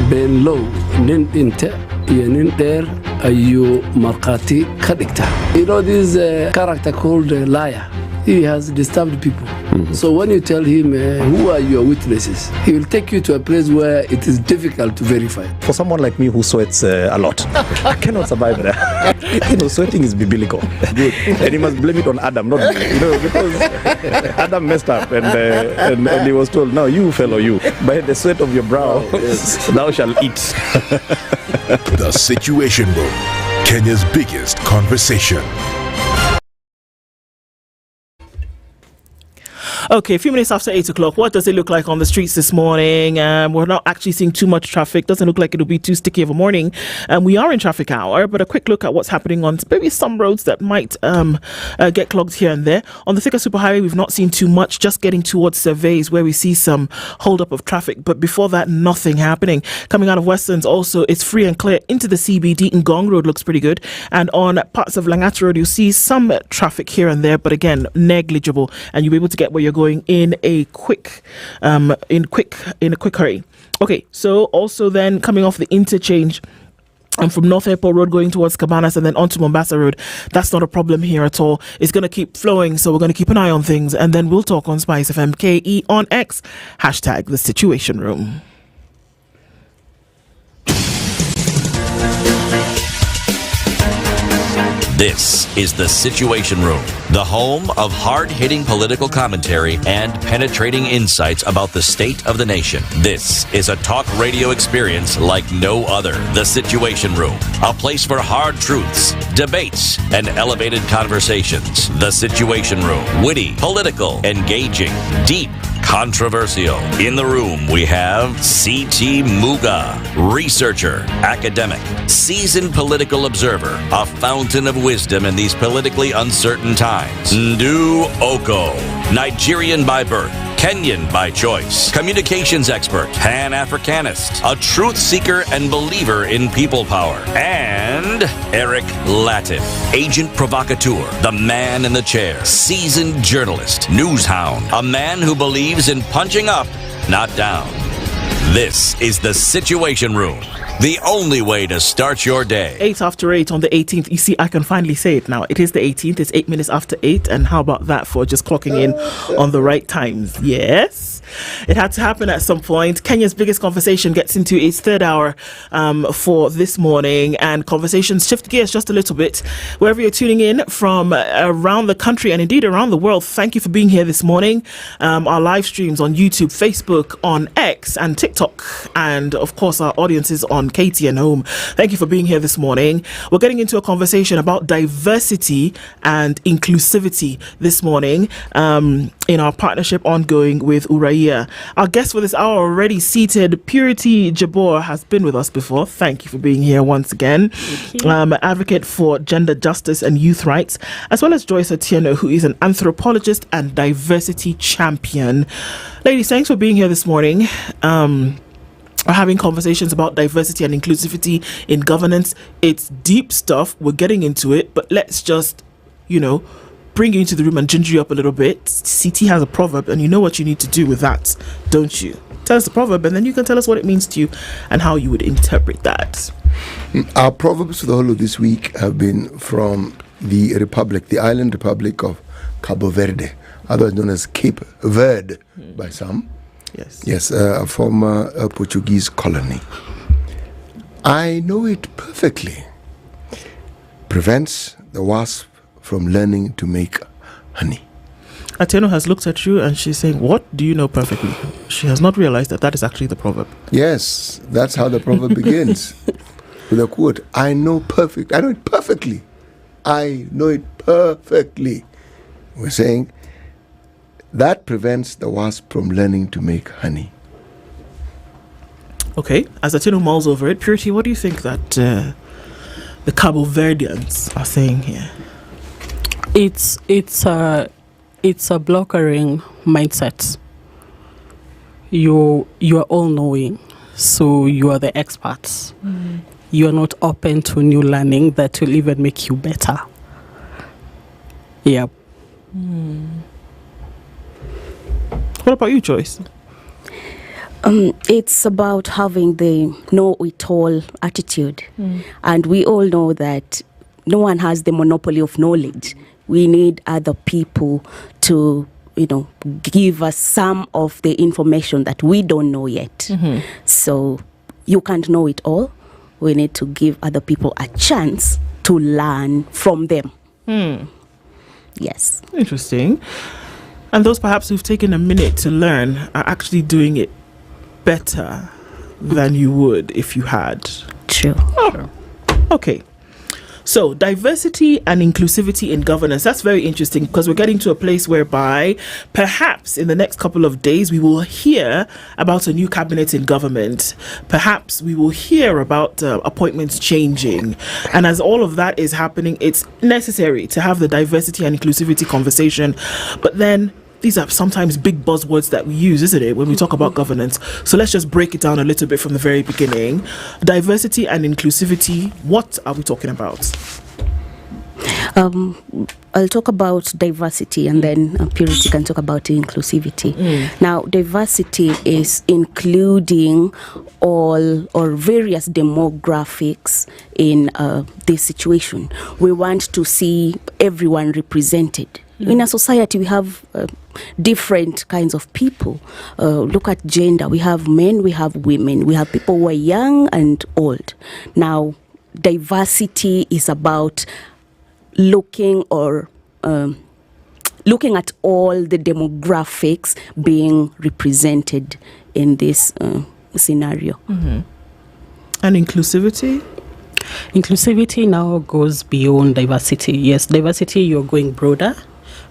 Ben low, nin inte, nin there, you markati kadikta. You know this character called liar. He has disturbed people. So when you tell him who are your witnesses, he will take you to a place where it is difficult to verify. For someone like me who sweats a lot, I cannot survive that. Sweating is biblical. Good. And he must blame it on Adam, not because Adam messed up and he was told, no, you fellow, you, by the sweat of your brow, thou shalt eat. The Situation Room, Kenya's biggest conversation. Okay, a few minutes after 8 o'clock, what does it look like on the streets this morning? We're not actually seeing too much traffic. Doesn't look like it'll be too sticky of a morning. We are in traffic hour, but a quick look at what's happening on maybe some roads that might get clogged here and there. On the Thika Superhighway, we've not seen too much, just getting towards Surveys where we see some hold up of traffic. But before that, nothing happening. Coming out of Westlands also, it's free and clear into the CBD. Ngong Road looks pretty good. And on parts of Langata Road, you'll see some traffic here and there, but again, negligible. And you'll be able to get where you're going in a quick hurry. Okay, so also then coming off the interchange and from North Airport Road going towards Cabanas and then onto Mombasa Road, that's not a problem here at all. It's going to keep flowing, so we're going to keep an eye on things, and then we'll talk on SpiceFM KE on X, hashtag the Situation Room. This is The Situation Room, the home of hard-hitting political commentary and penetrating insights about the state of the nation. This is a talk radio experience like no other. The Situation Room, a place for hard truths, debates, and elevated conversations. The Situation Room, witty, political, engaging, deep, controversial. In the room, we have C.T. Muga, researcher, academic, seasoned political observer, a fountain of wisdom in these politically uncertain times. Ndu Oko, Nigerian by birth, Kenyan by choice, communications expert, Pan-Africanist, a truth seeker and believer in people power, and Eric Latin, agent provocateur, the man in the chair, seasoned journalist, news hound, a man who believes in punching up, not down. This is The Situation Room, the only way to start your day. 8 after 8 on the 18th. You see, I can finally say it now. It is the 18th. It's 8 minutes after 8. And how about that for just clocking in on the right times? Yes. It had to happen at some point. Kenya's biggest conversation gets into its third hour for this morning, and conversations shift gears just a little bit. Wherever you're tuning in from around the country and indeed around the world, thank you for being here this morning. Our live streams on YouTube, Facebook, on X and TikTok, and of course our audiences on KTN Home. Thank you for being here this morning. We're getting into a conversation about diversity and inclusivity this morning in our partnership ongoing with Uraia. Our guest for this hour already seated, Purity Jabor, has been with us before. Thank you for being here once again. Advocate for gender justice and youth rights, as well as Joyce Atieno, who is an anthropologist and diversity champion. Ladies, thanks for being here this morning. We're having conversations about diversity and inclusivity in governance. It's deep stuff. We're getting into it, but let's just, bring you into the room and ginger you up a little bit. CT has a proverb, and you know what you need to do with that, don't you? Tell us the proverb, and then you can tell us what it means to you and how you would interpret that. Our proverbs for the whole of this week have been from the republic, the island republic of Cabo Verde, otherwise known as Cape Verde by some. Yes, a former Portuguese colony. I know it perfectly. Prevents the wasp from learning to make honey. Atieno has looked at you and she's saying, what do you know perfectly? She has not realized that is actually the proverb. Yes, that's how the proverb begins. With a quote, I know it perfectly. I know it perfectly. We're saying, that prevents the wasp from learning to make honey. Okay, as Atieno mulls over it, Purity, what do you think that the Cabo Verdeans are saying here? It's a blockering mindset. You are all knowing, so you are the experts. You are not open to new learning that will even make you better. Yep. What about you, Joyce? It's about having the know-it-all attitude. And we all know that no one has the monopoly of knowledge. We need other people to, give us some of the information that we don't know yet. So you can't know it all. We need to give other people a chance to learn from them. Yes. Interesting. And those perhaps who've taken a minute to learn are actually doing it better than you would if you had. True. Oh. Okay. So diversity and inclusivity in governance, that's very interesting because we're getting to a place whereby perhaps in the next couple of days we will hear about a new cabinet in government. Perhaps we will hear about appointments changing. And as all of that is happening, it's necessary to have the diversity and inclusivity conversation. But then these are sometimes big buzzwords that we use, isn't it, when we talk about governance? So let's just break it down a little bit from the very beginning. Diversity and inclusivity, what are we talking about? I'll talk about diversity and then Purity can talk about inclusivity. Now, diversity is including all or various demographics in this situation. We want to see everyone represented. In a society, we have different kinds of people. Look at gender. We have men, we have women, we have people who are young and old. Now, diversity is about looking at all the demographics being represented in this scenario. And inclusivity? Inclusivity now goes beyond diversity. Yes, diversity, you're going broader.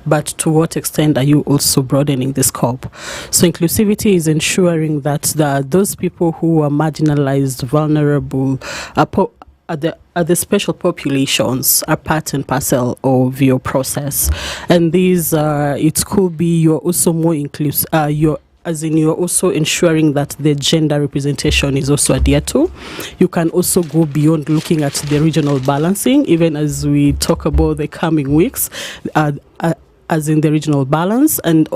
But to what extent are you also broadening the scope? So inclusivity is ensuring that those people who are marginalized, vulnerable, are the special populations are part and parcel of your process. And these, it could be you're also more inclusive, you're also ensuring that the gender representation is also adhered to. You can also go beyond looking at the regional balancing, even as we talk about the coming weeks, as in the regional balance, and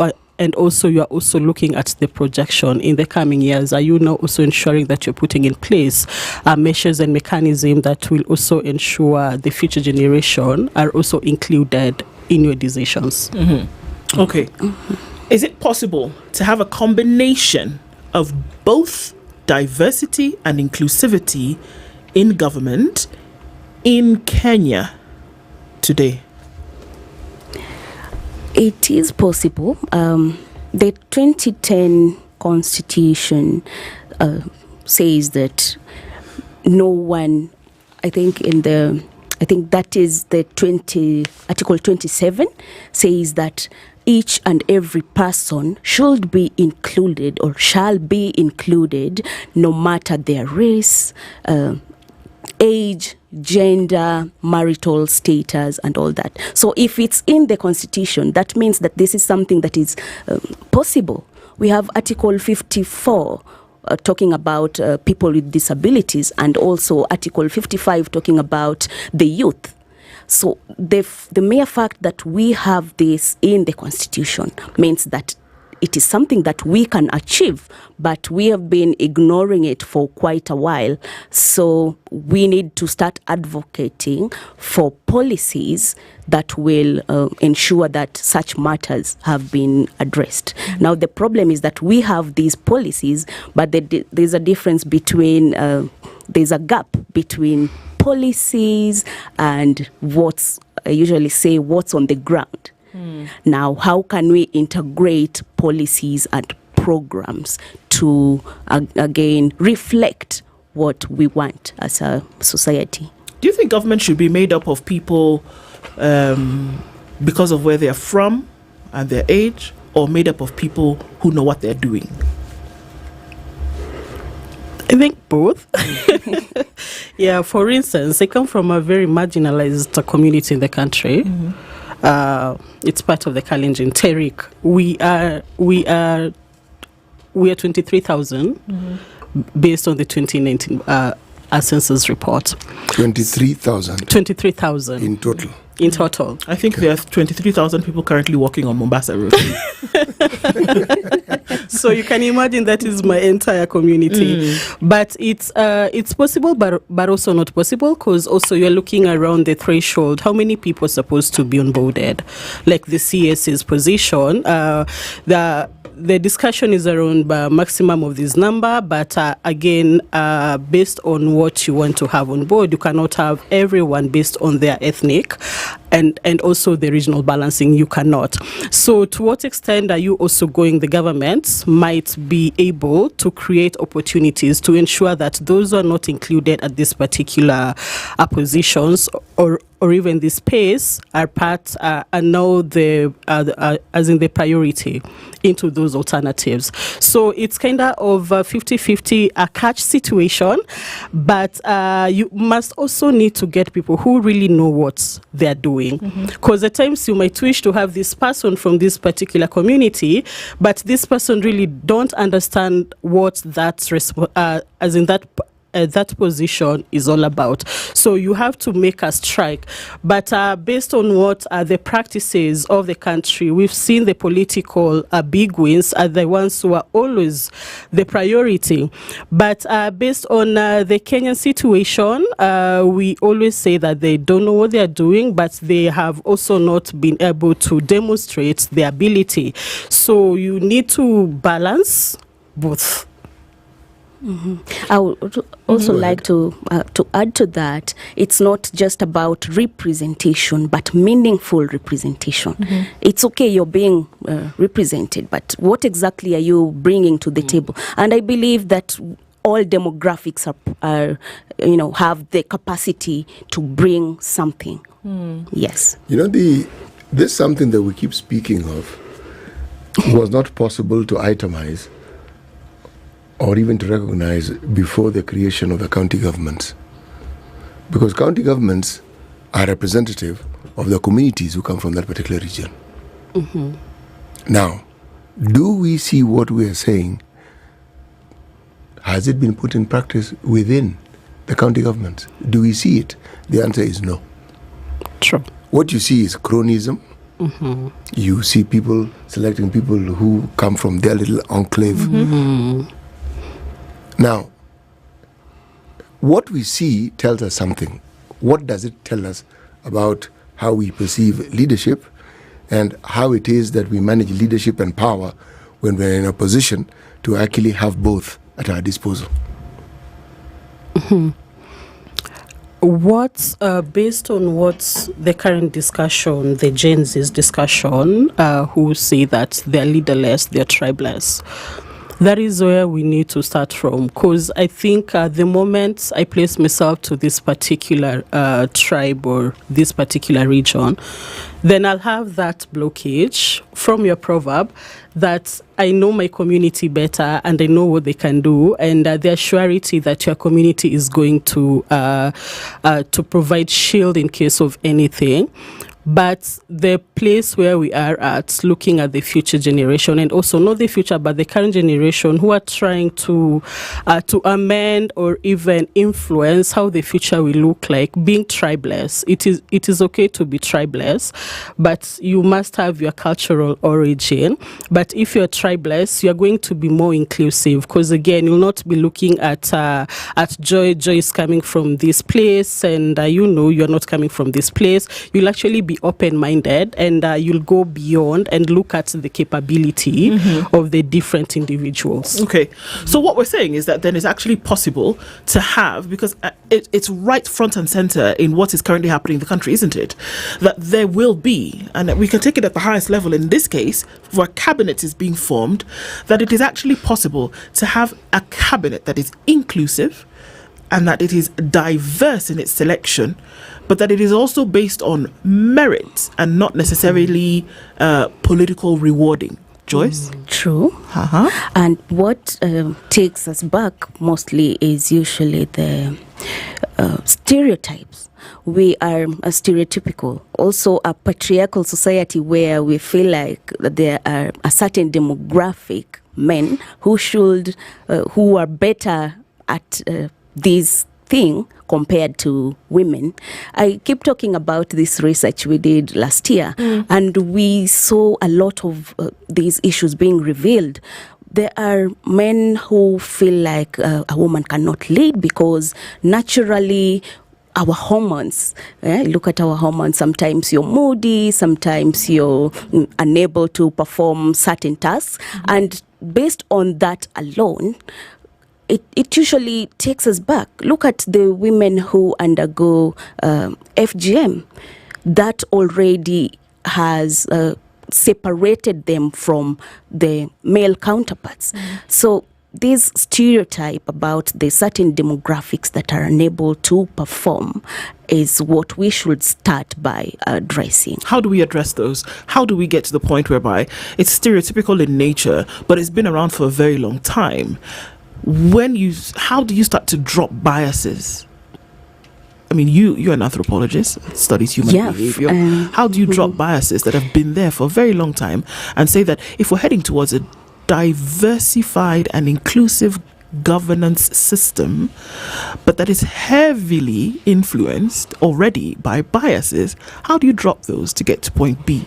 also you are also looking at the projection in the coming years. Are you now also ensuring that you're putting in place measures and mechanisms that will also ensure the future generation are also included in your decisions? Okay. Is it possible to have a combination of both diversity and inclusivity in government in Kenya today? It is possible. The 2010 Constitution says that no one, I think that is the Article 27 says that each and every person should be included or shall be included no matter their race, age, gender, marital status, and all that. So if it's in the Constitution, that means that this is something that is possible. We have Article 54 talking about people with disabilities, and also Article 55 talking about the youth. So the mere fact that we have this in the Constitution means that it is something that we can achieve, but we have been ignoring it for quite a while. So we need to start advocating for policies that will ensure that such matters have been addressed. Now, the problem is that we have these policies, but there's a difference between, there's a gap between policies and I usually say what's on the ground. Now, how can we integrate policies and programs to, again, reflect what we want as a society? Do you think government should be made up of people because of where they are from and their age, or made up of people who know what they're doing? I think both. Yeah, for instance, I come from a very marginalized community in the country. It's part of the Kalenjin, Terik. We are 23,000 based on the 2019 census report. 23,000. 23,000 in total. In total. I think there are 23,000 people currently walking on Mombasa Road. So you can imagine that is my entire community. But it's possible, but also not possible, because also you're looking around the threshold. How many people are supposed to be onboarded? Like the CS's position, the discussion is around maximum of this number, but again, based on what you want to have on board, you cannot have everyone based on their ethnic and also the regional balancing. You cannot. So to what extent are you also going, the government might be able to create opportunities to ensure that those who are not included at this particular positions or even the space are part and now as in the priority into those alternatives. So it's kind of 50-50 a catch situation, but you must also need to get people who really know what they're doing. Because at times you might wish to have this person from this particular community, but this person really don't understand what that that position is all about. So you have to make a strike. But based on what are the practices of the country, we've seen the political big wins are the ones who are always the priority. But based on the Kenyan situation, we always say that they don't know what they are doing, but they have also not been able to demonstrate their ability. So you need to balance both. I would also like to add to that, it's not just about representation, but meaningful representation. It's okay, you're being represented, but what exactly are you bringing to the table? And I believe that all demographics are have the capacity to bring something. Yes. This is something that we keep speaking of was not possible to itemize or even to recognize before the creation of the county governments. Because county governments are representative of the communities who come from that particular region. Now, do we see what we are saying? Has it been put in practice within the county governments? Do we see it? The answer is no. True. What you see is cronyism. You see people selecting people who come from their little enclave. Now, what we see tells us something. What does it tell us about how we perceive leadership? and how it is that we manage leadership and power when we're in a position to actually have both at our disposal. Mm-hmm. What's based on what's the current discussion, the Gen Z's discussion, who say that they're leaderless, they're tribeless. That is where we need to start from, because I think the moment I place myself to this particular tribe or this particular region, then I'll have that blockage from your proverb that I know my community better and I know what they can do, and there's surety that your community is going to provide shield in case of anything. But the place where we are at, looking at the future generation, and also not the future, but the current generation, who are trying to amend or even influence how the future will look like, being tribeless. It is okay to be tribeless, but you must have your cultural origin. But if you're tribeless, you're going to be more inclusive, because again, you'll not be looking at Joy. Joy is coming from this place, and you're not coming from this place. You'll actually be open-minded, and you'll go beyond and look at the capability of the different individuals. Okay, so what we're saying is that then it's actually possible to have, because it's right front and center in what is currently happening in the country, isn't it? That there will be, and we can take it at the highest level in this case, where a cabinet is being formed, that it is actually possible to have a cabinet that is inclusive and that it is diverse in its selection, but that it is also based on merit and not necessarily political rewarding. Joyce? True. And what takes us back mostly is usually the stereotypes. We are a stereotypical, also a patriarchal society where we feel like there are a certain demographic men who are better at this thing compared to women. I keep talking about this research we did last year, and we saw a lot of these issues being revealed. There are men who feel like a woman cannot lead because naturally our hormones, look at our hormones, sometimes you're moody, sometimes you're unable to perform certain tasks, and based on that alone, it usually takes us back. Look at the women who undergo FGM. That already has separated them from the male counterparts. So this stereotype about the certain demographics that are unable to perform is what we should start by addressing. How do we address those? How do we get to the point whereby it's stereotypical in nature, but it's been around for a very long time? How do you start to drop biases? I mean, you're an anthropologist, studies human behavior. How do you drop biases that have been there for a very long time and say that if we're heading towards a diversified and inclusive governance system, but that is heavily influenced already by biases, how do you drop those to get to point B?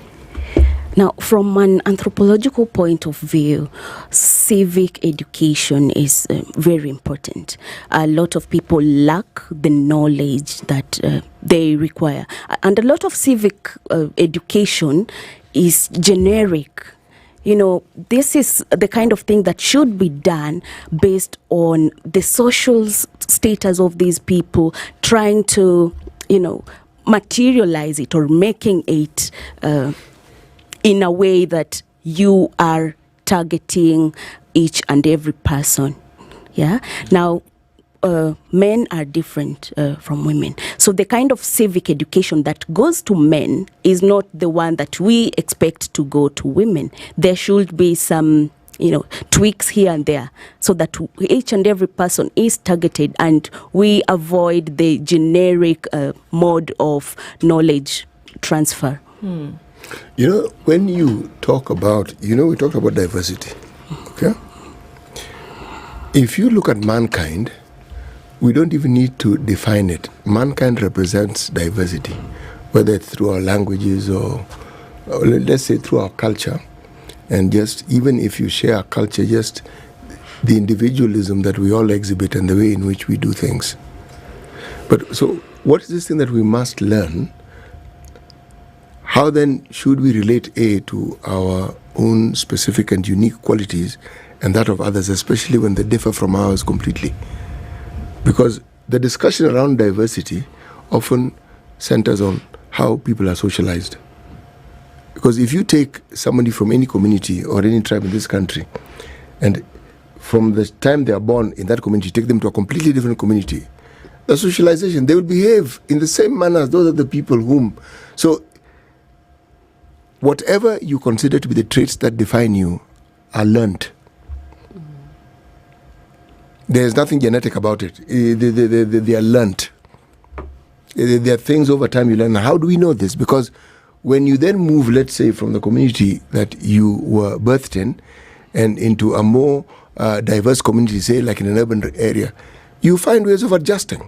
Now, from an anthropological point of view, civic education is very important. A lot of people lack the knowledge that they require. And a lot of civic education is generic. This is the kind of thing that should be done based on the social status of these people, trying to, materialize it or making it in a way that you are targeting each and every person. Now, men are different from women. So the kind of civic education that goes to men is not the one that we expect to go to women. There should be some, tweaks here and there so that each and every person is targeted and we avoid the generic mode of knowledge transfer. When you talk about, we talked about diversity, okay? If you look at mankind, we don't even need to define it. Mankind represents diversity, whether it's through our languages or let's say through our culture. And just, even if you share our culture, just the individualism that we all exhibit and the way in which we do things. But so what is this thing that we must learn? how then should we relate to our own specific and unique qualities and that of others, especially when they differ from ours completely? Because the discussion around diversity often centers on how people are socialized. Because if you take somebody from any community or any tribe in this country, and from the time they are born in that community, take them to a completely different community, the socialization, they will behave in the same manner as those other people whom. So, whatever you consider to be the traits that define you are learnt. There's nothing genetic about it. They are learnt. There are things over time you learn. How do we know this? Because when you then move, let's say, from the community that you were birthed in and into a more diverse community, say like in an urban area, you find ways of adjusting.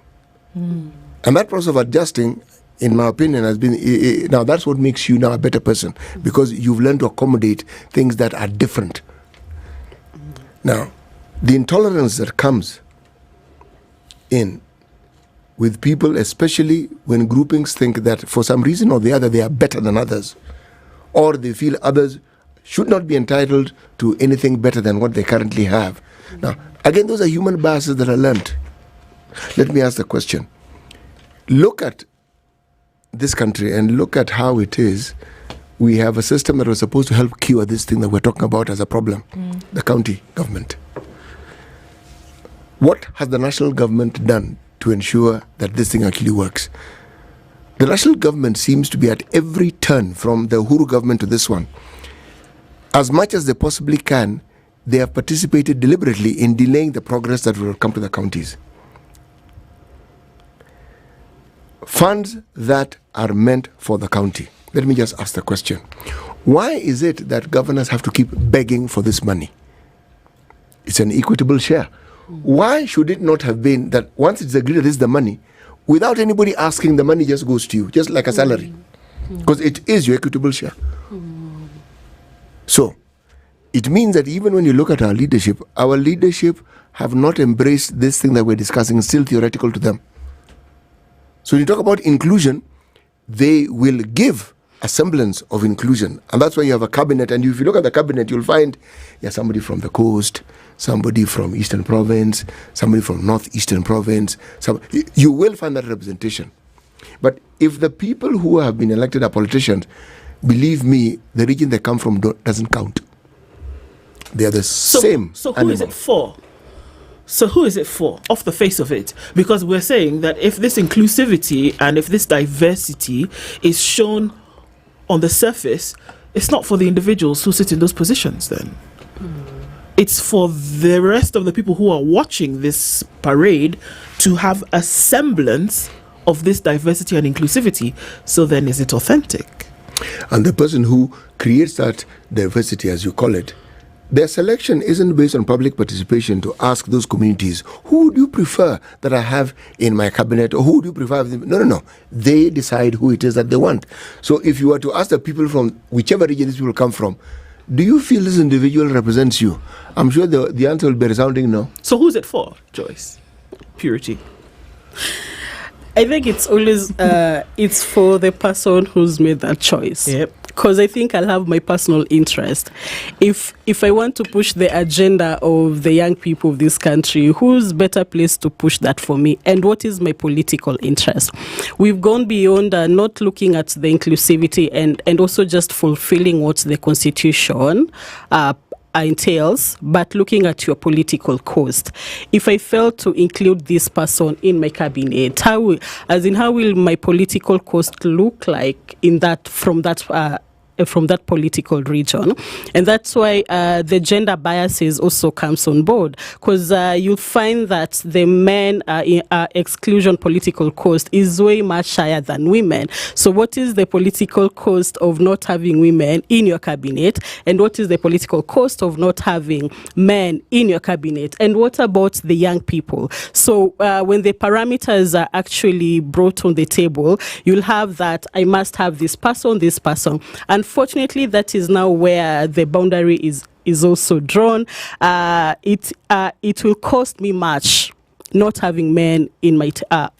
And that process of adjusting, in my opinion, has been, now that's what makes you now a better person, because you've learned to accommodate things that are different. Now, the intolerance that comes in with people, especially when groupings think that for some reason or the other they are better than others, or they feel others should not be entitled to anything better than what they currently have. Now, again, those are human biases that are learned. Let me ask the question. Look at this country and look at how it is. We have a system that was supposed to help cure this thing that we're talking about as a problem, the county government. What has the national government done to ensure that this thing actually works? The national government seems to be at every turn, from the Uhuru government to this one, as much as they possibly can, they have participated deliberately in delaying the progress that will come to the counties. Funds that are meant for the county. Let me just ask the question. Why is it that governors have to keep begging for this money? It's an equitable share. Why should it not have been that once it's agreed that this is the money, without anybody asking, the money just goes to you, just like a salary? Because it is your equitable share. So, it means that even when you look at our leadership have not embraced this thing that we're discussing, still theoretical to them. So when you talk about inclusion, they will give a semblance of inclusion. And that's why you have a cabinet. And if you look at the cabinet, you'll find somebody from the coast, somebody from Eastern Province, somebody from Northeastern Province. You will find that representation. But if the people who have been elected are politicians, believe me, the region they come from doesn't count. They are the same. So who is it for? So who is it for, off the face of it? Because we're saying that if this inclusivity and if this diversity is shown on the surface, it's not for the individuals who sit in those positions then. It's for the rest of the people who are watching this parade to have a semblance of this diversity and inclusivity. So then is it authentic? And the person who creates that diversity, as you call it, their selection isn't based on public participation to ask those communities, who do you prefer that I have in my cabinet, or who do you prefer? No. They decide who it is that they want. So if you were to ask the people from whichever region these people come from, do you feel this individual represents you? I'm sure the answer will be resounding no. So who's it for, Joyce? Purity. I think it's always it's for the person who's made that choice. Yep. Because I think I'll have my personal interest. If I want to push the agenda of the young people of this country, who's better placed to push that for me? And what is my political interest? We've gone beyond not looking at the inclusivity and also just fulfilling what the Constitution entails, but looking at your political cost. If I fail to include this person in my cabinet, how will my political cost look like in that from that political region? And that's why the gender biases also comes on board, because you'll find that the men exclusion political cost is way much higher than women. So what is the political cost of not having women in your cabinet, and what is the political cost of not having men in your cabinet? And what about the young people? So when the parameters are actually brought on the table, you'll have that I must have this person. Unfortunately, that is now where the boundary is also drawn. It will cost me much not having men in my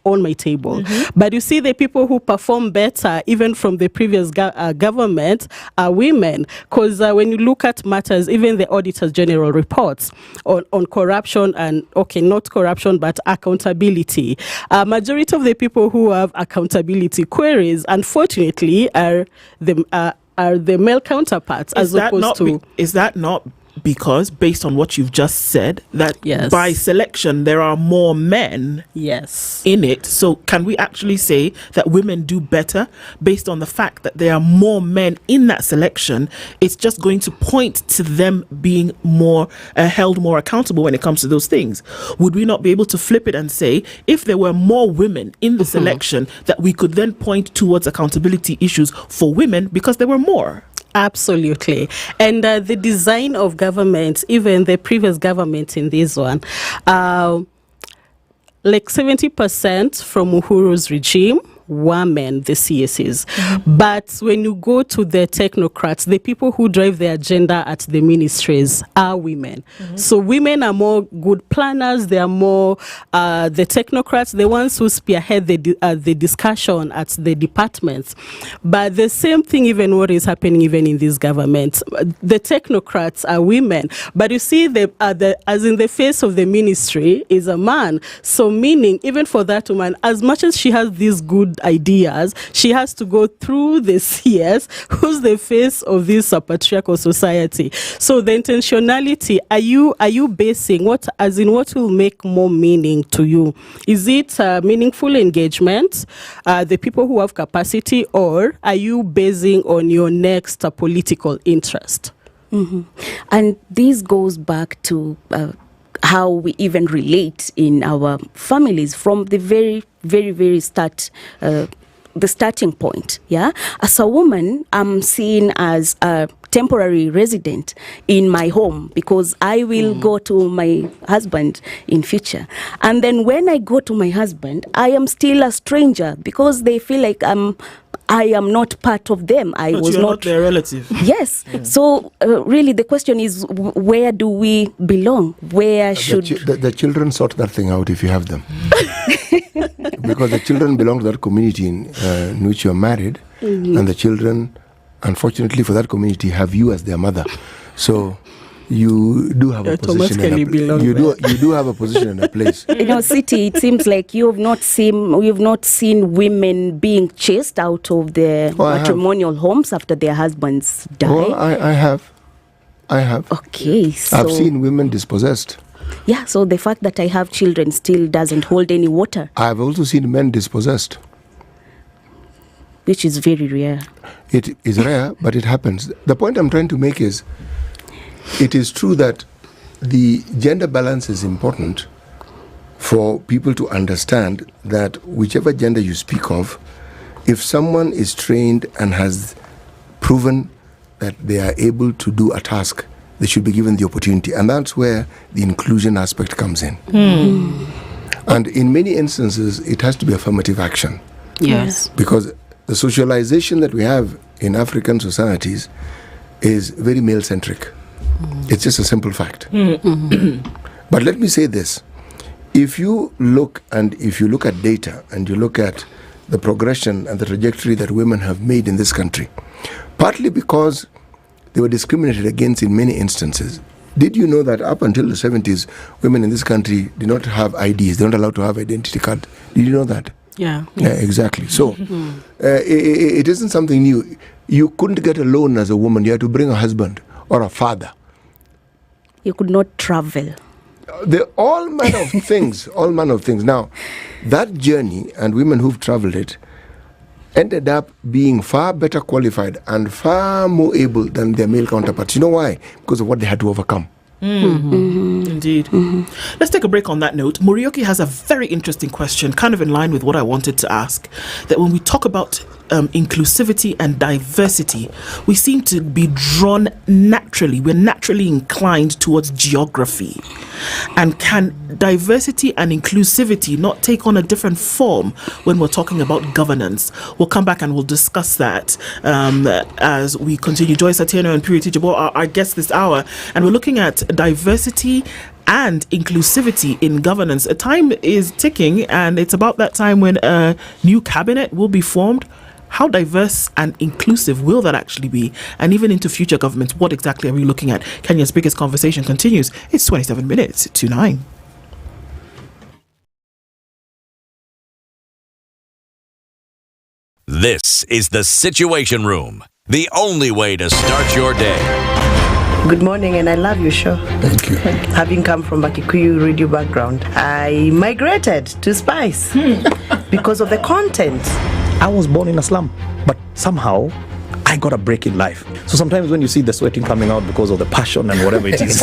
on my table. But you see, the people who perform better, even from the previous government, are women. Because when you look at matters, even the Auditor General reports on corruption and, not corruption, but accountability. Majority of the people who have accountability queries, unfortunately, are the male counterparts, Is that not because, based on what you've just said, that by selection there are more men in it? So can we actually say that women do better based on the fact that there are more men in that selection? It's just going to point to them being more held more accountable when it comes to those things. Would we not be able to flip it and say, if there were more women in the selection, that we could then point towards accountability issues for women because there were more? Absolutely. And the design of government, even the previous government in this one, like 70% from Uhuru's regime were men, the CSs. But when you go to the technocrats, the people who drive the agenda at the ministries are women. So women are more good planners. They are more the technocrats, the ones who spearhead the discussion at the departments. But the same thing, even what is happening even in this government, the technocrats are women. But you see, as in the face of the ministry is a man. So meaning, even for that woman, as much as she has these good ideas, she has to go through the CS, who's the face of this patriarchal society. So the intentionality, are you basing what will make more meaning to you? Is it meaningful engagement, the people who have capacity, or are you basing on your next political interest? And this goes back to how we even relate in our families from the very, very, very start, the starting point. As a woman, I'm seen as a temporary resident in my home because I will go to my husband in future. And then when I go to my husband, I am still a stranger because they feel like I am not part of them. You're not their relative. Yes. So really the question is, where do we belong? Where should... The children sort that thing out if you have them. Because the children belong to that community in which you are married, and the children, unfortunately for that community, have you as their mother. So you do have a position you do have a position and a place. City, it seems like you've not seen women being chased out of their matrimonial homes after their husbands die. Well, I have. Okay, so I've seen women dispossessed. Yeah, so the fact that I have children still doesn't hold any water. I've also seen men dispossessed. Which is very rare. It is rare, but it happens. The point I'm trying to make is, it is true that the gender balance is important for people to understand that whichever gender you speak of, if someone is trained and has proven that they are able to do a task, they should be given the opportunity. And that's where the inclusion aspect comes in. And in many instances, it has to be affirmative action. Yes. Because the socialization that we have in African societies is very male-centric. It's just a simple fact. But let me say this. If you look at data and you look at the progression and the trajectory that women have made in this country, partly because they were discriminated against in many instances. Did you know that up until the 70s, women in this country did not have IDs, they weren't allowed to have identity card? Did you know that? Yeah. Yeah, exactly. So it isn't something new. You couldn't get a loan as a woman. You had to bring a husband or a father. You could not travel. All manner of things. Now, that journey and women who've traveled it ended up being far better qualified and far more able than their male counterparts. You know why? Because of what they had to overcome. Indeed. Let's take a break on that note. Morioki has a very interesting question, kind of in line with what I wanted to ask. That when we talk about inclusivity and diversity, we seem to be drawn naturally. We're naturally inclined towards geography. And can diversity and inclusivity not take on a different form when we're talking about governance? We'll come back and we'll discuss that as we continue. Joyce Atieno and Purity Jabo are our guests this hour, and we're looking at diversity and inclusivity in governance. A time is ticking, and it's about that time when a new cabinet will be formed. How diverse and inclusive will that actually be? And even into future governments, what exactly are we looking at? Kenya's biggest conversation continues. It's 27 minutes to 9. This is the Situation Room, the only way to start your day. Good morning, and I love your show. Thank you. Having come from a Kikuyu radio background, I migrated to Spice because of the content. I was born in a slum, but somehow I got a break in life. So sometimes when you see the sweating coming out because of the passion and whatever it is,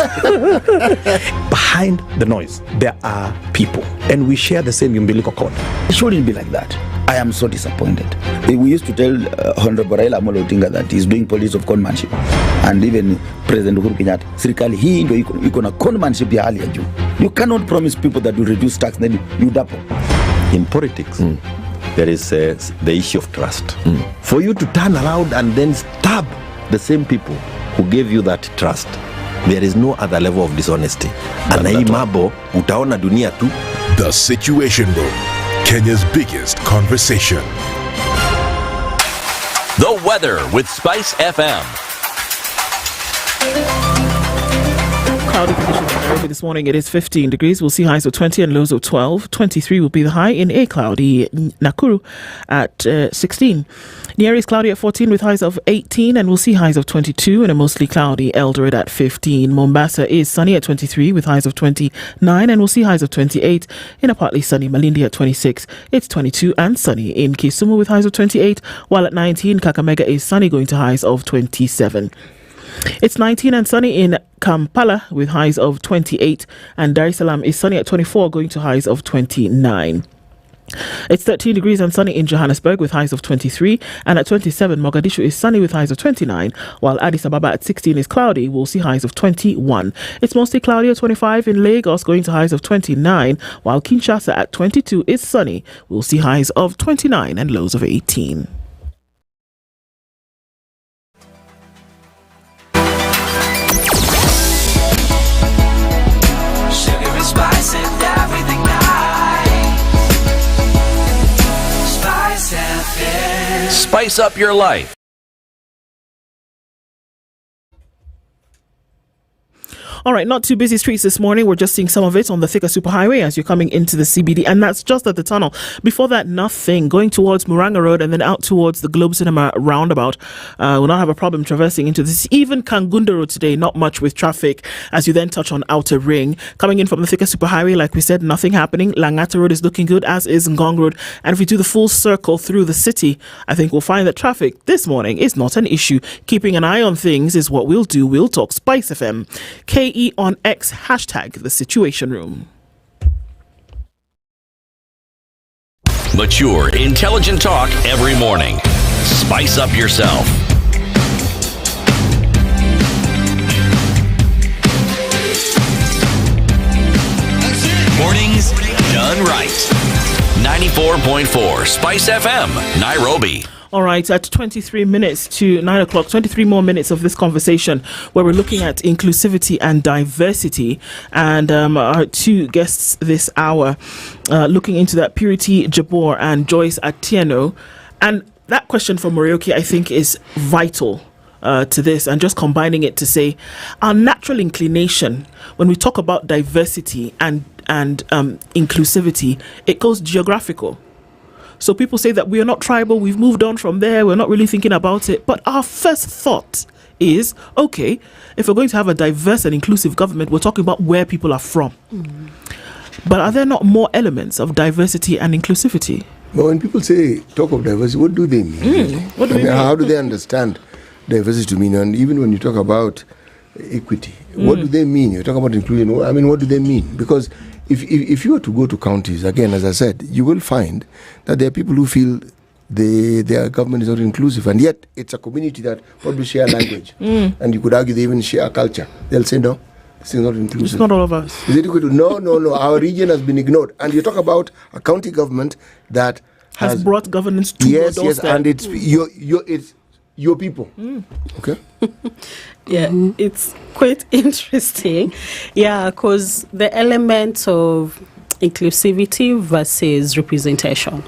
behind the noise, there are people. And we share the same umbilical cord. It shouldn't be like that. I am so disappointed. We used to tell Honorable Raila Amolo Odinga that he's doing politics of conmanship. And even President Uhuru Kenyatta, serikali hii ndio iko na conmanship ya hali ya juu. You cannot promise people that you reduce tax, then you double. In politics, there is the issue of trust. For you to turn around and then stab the same people who gave you that trust, there is no other level of dishonesty. And hii mambo utaona dunia tu. The Situation Room, Kenya's biggest conversation. The weather with SpiceFM. Cloudy conditions in Nairobi this morning. It is 15 degrees. We'll see highs of 20 and lows of 12. 23 will be the high in a cloudy Nakuru at 16. Nyeri is cloudy at 14 with highs of 18, and we'll see highs of 22 in a mostly cloudy Eldoret at 15. Mombasa is sunny at 23 with highs of 29, and we'll see highs of 28 in a partly sunny Malindi at 26. It's 22 and sunny in Kisumu with highs of 28, while at 19 Kakamega is sunny going to highs of 27. It's 19 and sunny in Kampala with highs of 28, and Dar es Salaam is sunny at 24 going to highs of 29. It's 13 degrees and sunny in Johannesburg with highs of 23, and at 27 Mogadishu is sunny with highs of 29, while Addis Ababa at 16 is cloudy. We'll see highs of 21. It's mostly cloudy at 25 in Lagos going to highs of 29, while Kinshasa at 22 is sunny. We'll see highs of 29 and lows of 18. Spice and everything nice. Spice FM. Spice up your life. All right, not too busy streets this morning. We're just seeing some of it on the Thika Superhighway as you're coming into the CBD, and that's just at the tunnel. Before that, nothing. Going towards Muranga Road and then out towards the Globe Cinema roundabout. We'll not have a problem traversing into this. Even Kangunda Road today, not much with traffic as you then touch on Outer Ring. Coming in from the Thika Superhighway, like we said, nothing happening. Langata Road is looking good, as is Ngong Road. And if we do the full circle through the city, I think we'll find that traffic this morning is not an issue. Keeping an eye on things is what we'll do. We'll talk SpiceFM. KE on X, hashtag the Situation Room. Mature, intelligent talk every morning. Spice up yourself. Mornings done right. 94.4 Spice FM, Nairobi. All right, at 23 minutes to 9 o'clock, 23 more minutes of this conversation where we're looking at inclusivity and diversity. And our two guests this hour looking into that, Purity Jabor and Joyce Atieno. And that question from Morioki, I think, is vital to this, and just combining it to say our natural inclination when we talk about diversity and inclusivity, it goes geographical. So people say that we are not tribal, we've moved on from there, we're not really thinking about it. But our first thought is, okay, if we're going to have a diverse and inclusive government, we're talking about where people are from. But are there not more elements of diversity and inclusivity? But when people talk of diversity, what do they mean? How do they understand diversity to mean? And even when you talk about equity, what do they mean? You talk about inclusion, what do they mean? Because if you were to go to counties, again, as I said, you will find that there are people who feel their government is not inclusive, and yet it's a community that probably share language. And you could argue they even share culture. They'll say, no, this is not inclusive. It's not all of us. Is it equal to, no, our region has been ignored. And you talk about a county government that has brought governance to your doorstep. And it's your people. Okay. Yeah, it's quite interesting. Yeah, because the element of inclusivity versus representation.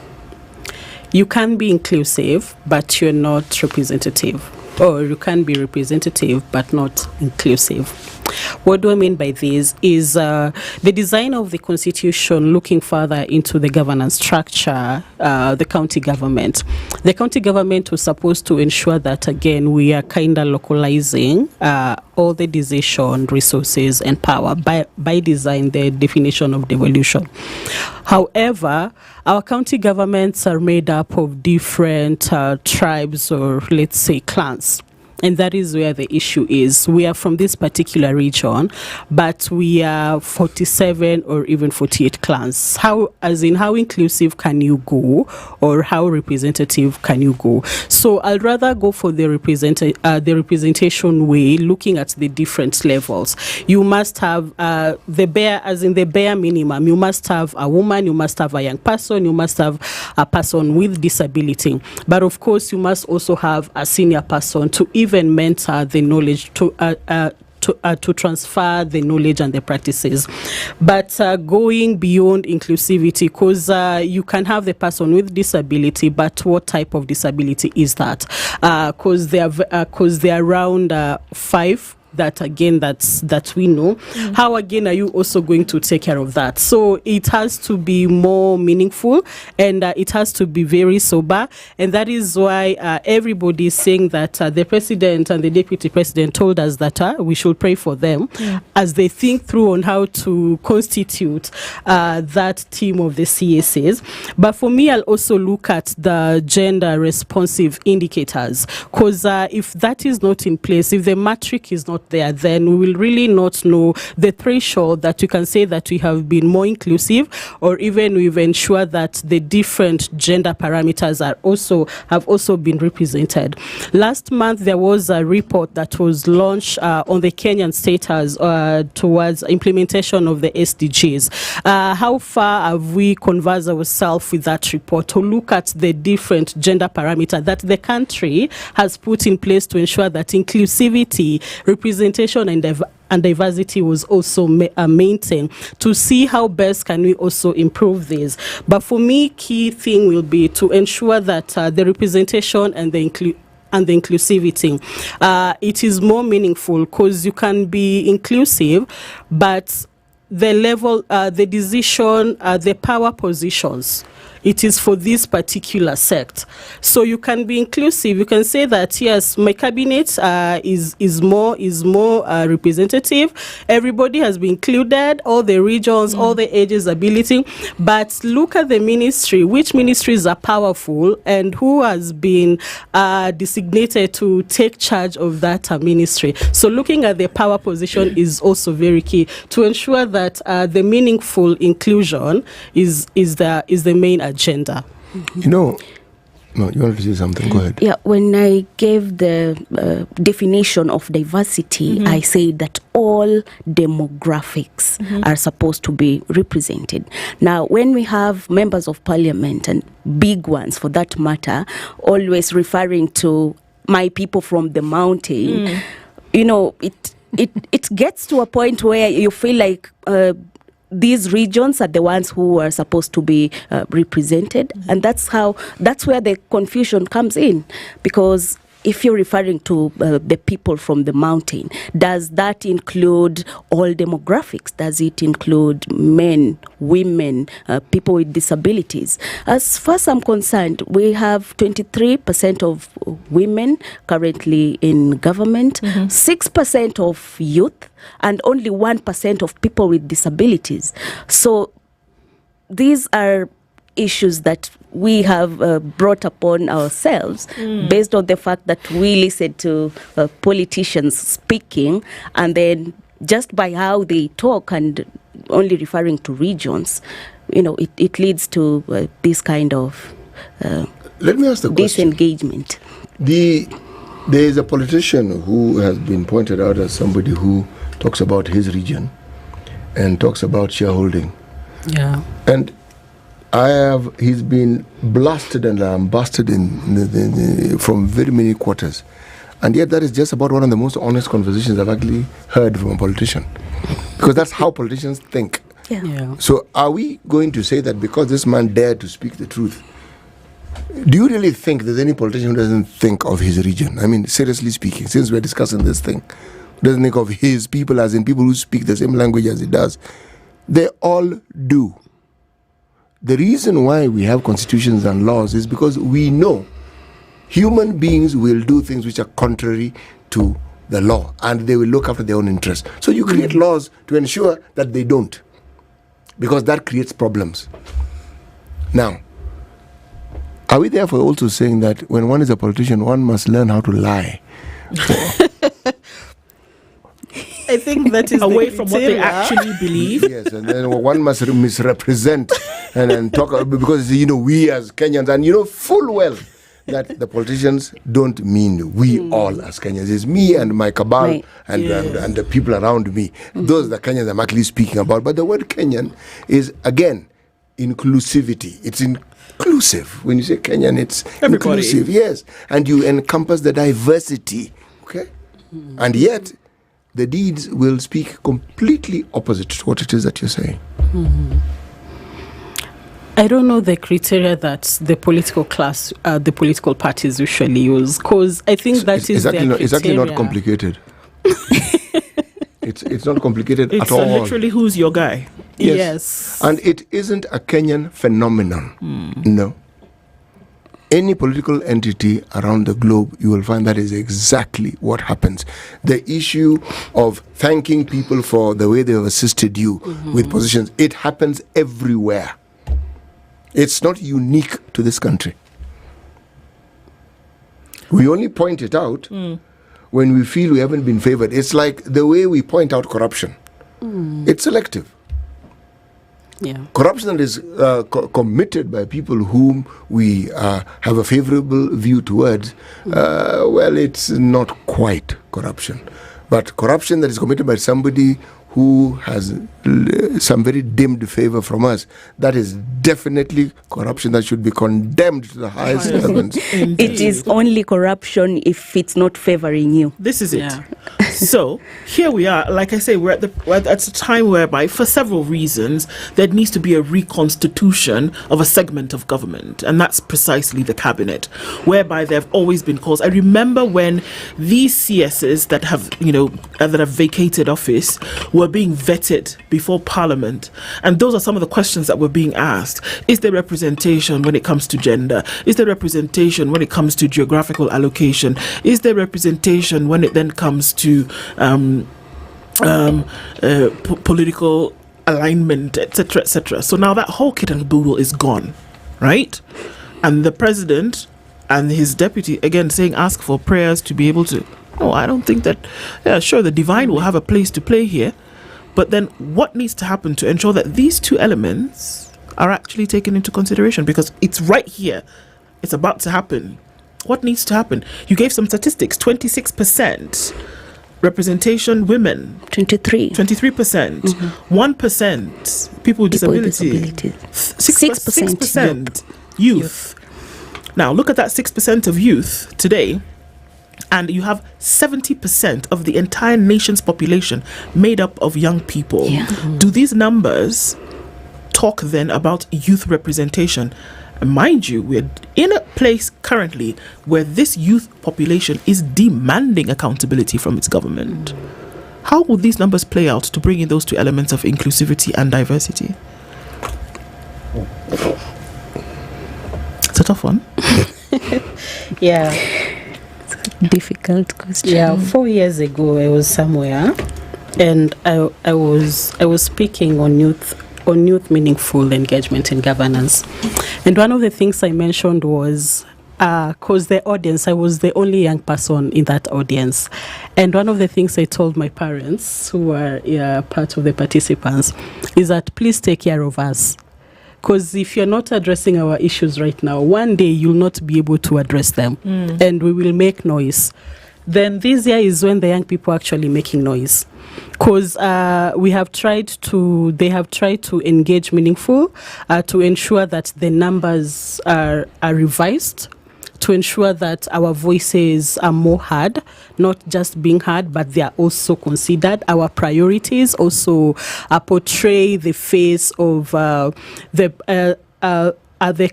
You can be inclusive, but you're not representative. Or you can be representative, but not inclusive. What do I mean by this is the design of the constitution looking further into the governance structure, the county government. The county government was supposed to ensure that, again, we are kind of localizing all the decision, resources, and power by design, the definition of devolution. However, our county governments are made up of different tribes or, let's say, clans. And that is where the issue is. We are from this particular region, but we are 47 or even 48 clans. How inclusive can you go, or how representative can you go? So I'd rather go for the representation way, looking at the different levels. You must have the bare minimum. You must have a woman, you must have a young person, you must have a person with disability. But of course, you must also have a senior person to even mentor the knowledge, to transfer the knowledge and the practices. But going beyond inclusivity, because you can have the person with disability, but what type of disability is that? Because they are around 5. That we know. How again are you also going to take care of that? So it has to be more meaningful, and it has to be very sober, and that is why everybody is saying that the president and the deputy president told us that we should pray for them as they think through on how to constitute that team of the CSAs. But for me, I'll also look at the gender responsive indicators, because if that is not in place, if the matrix is not there, then we will really not know the threshold that you can say that we have been more inclusive, or even we've ensured that the different gender parameters have also been represented. Last month, there was a report that was launched on the Kenyan status towards implementation of the SDGs. How far have we conversed ourselves with that report to look at the different gender parameters that the country has put in place to ensure that inclusivity, representation, and diversity was also maintained, to see how best can we also improve this. But for me, key thing will be to ensure that the representation and the inclusivity, it is more meaningful, because you can be inclusive, but the level, the decision, the power positions, it is for this particular sect. So you can be inclusive. You can say that, yes, my cabinet is more representative. Everybody has been included, all the regions, all the ages, ability. But look at the ministry. Which ministries are powerful, and who has been designated to take charge of that ministry? So looking at the power position is also very key to ensure that the meaningful inclusion is the main agenda. You know, no, you wanted to say something? Go ahead. Yeah, when I gave the definition of diversity, I said that all demographics are supposed to be represented. Now, when we have members of parliament, and big ones for that matter, always referring to my people from the mountain, you know, it gets to a point where you feel like these regions are the ones who are supposed to be represented, and that's where the confusion comes in, because if you're referring to the people from the mountain, does that include all demographics? Does it include men, women, people with disabilities? As far as I'm concerned, we have 23% of women currently in government, 6% of youth, and only 1% of people with disabilities. So these are issues that we have brought upon ourselves based on the fact that we listen to politicians speaking, and then just by how they talk and only referring to regions, you know, it leads to this kind of let me ask the disengagement. There is a politician who has been pointed out as somebody who talks about his region and talks about shareholding. Yeah. And He's been blasted and lambasted from very many quarters. And yet that is just about one of the most honest conversations I've actually heard from a politician. Because that's how politicians think. Yeah. So are we going to say that because this man dared to speak the truth, do you really think there's any politician who doesn't think of his region? I mean, seriously speaking, since we're discussing this thing, doesn't think of his people as in people who speak the same language as he does? They all do. The reason why we have constitutions and laws is because we know human beings will do things which are contrary to the law, and they will look after their own interests. So you create laws to ensure that they don't, because that creates problems. Now, are we therefore also saying that when one is a politician, one must learn how to lie? I think that is away from what they actually believe. Yes, and then one must misrepresent and talk, because we as Kenyans, and full well that the politicians don't mean we all as Kenyans. It's me and my cabal and the people around me. Those are the Kenyans I'm actually speaking about. But the word Kenyan is, again, inclusivity. It's inclusive. When you say Kenyan, it's everybody. Inclusive. Yes, and you encompass the diversity. Okay, and yet the deeds will speak completely opposite to what it is that you're saying. I don't know the criteria that the political class, the political parties usually use, because I think that is their criteria. It's actually not complicated. It's not complicated it's at all. It's literally who's your guy. Yes. And it isn't a Kenyan phenomenon. No. Any political entity around the globe, you will find that is exactly what happens. The issue of thanking people for the way they have assisted you with positions, it happens everywhere. It's not unique to this country. We only point it out when we feel we haven't been favored. It's like the way we point out corruption. It's selective. Yeah. Corruption that is committed by people whom we have a favorable view towards, well, it's not quite corruption. But corruption that is committed by somebody who has some very dimmed favor from us, that is definitely corruption that should be condemned to the highest heavens. It is only corruption if it's not favoring you. This is it. So here we are. Like I say, we're at a time whereby, for several reasons, there needs to be a reconstitution of a segment of government, and that's precisely the cabinet, whereby there have always been calls. I remember when these CSs that have vacated office were being vetted before Parliament, and those are some of the questions that were being asked. Is there representation when it comes to gender? Is there representation when it comes to geographical allocation? Is there representation when it then comes to political alignment, etc., etc.? So now that whole kit and caboodle is gone, right? And the president and his deputy again saying, ask for prayers to be able to. Oh, I don't think that. Yeah, sure, the divine will have a place to play here, but then what needs to happen to ensure that these two elements are actually taken into consideration? Because it's right here, it's about to happen. What needs to happen? You gave some statistics: 26% representation women, 23%, 1% people with disability, 6% youth. Now look at that 6% of youth today, and you have 70% of the entire nation's population made up of young people. Do these numbers talk then about youth representation? And mind you, we're in a place currently where this youth population is demanding accountability from its government. How will these numbers play out to bring in those two elements of inclusivity and diversity? It's a tough one. Yeah. Difficult question. Yeah, 4 years ago I was somewhere, and I was speaking on youth meaningful engagement in governance, and one of the things I mentioned was because the audience, I was the only young person in that audience, and one of the things I told my parents, who were part of the participants, is that please take care of us. Because if you're not addressing our issues right now, one day you'll not be able to address them, and we will make noise. then this year is when the young people are actually making noise. Because they have tried to engage meaningful to ensure that the numbers are revised, to ensure that our voices are more heard, not just being heard, but they are also considered. Our priorities also portray the face of the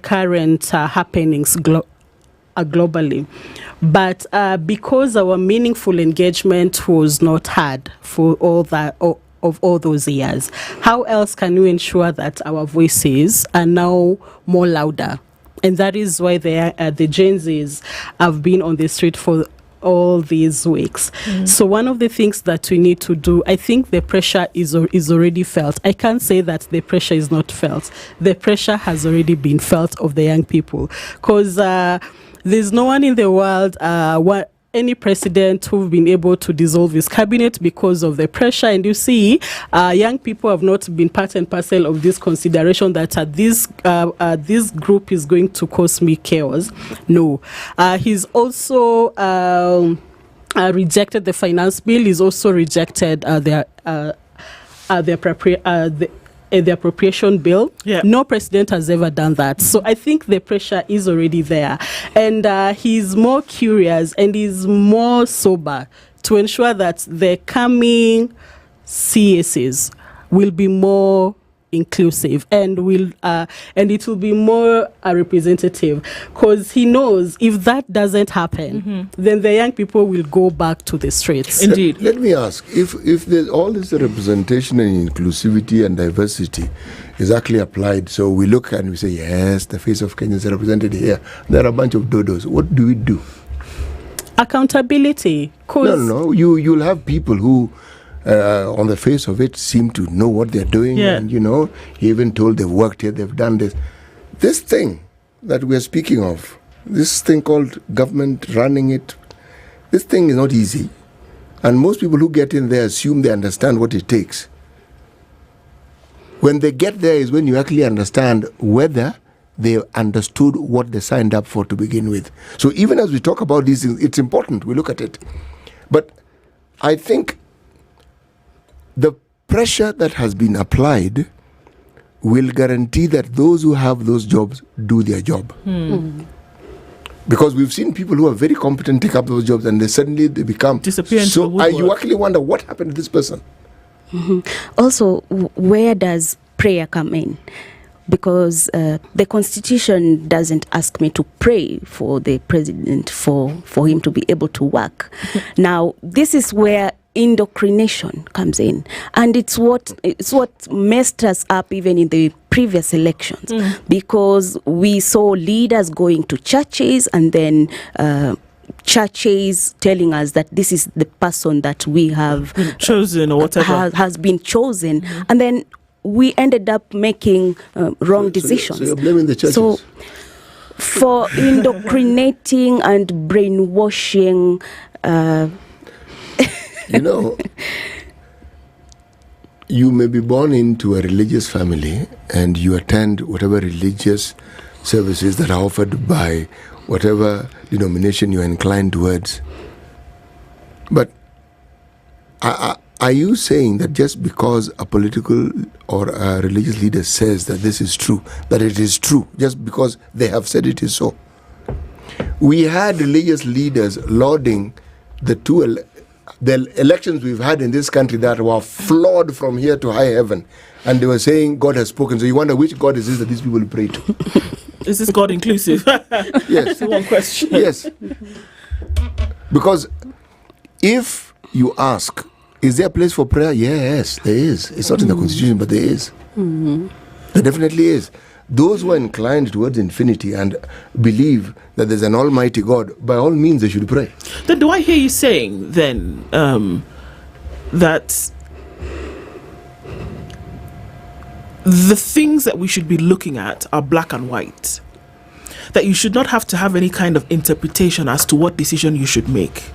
current happenings globally. But because our meaningful engagement was not had for all that of all those years, how else can we ensure that our voices are now more louder? And that is why the Gen Zs have been on the street for all these weeks. So one of the things that we need to do, I think the pressure is already felt. I can't say that the pressure is not felt. The pressure has already been felt of the young people, because there's no one in the world, any president who've been able to dissolve his cabinet because of the pressure. And you see, young people have not been part and parcel of this consideration that this group is going to cause me chaos. No. He's also rejected the finance bill. He's also rejected the appropriation bill. No president has ever done that. So I think the pressure is already there. And he's more curious and he's more sober to ensure that the coming CSs will be more inclusive and it will be more representative, because he knows if that doesn't happen, then the young people will go back to the streets. Indeed. Let me ask, if there's all this representation and inclusivity and diversity is actually applied, so we look and we say, yes, the face of Kenya is represented here, there are a bunch of dodos, what do we do? Accountability. No, you'll have people who on the face of it seem to know what they're doing, and he even told they've worked here, they've done this. This thing that we're speaking of, this thing called government running it, this thing is not easy, and most people who get in there assume they understand what it takes. When they get there is when you actually understand whether they understood what they signed up for to begin with. So even as we talk about these things, it's important we look at it. But I think the pressure that has been applied will guarantee that those who have those jobs do their job. Because we've seen people who are very competent take up those jobs and they become disappear. So you actually wonder what happened to this person. Also, where does prayer come in? Because the Constitution doesn't ask me to pray for the president for him to be able to work. Now, this is where indoctrination comes in, and it's what messed us up even in the previous elections, because we saw leaders going to churches and then churches telling us that this is the person that we have chosen or whatever has been chosen, and then we ended up making wrong decisions. So you're blaming the churches? So for indoctrinating and brainwashing. You may be born into a religious family and you attend whatever religious services that are offered by whatever denomination you are inclined towards. But are you saying that just because a political or a religious leader says that this is true, that it is true, just because they have said it is so? We had religious leaders lauding the elections we've had in this country that were flawed from here to high heaven, and they were saying God has spoken. So you wonder which God is this that these people pray to? Is this God inclusive? Yes. That's one question. Yes. Because if you ask, is there a place for prayer? Yes, there is. It's not in the Constitution, but there is. There definitely is. Those who are inclined towards infinity and believe that there's an almighty God, by all means they should pray. Then do I hear you saying then that the things that we should be looking at are black and white? That you should not have to have any kind of interpretation as to what decision you should make?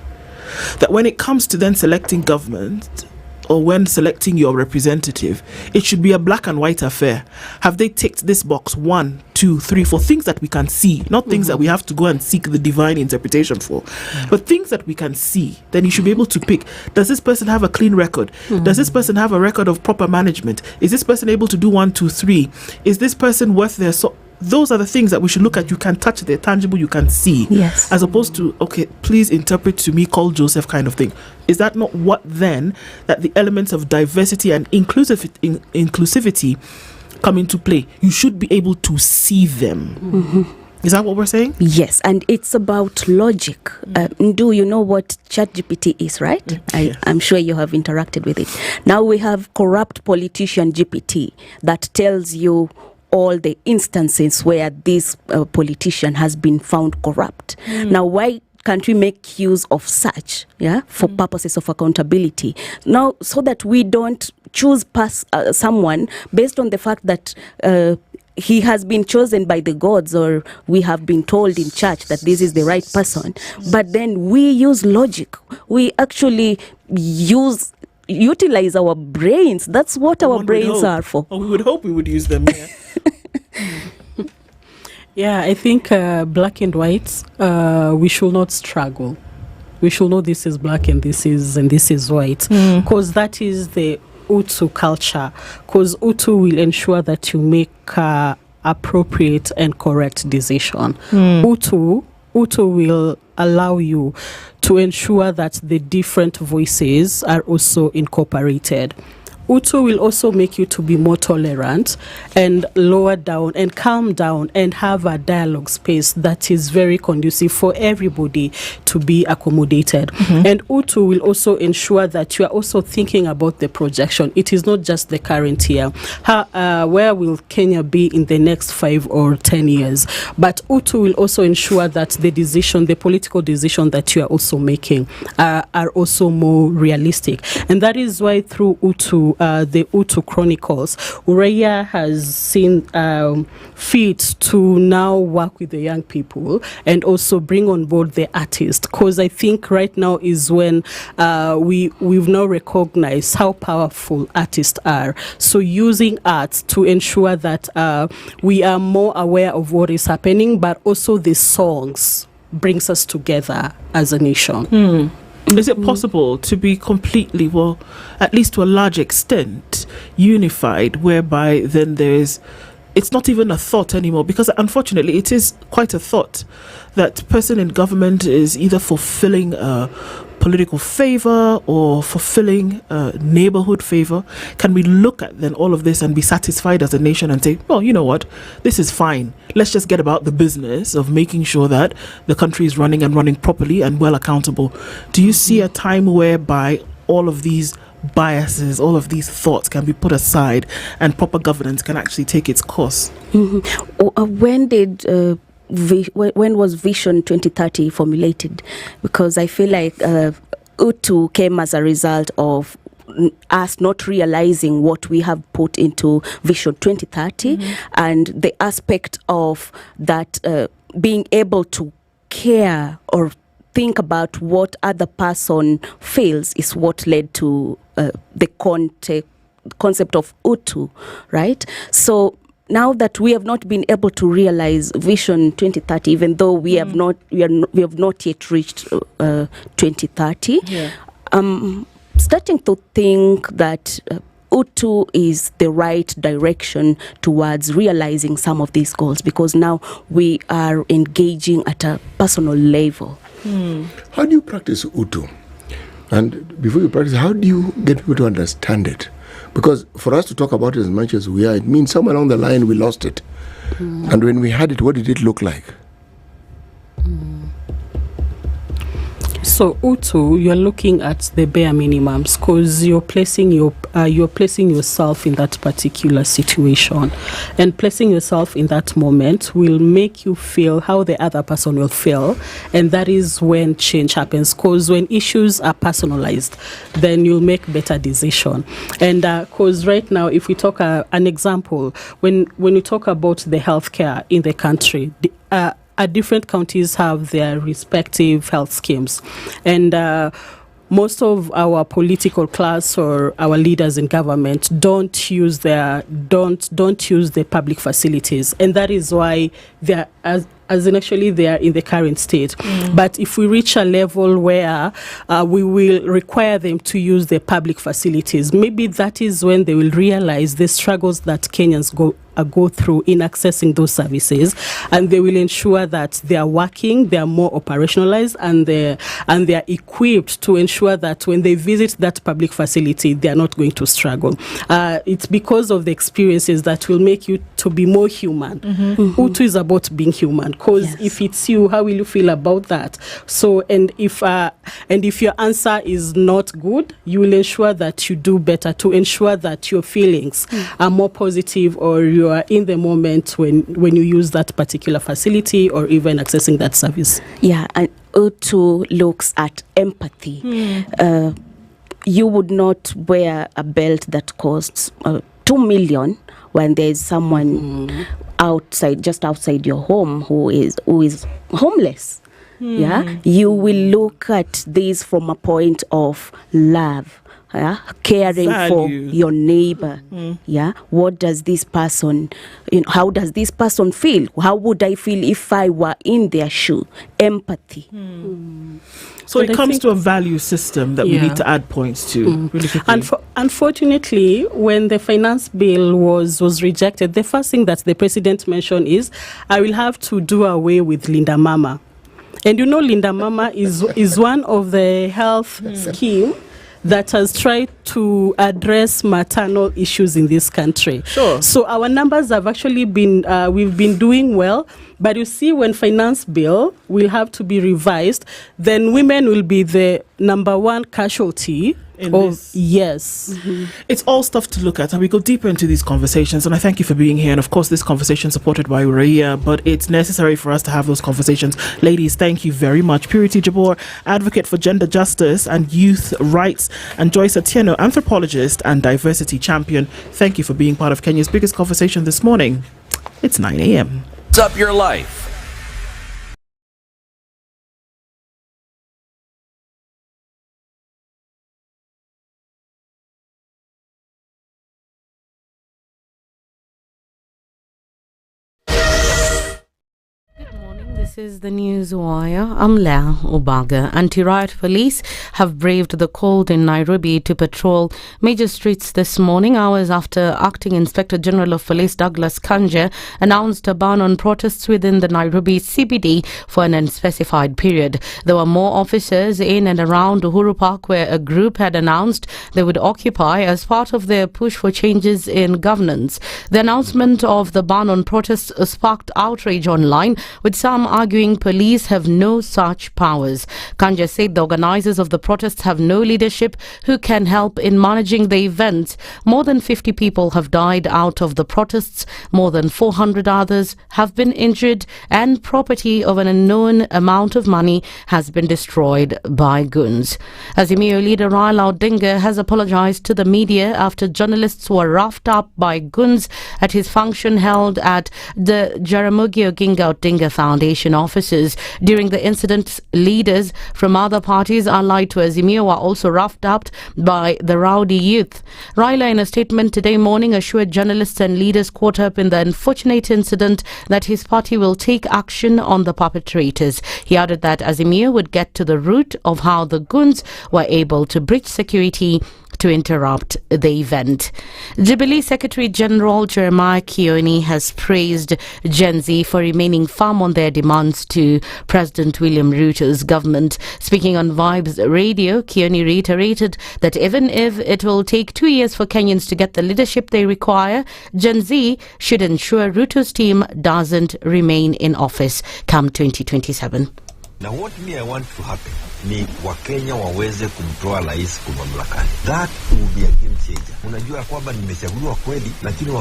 That when it comes to then selecting government, or when selecting your representative, it should be a black and white affair. Have they ticked this box 1, 2, 3 for things that we can see, not things that we have to go and seek the divine interpretation for, but things that we can see? Then you should be able to pick, does this person have a clean record? Does this person have a record of proper management? Is this person able to do 1, 2, 3? Is this person worth their those are the things that we should look at. You can touch, they're tangible, you can see. Yes. As opposed to, okay, please interpret to me, call Joseph kind of thing. Is that not what then that the elements of diversity and inclusivity come into play? You should be able to see them. Is that what we're saying? Yes, and it's about logic. Do you know what ChatGPT is, right? I'm sure you have interacted with it. Now we have corrupt politician GPT that tells you all the instances where this politician has been found corrupt. Now, why can't we make use of such, for purposes of accountability? Now, so that we don't choose someone based on the fact that he has been chosen by the gods, or we have been told in church that this is the right person. But then we use logic. We actually utilize our brains. That's what our brains are for. Oh, we would hope we would use them. Yeah, I think black and white, we should not struggle. We should know this is black and this is white, because that is the Utu culture. Because Utu will ensure that you make appropriate and correct decision. Utu will allow you to ensure that the different voices are also incorporated. Utu will also make you to be more tolerant and lower down and calm down and have a dialogue space that is very conducive for everybody to be accommodated. And Utu will also ensure that you are also thinking about the projection. It is not just the current year. Where will Kenya be in the next 5 or 10 years? But Utu will also ensure that the political decision that you are also making are also more realistic. And that is why through Utu, the Utu Chronicles, Ureya has seen fit to now work with the young people and also bring on board the artists, because I think right now is when we've now recognized how powerful artists are. So using art to ensure that we are more aware of what is happening, but also the songs brings us together as a nation. Is it possible to be completely, well, at least to a large extent, unified, whereby then it's not even a thought anymore? Because unfortunately, it is quite a thought that person in government is either fulfilling a political favor or fulfilling a neighborhood favor. Can we look at then all of this and be satisfied as a nation and say, well, you know what, this is fine. Let's just get about the business of making sure that the country is running and running properly and well accountable. Do you see a time whereby all of these biases, all of these thoughts can be put aside and proper governance can actually take its course? When was Vision 2030 formulated? Because I feel like Utu came as a result of us not realizing what we have put into Vision 2030 and the aspect of that being able to care or think about what other person feels is what led to the concept of Utu, right? So now that we have not been able to realize Vision 2030, even though we have not yet reached 2030, starting to think that Utu is the right direction towards realizing some of these goals, because now we are engaging at a personal level. How do you practice Utu? And before you practice, how do you get people to understand it? Because for us to talk about it as much as we are, it means somewhere along the line we lost it. And when we had it, what did it look like? So Utu, you're looking at the bare minimums, because you're placing yourself in that particular situation, and placing yourself in that moment will make you feel how the other person will feel, and that is when change happens. Because when issues are personalized, then you'll make better decision. And because right now, if we talk an example, when you talk about the healthcare in the country, different counties have their respective health schemes, and most of our political class or our leaders in government don't use the public facilities, and that is why they are as in actually they are in the current state. But if we reach a level where we will require them to use the public facilities, maybe that is when they will realize the struggles that Kenyans go through in accessing those services, and they will ensure that they are working, they are more operationalized, and they are equipped to ensure that when they visit that public facility, they are not going to struggle. It's because of the experiences that will make you to be more human. Utu is about being human, because if it's you, how will you feel about that? So, and if your answer is not good, you will ensure that you do better to ensure that your feelings are more positive, or you are in the moment when you use that particular facility or even accessing that service. Yeah, and Utu looks at empathy. You would not wear a belt that costs 2 million when there's someone just outside your home who is homeless. Yeah, you will look at this from a point of love. Caring for your neighbor. Yeah, what does this person, how does this person feel? How would I feel if I were in their shoe? Empathy. So it comes to a value system that we need to add points to. Really quickly. Unfortunately, when the finance bill was rejected, the first thing that the president mentioned is, I will have to do away with Linda Mama. And Linda Mama is one of the health scheme that has tried to address maternal issues in this country. Sure. So our numbers have actually been, we've been doing well, but you see, when finance bill will have to be revised, then women will be the number one casualty. Yes. It's all stuff to look at, and we go deeper into these conversations, and I thank you for being here. And of course, this conversation supported by Uraia, but it's necessary for us to have those conversations. Ladies, thank you very much. Purity Jabor, advocate for gender justice and youth rights, and Joyce Atieno, anthropologist and diversity champion. Thank you for being part of Kenya's biggest conversation this morning. It's 9 a.m. Up your life. This is the News Wire. I'm Leah Obaga. Anti-riot police have braved the cold in Nairobi to patrol major streets this morning, hours after Acting Inspector General of Police Douglas Kanja announced a ban on protests within the Nairobi CBD for an unspecified period. There were more officers in and around Uhuru Park, where a group had announced they would occupy as part of their push for changes in governance. The announcement of the ban on protests sparked outrage online, with some arguing police have no such powers. Kanja said the organizers of the protests have no leadership who can help in managing the event. More than 50 people have died out of the protests. More than 400 others have been injured, and property of an unknown amount of money has been destroyed by goons. Azimio leader Raila Odinga has apologized to the media after journalists were roughed up by goons at his function held at the Jaramogi Oginga Odinga Foundation offices. During the incident, leaders from other parties allied to Azimio were also roughed up by the rowdy youth. Raila, in a statement today morning, assured journalists and leaders caught up in the unfortunate incident that his party will take action on the perpetrators. He added that Azimio would get to the root of how the goons were able to breach security to interrupt the event. Jubilee Secretary General Jeremiah Kioni has praised Gen Z for remaining firm on their demands to President William Ruto's government. Speaking on Vibes Radio, Kioni reiterated that even if it will take 2 years for Kenyans to get the leadership they require, Gen Z should ensure Ruto's team doesn't remain in office come 2027. Now what I want to happen ni Wakenya waweze kumtoa rais mamlakani. That will be a game changer. Unajua kwamba nimechaguliwa kweli, lakini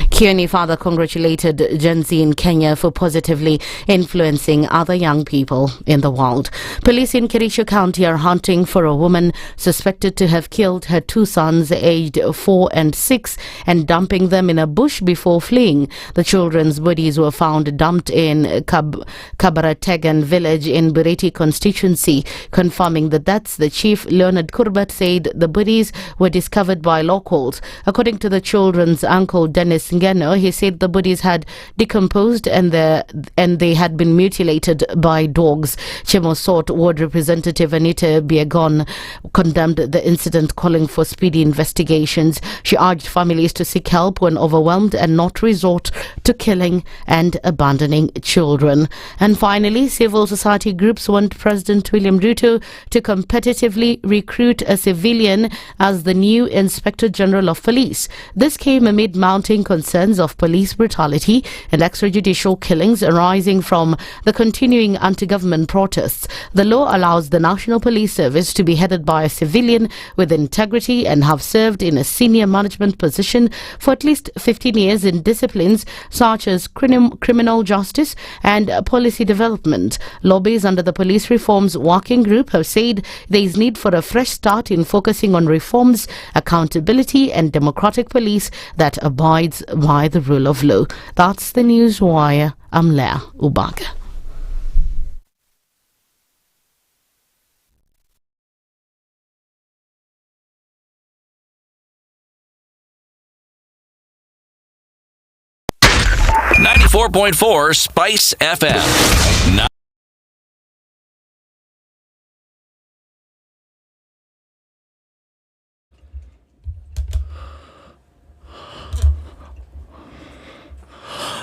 Kioni further congratulated Gen Z in Kenya for positively influencing other young people in the world. Police in Kericho County are hunting for a woman suspected to have killed her 2 sons aged 4 and 6 and dumping them in a bush before fleeing. The children's bodies were found dumped in Kabarategan village in Bureti constituency. Confirming the deaths, the chief, Leonard Kurbat, said the bodies were discovered by locals. According to the children's uncle, Dennis Ngeno, he said the bodies had decomposed and they had been mutilated by dogs. Chemo Sort Ward Representative Anita Biegon condemned the incident, calling for speedy investigations. She urged families to seek help when overwhelmed and not resort to killing and abandoning children. And finally, civil society groups want President William Ruto to competitively recruit a civilian as the new Inspector General of Police. This came amid mounting concerns of police brutality and extrajudicial killings arising from the continuing anti-government protests. The law allows the National Police Service to be headed by a civilian with integrity and have served in a senior management position for at least 15 years in disciplines such as criminal justice and policy development. Lobbies under the Police Reforms Working Group have said there is need for a fresh start in focusing on reforms, accountability and democratic police that abides by the rule of law. That's the News Wire. I'm Leah Ubaga. .4 Spice FM.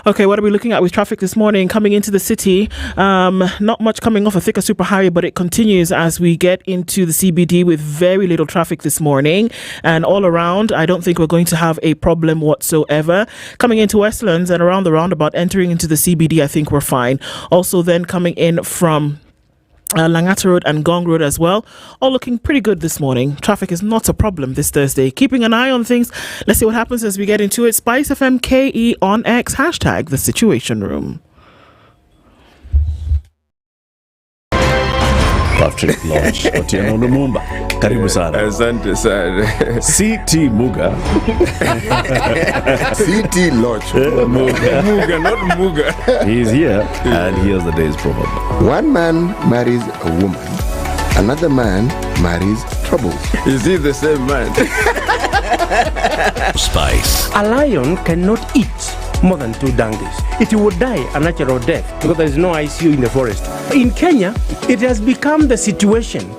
Okay, what are we looking at with traffic this morning coming into the city? Not much coming off a thicker superhighway, but it continues as we get into the CBD with very little traffic this morning. And all around, I don't think we're going to have a problem whatsoever. Coming into Westlands and around the roundabout, entering into the CBD, I think we're fine. Also then coming in from Langata Road and Gong Road as well, all looking pretty good this morning. Traffic is not a problem this Thursday. Keeping an eye on things. Let's see what happens as we get into it. SpiceFM KE on X, hashtag the Situation Room. Patrick Lodge, Otieno Lumumba. Karibu sana. Asante sana. CT Muga. CT Lodge. Muga, not Muga. He's here and here's the day's proverb. One man marries a woman. Another man marries troubles. Is he the same man? Spice. A lion cannot eat more than 2 donkeys. It would die a natural death because there is no ICU in the forest. In Kenya, it has become the situation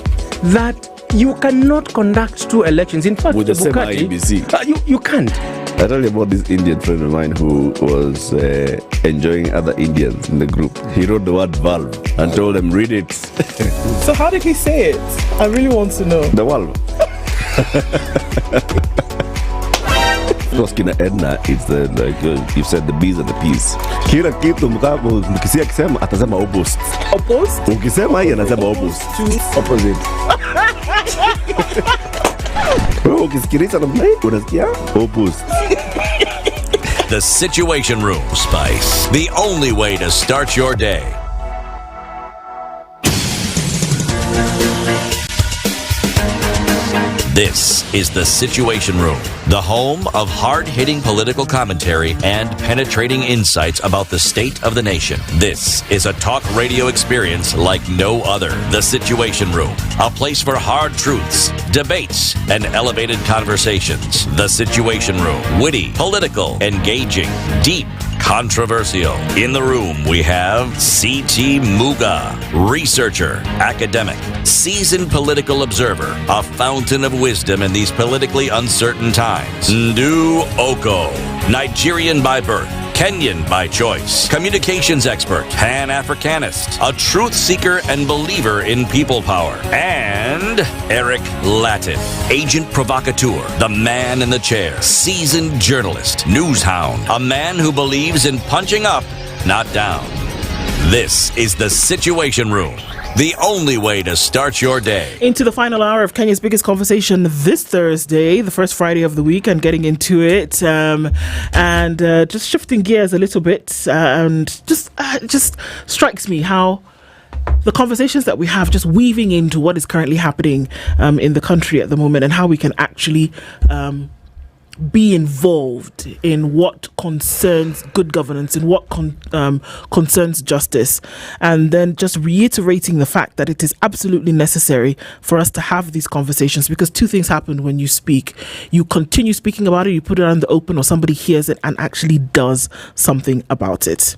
that you cannot conduct 2 elections. In fact, with the same Bukati, IBC. You can't. I tell you about this Indian friend of mine who was enjoying other Indians in the group. He wrote the word valve and told them, read it. So how did he say it? I really want to know. The valve. Because kina Edna, it's the, like you've said, the B's and the P's. Kila kitu mkisia akisema atasema opposite. Opposite? Ukisema hii anasema opposite. Opposite. Ukisikiliza namna hii unasikia opposite. The Situation Room, Spice. The only way to start your day. This is The Situation Room, the home of hard-hitting political commentary and penetrating insights about the state of the nation. This is a talk radio experience like no other. The Situation Room, a place for hard truths, debates, and elevated conversations. The Situation Room, witty, political, engaging, deep, controversial. In the room, we have C.T. Muga, researcher, academic, seasoned political observer, a fountain of wisdom in these politically uncertain times. Ndu Oko, Nigerian by birth, Kenyan by choice, communications expert, Pan-Africanist, a truth seeker and believer in people power, and Eric Latin, agent provocateur, the man in the chair, seasoned journalist, news hound, a man who believes in punching up, not down. This is The Situation Room, the only way to start your day. Into the final hour of Kenya's biggest conversation this Thursday, the first Friday of the week, and getting into it, and just shifting gears a little bit, and just strikes me how the conversations that we have just weaving into what is currently happening in the country at the moment, and how we can actually be involved in what concerns good governance, in what concerns justice, and then just reiterating the fact that it is absolutely necessary for us to have these conversations, because two things happen when you speak. You continue speaking about it, you put it out in the open, or somebody hears it and actually does something about it.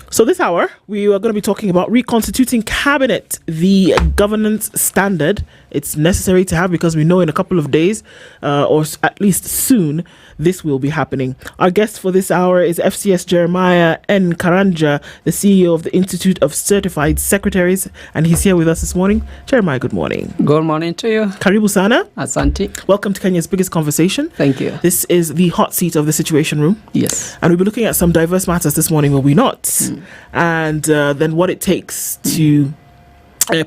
So this hour, we are going to be talking about reconstituting cabinet, the governance standard. It's necessary to have because we know in a couple of days, or at least soon, this will be happening. Our guest for this hour is FCS Jeremiah N. Karanja, the CEO of the Institute of Certified Secretaries, and he's here with us this morning. Jeremiah, good morning. Good morning to you. Karibu sana. Asante. Welcome to Kenya's biggest conversation. Thank you. This is the hot seat of the Situation Room. Yes. And we'll be looking at some diverse matters this morning, will we not? And then what it takes to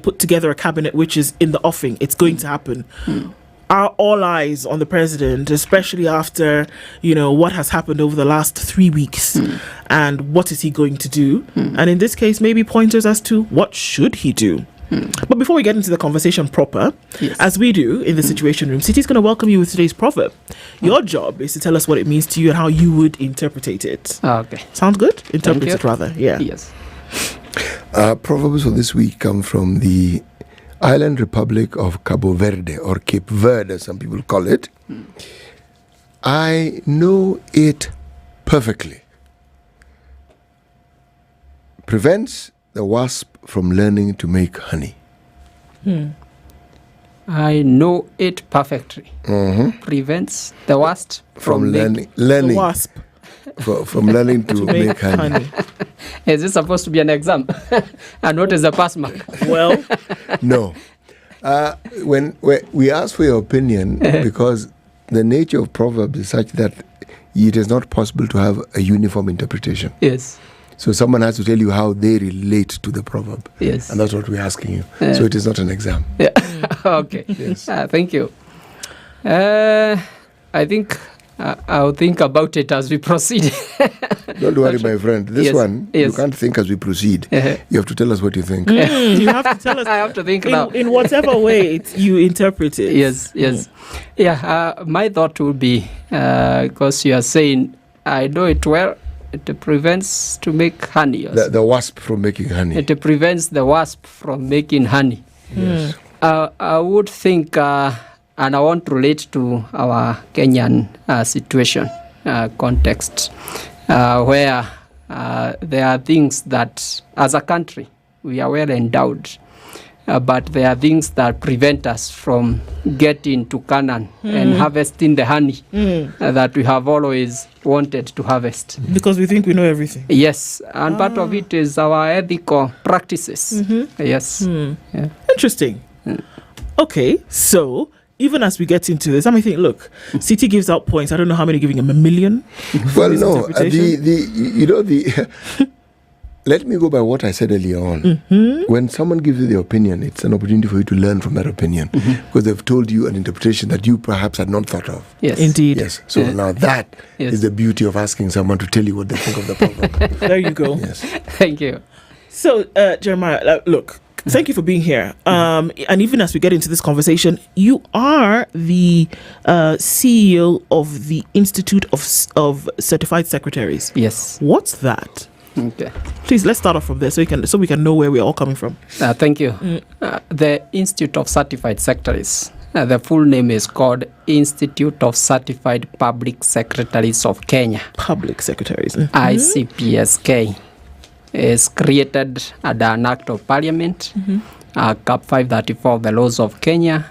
put together a cabinet which is in the offing. It's going to happen. Are all eyes on the president, especially after, what has happened over the last 3 weeks, and what is he going to do? And in this case, maybe pointers as to what should he do. But before we get into the conversation proper, as we do in the Situation Room, Siti's going to welcome you with today's proverb. Your job is to tell us what it means to you and how you would interpret it. Okay. Sounds good? Interpret it rather. Yeah. Yes. Proverbs for this week come from the island republic of Cabo Verde, or Cape Verde, as some people call it. I know it perfectly. Prevents the wasp from learning to make honey. I know it perfectly. Prevents the wasp from learning. The wasp. From learning to make honey. Is this supposed to be an exam? And what is the pass mark? Well, no. When we ask for your opinion, because the nature of Proverbs is such that it is not possible to have a uniform interpretation. Yes. So someone has to tell you how they relate to the proverb. Yes. And that's what we're asking you. So it is not an exam. Yeah. Okay. Yes. Thank you. I think I'll think about it as we proceed. Don't worry, my friend. This one, you can't think as we proceed. You have to tell us what you think. You have to tell us. I have to think now. In whatever way you interpret it. Yes. Yeah, my thought would be, because you are saying, I know it well, it prevents to make honey. The wasp from making honey. It prevents the wasp from making honey. Yes. I would think, and I want to relate to our Kenyan situation, context, where there are things that, as a country, we are well endowed, but there are things that prevent us from getting to Canaan and harvesting the honey that we have always wanted to harvest. Because we think we know everything. Yes, and part of it is our ethical practices. Yes. Yeah. Interesting. Okay, so even as we get into this, I mean, think, look, CT gives out points. I don't know how many, giving him 1 million. Well, no, let me go by what I said earlier on. When someone gives you the opinion, it's an opportunity for you to learn from that opinion, because they've told you an interpretation that you perhaps had not thought of. Yes, indeed. Yes. So now that is the beauty of asking someone to tell you what they think of the proverb. There you go. Yes. Thank you. So, Jeremiah, look. Thank you for being here. And even as we get into this conversation, you are the CEO of the Institute of Certified Secretaries. Yes. What's that? Okay. Please, let's start off from there so we can know where we're all coming from. Thank you. The Institute of Certified Secretaries, the full name is called Institute of Certified Public Secretaries of Kenya. Public Secretaries. ICPSK. Is created under an act of parliament, Cap 534 of the laws of Kenya,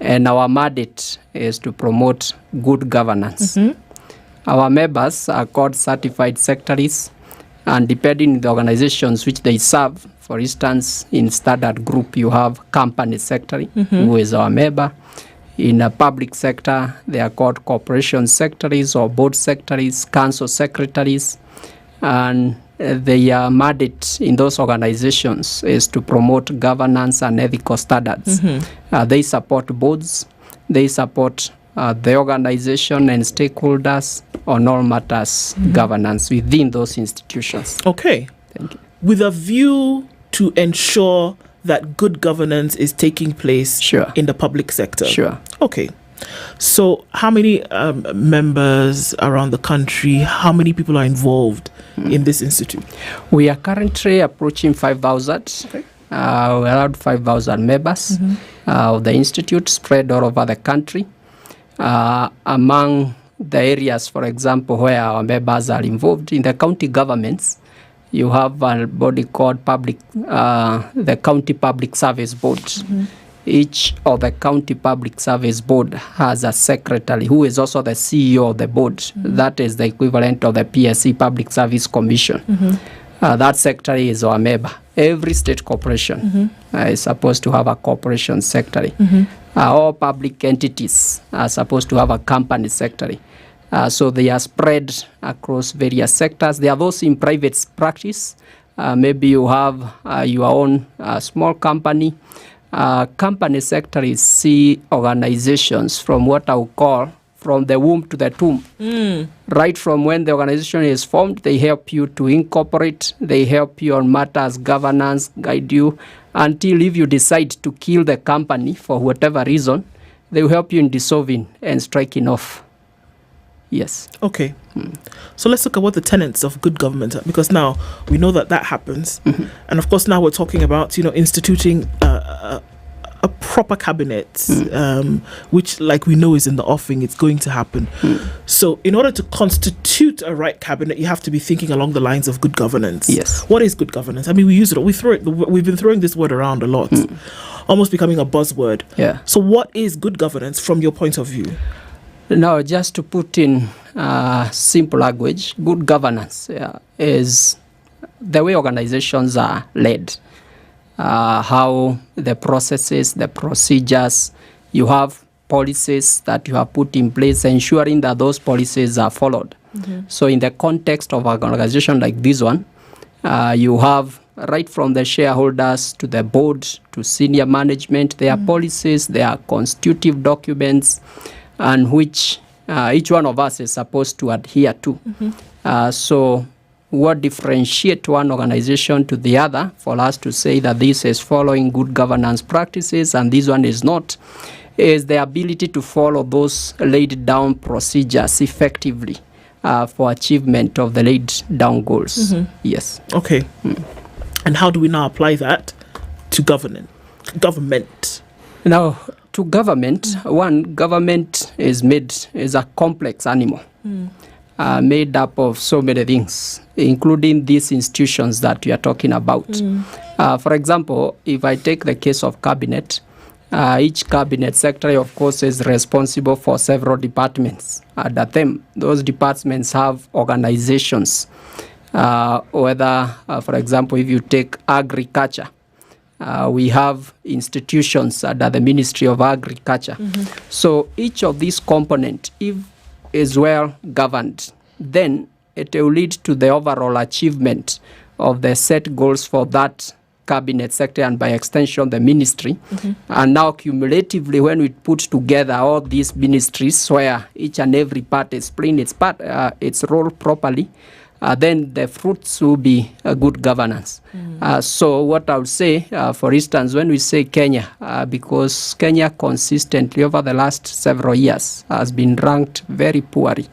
and our mandate is to promote good governance. Our members are called certified secretaries, and depending on the organizations which they serve, for instance, in Standard Group, you have company secretary, who is our member. In a public sector, they are called corporation secretaries or board secretaries, council secretaries, and the mandate in those organizations is to promote governance and ethical standards. They support boards, they support the organization and stakeholders on all matters governance within those institutions. Okay. Thank you. With a view to ensure that good governance is taking place in the public sector. Sure. Okay. So how many members around the country, how many people are involved in this institute? We are currently approaching 5,000. Okay. We're around 5,000 members of the institute spread all over the country. Among the areas, for example, where our members are involved in the county governments, you have a body called the County Public Service Board. Each of the County Public Service Board has a secretary who is also the CEO of the board. That is the equivalent of the PSC, Public Service Commission. That secretary is our member. Every state corporation is supposed to have a corporation secretary. All public entities are supposed to have a company secretary. So they are spread across various sectors. There are those in private practice. Maybe you have your own small company. Company secretaries see organizations from what I would call from the womb to the tomb. Right from when the organization is formed, they help you to incorporate, they help you on matters, governance, guide you, until if you decide to kill the company for whatever reason, they will help you in dissolving and striking off. Yes. Okay. So let's look at what the tenets of good government are, because now we know that happens. And of course now we're talking about, instituting a proper cabinet, which like we know is in the offing, it's going to happen. So in order to constitute a right cabinet, you have to be thinking along the lines of good governance. Yes. What is good governance? I mean, we use it, we've been throwing this word around a lot, almost becoming a buzzword. Yeah. So what is good governance from your point of view? Now, just to put in simple language, good governance is the way organizations are led, how the processes, the procedures, you have policies that you have put in place, ensuring that those policies are followed. So in the context of an organization like this one, you have right from the shareholders to the board to senior management, there are policies, there are constitutive documents, and which each one of us is supposed to adhere to. So what differentiates one organization to the other for us to say that this is following good governance practices and this one is not, is the ability to follow those laid down procedures effectively for achievement of the laid down goals. Yes. Okay. And how do we now apply that to government? Now, to government, government is a complex animal, made up of so many things, including these institutions that we are talking about. For example, if I take the case of cabinet, each cabinet secretary, of course, is responsible for several departments. Under them, those departments have organizations, whether, for example, if you take agriculture, we have institutions under the Ministry of Agriculture. So each of these components, if is well governed, then it will lead to the overall achievement of the set goals for that cabinet sector and by extension the ministry. And now cumulatively, when we put together all these ministries where each and every part is playing its role properly, then the fruits will be good governance. So what I would say, for instance, when we say Kenya, because Kenya consistently over the last several years has been ranked very poorly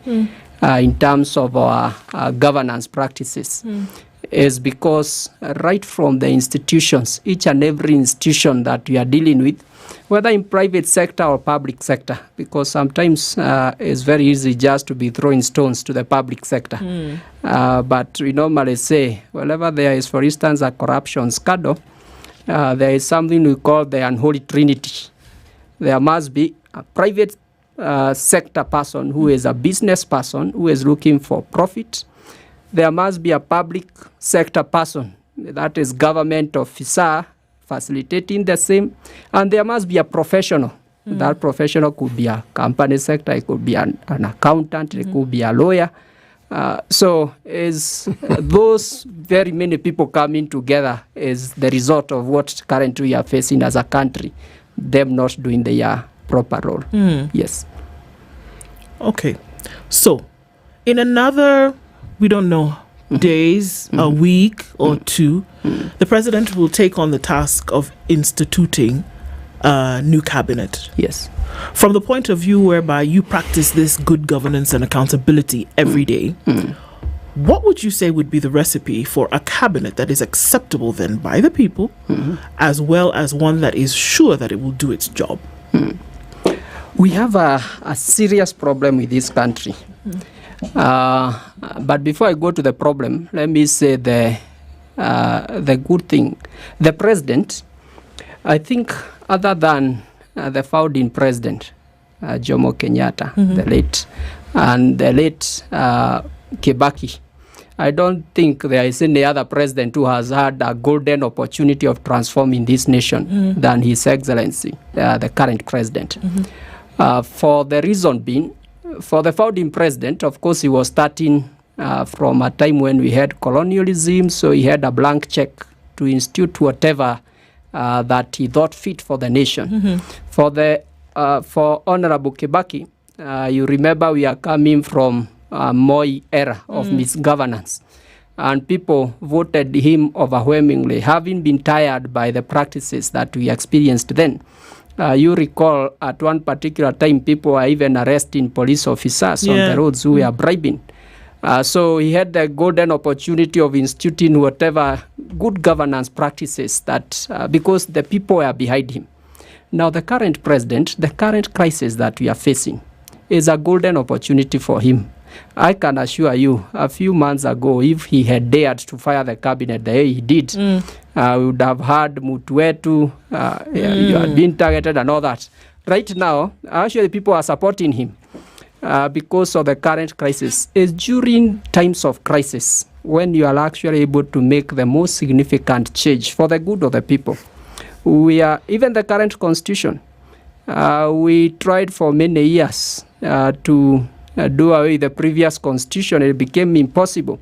in terms of our governance practices, is because right from the institutions, each and every institution that we are dealing with, whether in private sector or public sector, because sometimes it's very easy just to be throwing stones to the public sector. But we normally say, whenever there is, for instance, a corruption scandal, there is something we call the unholy trinity. There must be a private sector person who is a business person who is looking for profit. There must be a public sector person, that is government officer, facilitating the same, and there must be a professional. That professional could be a company sector, it could be an accountant, it could be a lawyer. So is those very many people coming together is the result of what currently we are facing as a country, them not doing their proper role. Yes. Okay. So in another, we don't know, days, a week or two, the president will take on the task of instituting new cabinet. Yes. From the point of view whereby you practice this good governance and accountability every day, what would you say would be the recipe for a cabinet that is acceptable then by the people, as well as one that is sure that it will do its job? We have a serious problem with this country. But before I go to the problem, let me say the good thing. The president, I think, other than the founding president, Jomo Kenyatta, the late, and the late Kibaki, I don't think there is any other president who has had a golden opportunity of transforming this nation than His Excellency, the current president. For the reason being, for the founding president, of course, he was starting from a time when we had colonialism, so he had a blank check to institute whatever that he thought fit for the nation. For Honorable Kibaki, you remember we are coming from Moi era of misgovernance, and people voted him overwhelmingly, having been tired by the practices that we experienced then. You recall at one particular time, people were even arresting police officers on the roads who were bribing. So he had the golden opportunity of instituting whatever good governance practices that, because the people were behind him. Now the current president, the current crisis that we are facing is a golden opportunity for him. I can assure you, a few months ago, if he had dared to fire the cabinet the way he did, we would have had Mutuetu, you had been targeted and all that. Right now, actually people are supporting him because of the current crisis. It's during times of crisis when you are actually able to make the most significant change for the good of the people. We are, even the current constitution, we tried for many years to do away with the previous constitution. It became impossible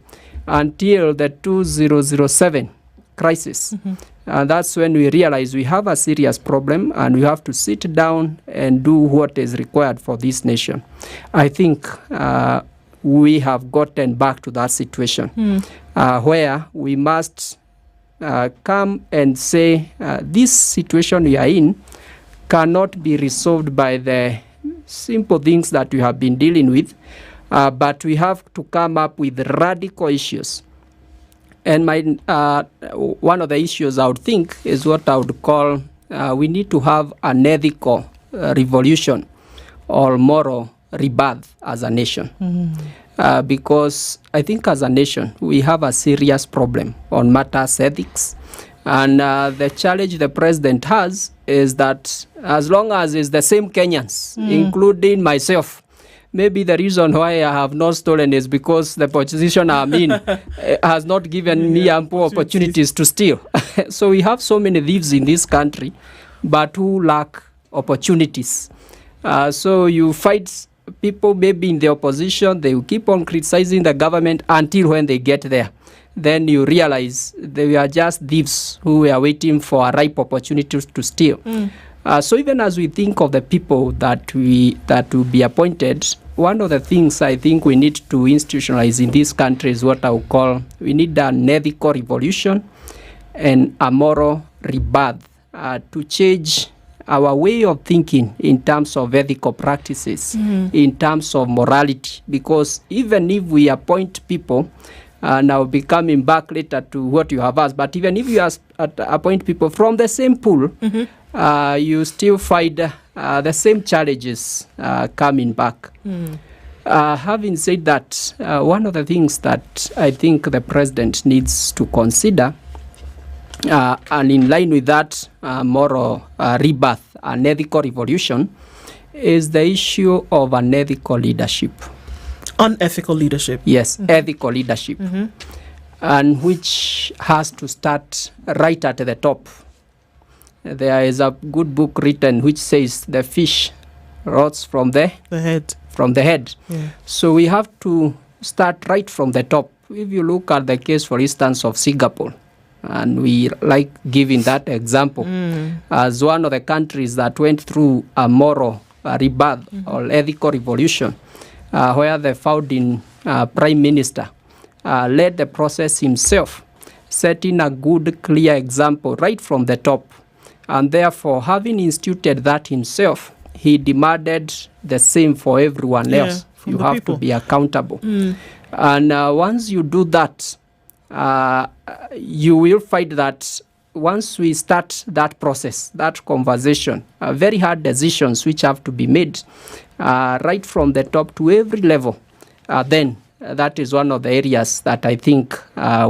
until the 2007 crisis. And that's when we realized we have a serious problem and we have to sit down and do what is required for this nation. I think we have gotten back to that situation where we must come and say this situation we are in cannot be resolved by the simple things that we have been dealing with, but we have to come up with radical issues. And one of the issues I would think is what I would call we need to have an ethical revolution or moral rebirth as a nation. Because I think as a nation we have a serious problem on matters ethics. And the challenge the president has is that as long as it's the same Kenyans, including myself, maybe the reason why I have not stolen is because the position I'm in has not given me ample opportunities to steal. So we have so many thieves in this country, but who lack opportunities. So you fight people maybe in the opposition, they will keep on criticizing the government until when they get there. Then you realize they are just thieves who are waiting for a ripe opportunity to steal. So even as we think of the people that will be appointed, one of the things I think we need to institutionalize in this country is what I would call, we need an ethical revolution and a moral rebirth to change our way of thinking in terms of ethical practices, in terms of morality. Because even if we appoint people, now becoming back later to what you have asked, but even if you appoint people from the same pool, you still find the same challenges coming back. Having said that, one of the things that I think the president needs to consider, and in line with that moral rebirth, an ethical revolution, is the issue of unethical leadership. Unethical leadership. Yes, ethical leadership. And which has to start right at the top. There is a good book written which says the fish rots from the head. From the head. So we have to start right from the top. If you look at the case, for instance, of Singapore, and we like giving that example as one of the countries that went through a moral rebirth or ethical revolution, where the founding prime minister led the process himself, setting a good, clear example right from the top. And therefore, having instituted that himself, he demanded the same for everyone else. You have to be accountable. And once you do that, you will find that once we start that process, that conversation, very hard decisions which have to be made right from the top to every level, then that is one of the areas that I think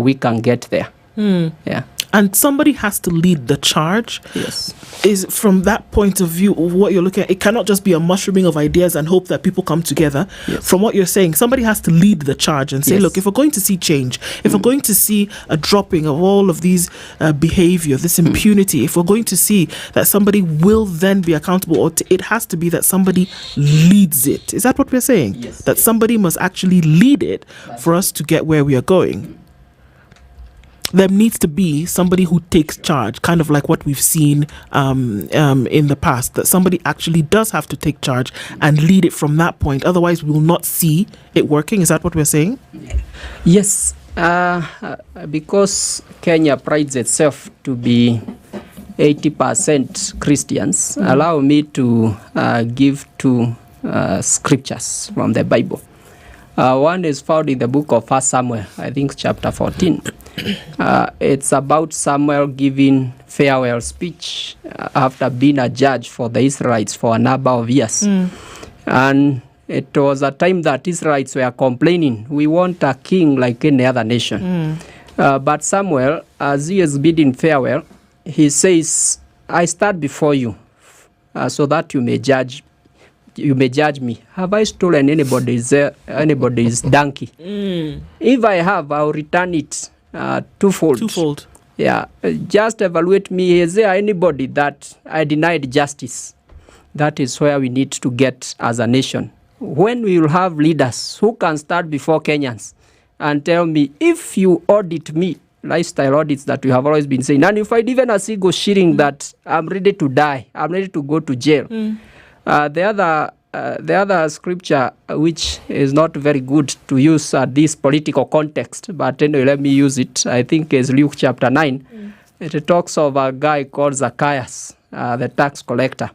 we can get there. Yeah. And somebody has to lead the charge. Yes. Is from that point of view of what you're looking at, it cannot just be a mushrooming of ideas and hope that people come together. Yes. From what you're saying, somebody has to lead the charge and say, Yes. look, if we're going to see change, if we're going to see a dropping of all of these behavior, this impunity, if we're going to see that somebody will then be accountable, or it has to be that somebody leads it. Is that what we're saying? Yes. That somebody must actually lead it for us to get where we are going. There needs to be somebody who takes charge, kind of like what we've seen in the past, that somebody actually does have to take charge and lead it from that point. Otherwise, we will not see it working. Is that what we're saying? Yes, because Kenya prides itself to be 80% Christians. Allow me to give two scriptures from the Bible. One is found in the book of 1 Samuel, I think chapter 14. It's about Samuel giving farewell speech after being a judge for the Israelites for a number of years. And it was a time that Israelites were complaining, we want a king like any other nation. But Samuel, as he is bidding farewell, he says, I stand before you so that you may judge me. Have I stolen anybody's donkey? If I have, I'll return it twofold. Yeah. Just evaluate me. Is there anybody that I denied justice? That is where we need to get as a nation. When we will have leaders who can stand before Kenyans and tell me, if you audit me, lifestyle audits that we have always been saying, and you find even a single shilling that I'm ready to die, I'm ready to go to jail. The other scripture, which is not very good to use this political context, but anyway, let me use it. I think is Luke chapter 9. It talks of a guy called Zacchaeus, the tax collector.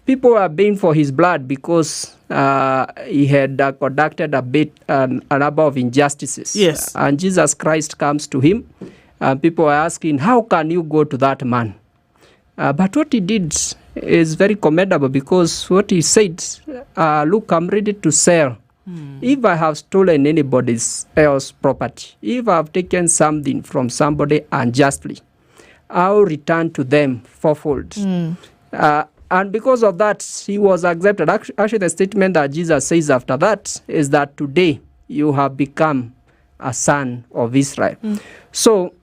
People are paying for his blood because he had conducted a number of injustices. Yes. And Jesus Christ comes to him. People are asking, how can you go to that man? But what he did is very commendable, because what he said, look, I'm ready to sell. If I have stolen anybody's else property, if I have taken something from somebody unjustly, I'll return to them fourfold. And because of that, he was accepted. Actually, the statement that Jesus says after that is that today you have become a son of Israel. So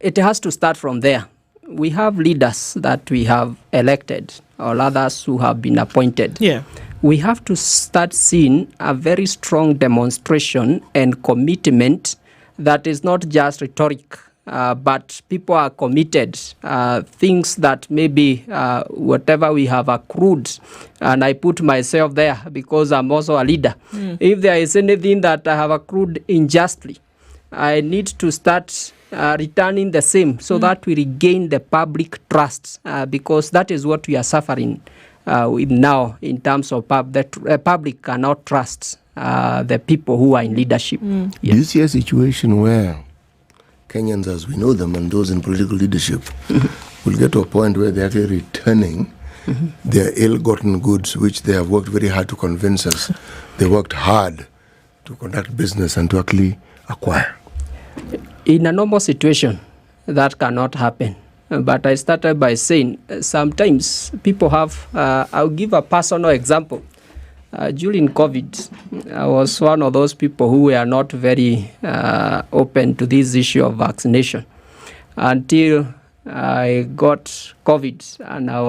it has to start from there. We have leaders that we have elected, or others who have been appointed. Yeah. We have to start seeing a very strong demonstration and commitment that is not just rhetoric, but people are committed. Things that maybe whatever we have accrued, and I put myself there because I'm also a leader. If there is anything that I have accrued unjustly, I need to start returning the same so that we regain the public trust, because that is what we are suffering with now in terms of the public cannot trust the people who are in leadership. Do you see a situation where Kenyans as we know them and those in political leadership will get to a point where they're actually returning their ill-gotten goods, which they have worked very hard to convince us they worked hard to conduct business and to actually acquire? In a normal situation, that cannot happen. But I started by saying sometimes people have, I'll give a personal example. During COVID, I was one of those people who were not very open to this issue of vaccination until I got COVID, and I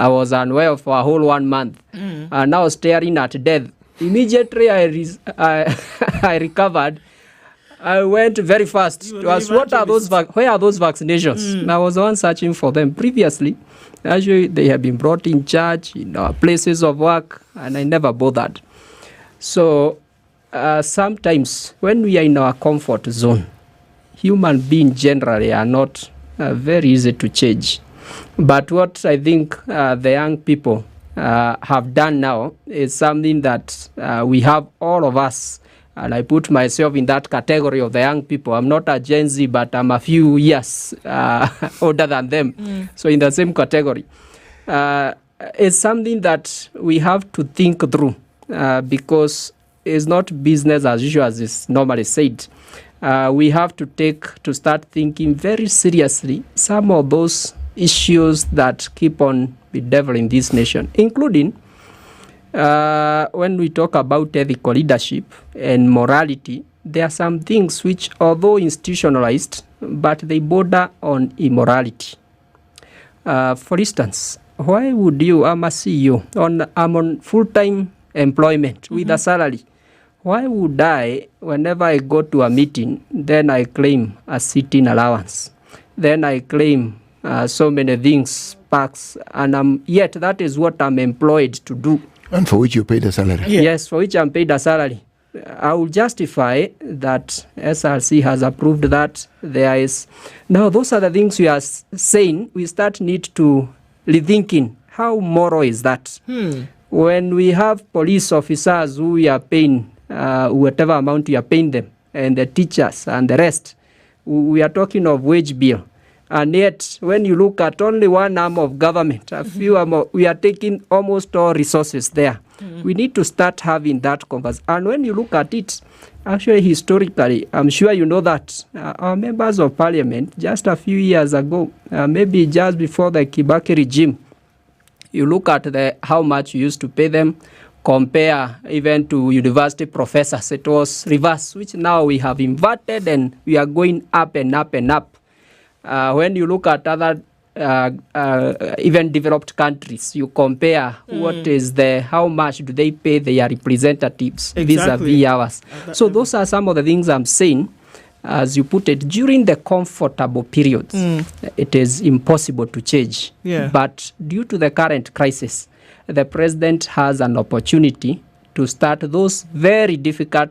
was unwell for a whole 1 month, and now staring at death. Immediately I recovered. I went very fast to ask, where are those vaccinations? I was the one searching for them. Previously, actually, they have been brought in charge in our places of work, and I never bothered. So sometimes when we are in our comfort zone, human beings generally are not very easy to change. But what I think the young people have done now is something that we have all of us, and I put myself in that category of the young people. I'm not a Gen Z, but I'm a few years older than them. So in the same category. It's something that we have to think through because it's not business as usual as is normally said. We have to start thinking very seriously some of those issues that keep on bedeviling this nation, including when we talk about ethical leadership and morality. There are some things which, although institutionalized, but they border on immorality. For instance, why would you, I'm a CEO, I'm on full-time employment with a salary. Why would I, whenever I go to a meeting, then I claim a sitting allowance? Then I claim so many things, perks, and yet that is what I'm employed to do. And for which you paid a salary? Yes, for which I'm paid a salary. I will justify that SRC has approved that there is. Now, those are the things we are saying. We need to rethinking how moral is that. When we have police officers who we are paying whatever amount we are paying them, and the teachers and the rest, we are talking of wage bill. And yet, when you look at only one arm of government, we are taking almost all resources there. We need to start having that conversation. And when you look at it, actually historically, I'm sure you know that our members of parliament, just a few years ago, maybe just before the Kibaki regime, you look at how much you used to pay them, compare even to university professors, it was reverse, which now we have inverted and we are going up and up and up. When you look at other even developed countries, you compare what is how much do they pay their representatives vis-a-vis ours. So those are some of the things I'm saying. As you put it, during the comfortable periods, it is impossible to change. But due to the current crisis, the president has an opportunity to start those very difficult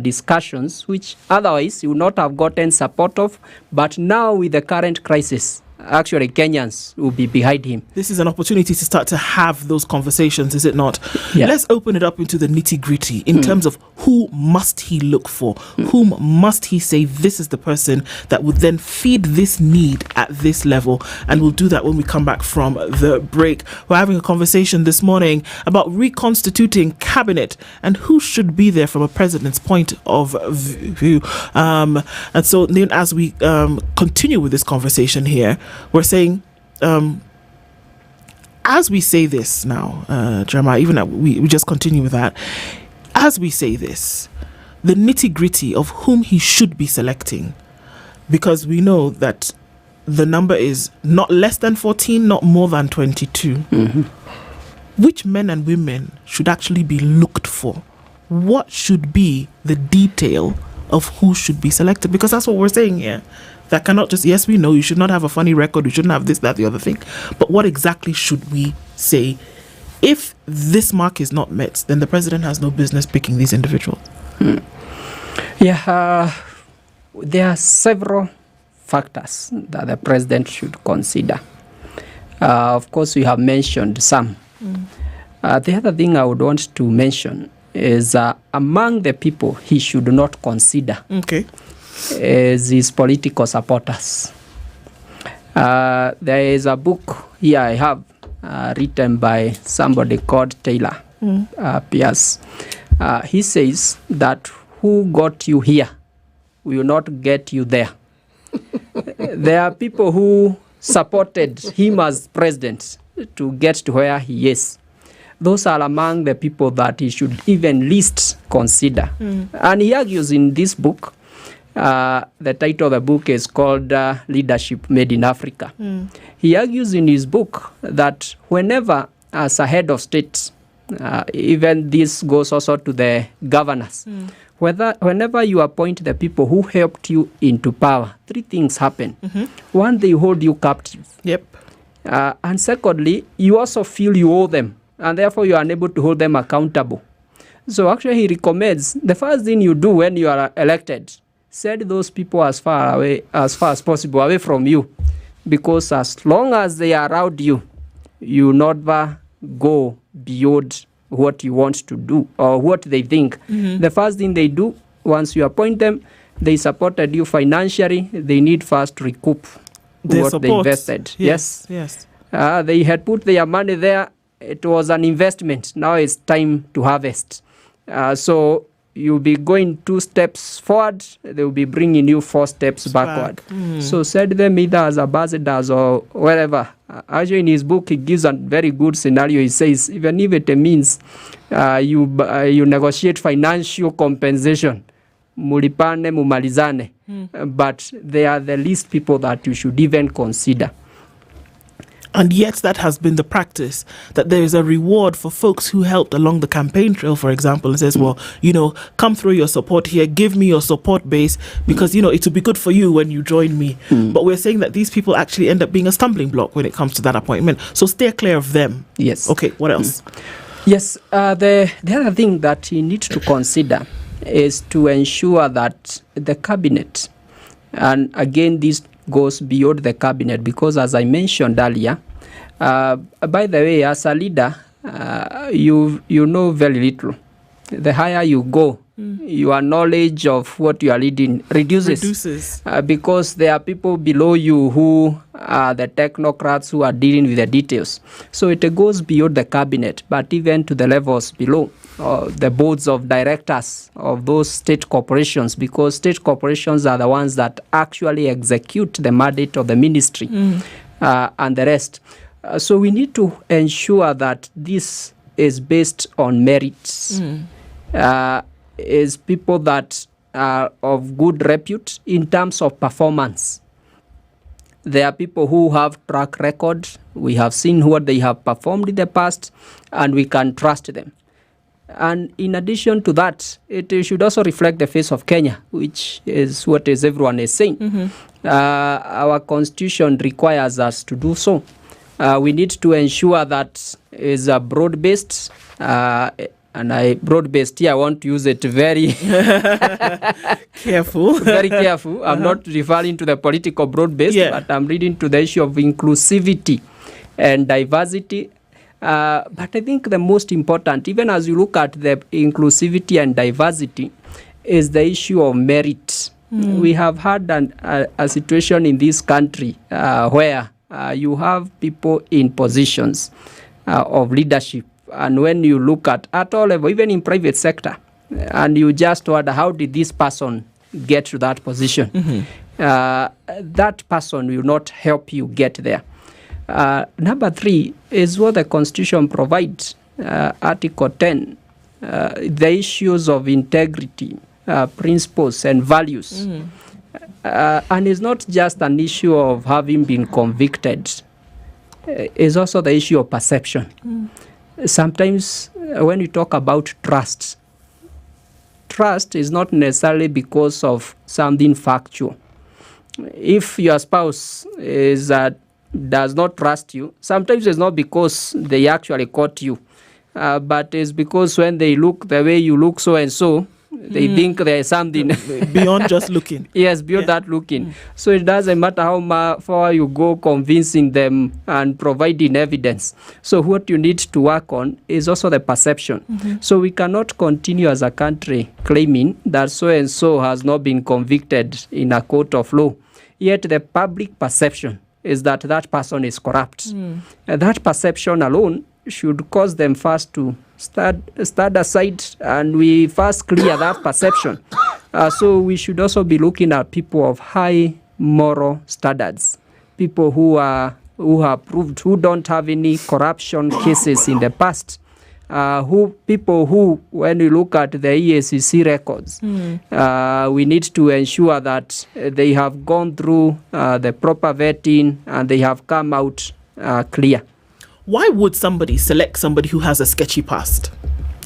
discussions, which otherwise you would not have gotten support of. But now with the current crisis, actually Kenyans will be behind him. This is an opportunity to start to have those conversations, is it not? Yeah. Let's open it up into the nitty-gritty in terms of who must he look for? Whom must he say this is the person that would then feed this need at this level? And we'll do that when we come back from the break. We're having a conversation this morning about reconstituting cabinet and who should be there from a president's point of view. And so as we continue with this conversation here, we're saying, as we say this now, Jeremiah, even we just continue with that. As we say this, the nitty-gritty of whom he should be selecting, because we know that the number is not less than 14, not more than 22. Which men and women should actually be looked for? What should be the detail of who should be selected? Because that's what we're saying here. That cannot just, yes, we know you should not have a funny record, you shouldn't have this, that, the other thing. But what exactly should we say? If this mark is not met, then the president has no business picking these individuals. Yeah, there are several factors that the president should consider. Of course, we have mentioned some. The other thing I would want to mention is among the people he should not consider is his political supporters. There is a book here I have written by somebody called Taylor Pierce. He says that who got you here will not get you there. There are people who supported him as president to get to where he is. Those are among the people that he should even least consider. And he argues in this book, the title of the book is called Leadership Made in Africa. He argues in his book that whenever, as a head of state, even this goes also to the governors, whenever you appoint the people who helped you into power, three things happen. One, they hold you captive. And secondly, you also feel you owe them, and therefore you are unable to hold them accountable. So actually he recommends the first thing you do when you are elected, send those people as far as possible away from you. because as long as they are around you, you never go beyond what you want to do or what they think. The first thing they do, once you appoint them, they supported you financially, they need first to recoup Their what support. they invested. Yes. They had put their money there. It was an investment. Now it's time to harvest. So you'll be going 2 steps forward, they will be bringing you 4 steps backward. So send them either as ambassadors or wherever. Actually, in his book, he gives a very good scenario. He says, even if it means you negotiate financial compensation, mulipane, mumalizane, but they are the least people that you should even consider. And yet that has been the practice, that there is a reward for folks who helped along the campaign trail, for example, and says, well, come through your support here, give me your support base, because, it will be good for you when you join me. But we're saying that these people actually end up being a stumbling block when it comes to that appointment. So steer clear of them. Yes. Okay, what else? Yes, the other thing that you need to consider is to ensure that the cabinet, and again, this goes beyond the cabinet, because as I mentioned earlier, by the way, as a leader, you know very little. The higher you go, your knowledge of what you are leading reduces. Because there are people below you who are the technocrats who are dealing with the details. So it goes beyond the cabinet, but even to the levels below, the boards of directors of those state corporations, because state corporations are the ones that actually execute the mandate of the ministry and the rest. So we need to ensure that this is based on merits. Is people that are of good repute in terms of performance. There are people who have track record. We have seen what they have performed in the past, and we can trust them. And in addition to that, it should also reflect the face of Kenya, which is what everyone is saying. Our constitution requires us to do so. We need to ensure that is a broad-based, broad-based here, I want to use it very careful. Very careful. I'm not referring to the political broad-based, but I'm reading to the issue of inclusivity and diversity. But I think the most important, even as you look at the inclusivity and diversity, is the issue of merit. We have had a situation in this country where you have people in positions of leadership. And when you look at all level, even in private sector, and you just wonder, how did this person get to that position? That person will not help you get there. Number 3 is what the Constitution provides, Article 10, the issues of integrity, principles and values. And it's not just an issue of having been convicted. It's also the issue of perception. Sometimes when you talk about trust is not necessarily because of something factual. If your spouse does not trust you, sometimes it's not because they actually caught you, but it's because when they look the way you look so and so, they think there is something beyond just looking. Yes, beyond that looking. So it doesn't matter how far you go convincing them and providing evidence. So what you need to work on is also the perception. So we cannot continue as a country claiming that so and so has not been convicted in a court of law, yet the public perception is that that person is corrupt. And that perception alone should cause them first to stand aside, and we first clear that perception. So we should also be looking at people of high moral standards, people who are proved, who don't have any corruption cases in the past, people who, when we look at the EACC records, we need to ensure that they have gone through the proper vetting and they have come out clear. Why would somebody select somebody who has a sketchy past,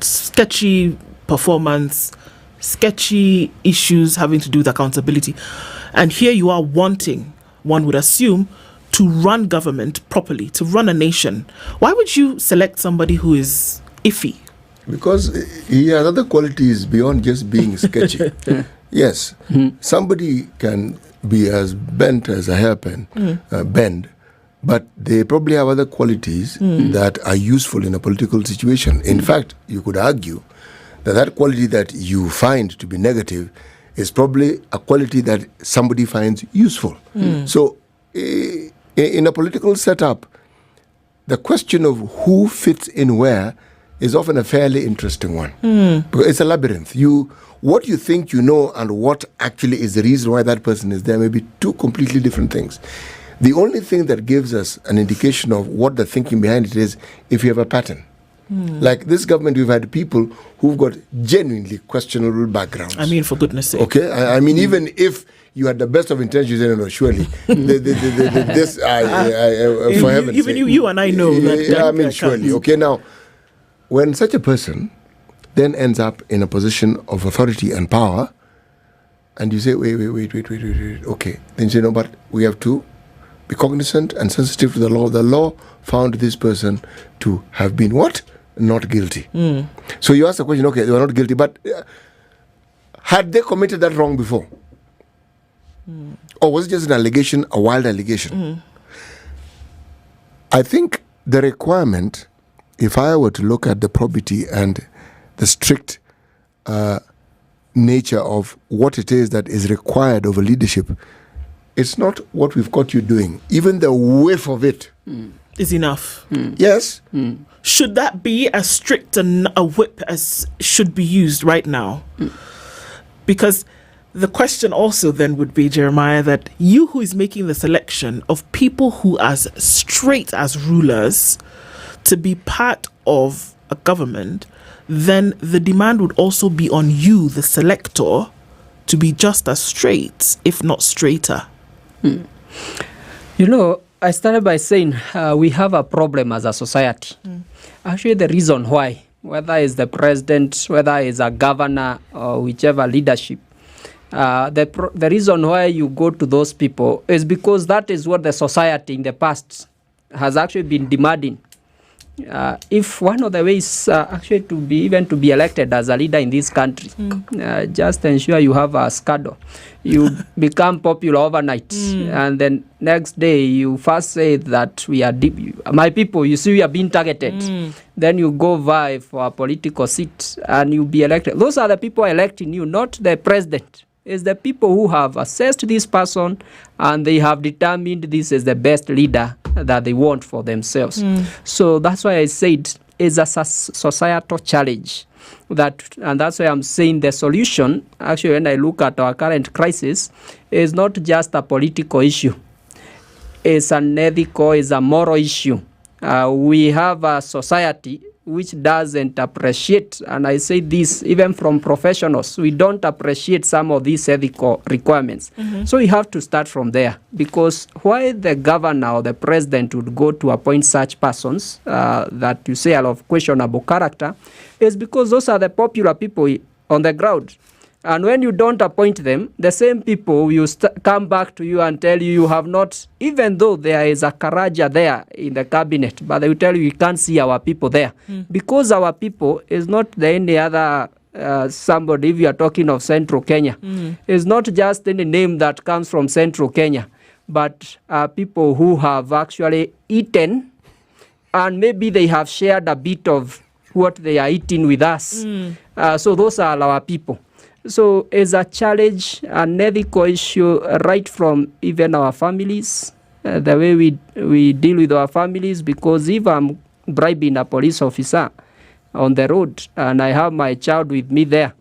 sketchy performance, sketchy issues having to do with accountability, and here you are wanting, one would assume, to run government properly, to run a nation? Why would you select somebody who is iffy? Because he has other qualities beyond just being sketchy. Yes, somebody can be as bent as a hairpin, bend, but they probably have other qualities that are useful in a political situation. In fact, you could argue that quality that you find to be negative is probably a quality that somebody finds useful. So in a political setup, the question of who fits in where is often a fairly interesting one. Because it's a labyrinth. What you think you know and what actually is the reason why that person is there may be two completely different things. The only thing that gives us an indication of what the thinking behind it is if you have a pattern. Like this government, we've had people who've got genuinely questionable backgrounds. I mean, for goodness sake. Okay? I mean, even if you had the best of intentions, no, surely. This, for heaven's sake. Even you and I know that. I mean, surely. Okay, now, when such a person then ends up in a position of authority and power, and you say, wait, okay. Then you say, no, but we have to be cognizant and sensitive to the law. The law found this person to have been what? Not guilty. So you ask the question, okay, they were not guilty, but had they committed that wrong before? Or was it just an allegation, a wild allegation? I think the requirement, if I were to look at the probity and the strict nature of what it is that is required of a leadership, it's not what we've got you doing. Even the whiff of it is enough. Yes. Should that be as strict a whip as should be used right now? Because the question also then would be, Jeremiah, that you who is making the selection of people who are as straight as rulers to be part of a government, then the demand would also be on you, the selector, to be just as straight, if not straighter. You know, I started by saying we have a problem as a society. Actually, the reason why, whether it's the president, whether it's a governor, or whichever leadership, the reason why you go to those people is because that is what the society in the past has actually been demanding. If one of the ways actually to be elected as a leader in this country, just ensure you have a scandal. You become popular overnight, and then next day you first say that we are my people, you see we are being targeted. Then you go vie for a political seat and you be elected. Those are the people electing you, not the president. It's the people who have assessed this person and they have determined this is the best leader that they want for themselves. So that's why I said it's a societal challenge. And that's why I'm saying the solution, actually, when I look at our current crisis, is not just a political issue. It's an ethical, it's a moral issue. We have a society which doesn't appreciate, and I say this even from professionals, we don't appreciate some of these ethical requirements. So we have to start from there, because why the governor or the president would go to appoint such persons that you say are of questionable character is because those are the popular people on the ground. And when you don't appoint them, the same people will come back to you and tell you you have not, even though there is a Karaja there in the cabinet, but they will tell you you can't see our people there. Because our people is not any other somebody, if you are talking of Central Kenya, it's not just any name that comes from Central Kenya, but people who have actually eaten and maybe they have shared a bit of what they are eating with us. So those are our people. So it's a challenge, an ethical issue, right from even our families, the way we deal with our families, because if I'm bribing a police officer on the road and I have my child with me there,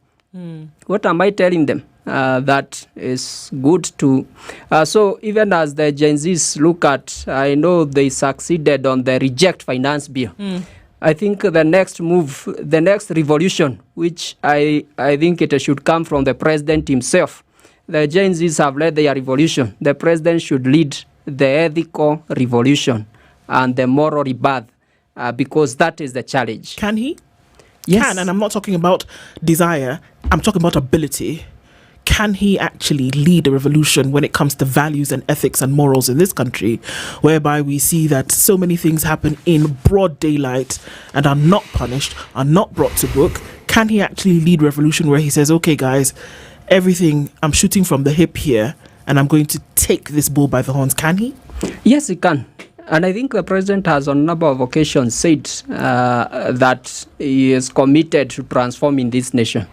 what am I telling them? That is good to... so even as the Gen Zs look at, I know they succeeded on the reject finance bill. I think the next move, the next revolution, which I think it should come from the president himself. The Gen Zs have led their revolution. The president should lead the ethical revolution and the moral rebirth, because that is the challenge. Can he? Yes. Can, and I'm not talking about desire. I'm talking about ability. Can he actually lead a revolution when it comes to values and ethics and morals in this country, whereby we see that so many things happen in broad daylight and are not punished, are not brought to book? Can he actually lead revolution where he says, okay, guys, everything, I'm shooting from the hip here, and I'm going to take this bull by the horns. Can he? Yes, he can. And I think the president has on a number of occasions said that he is committed to transforming this nation.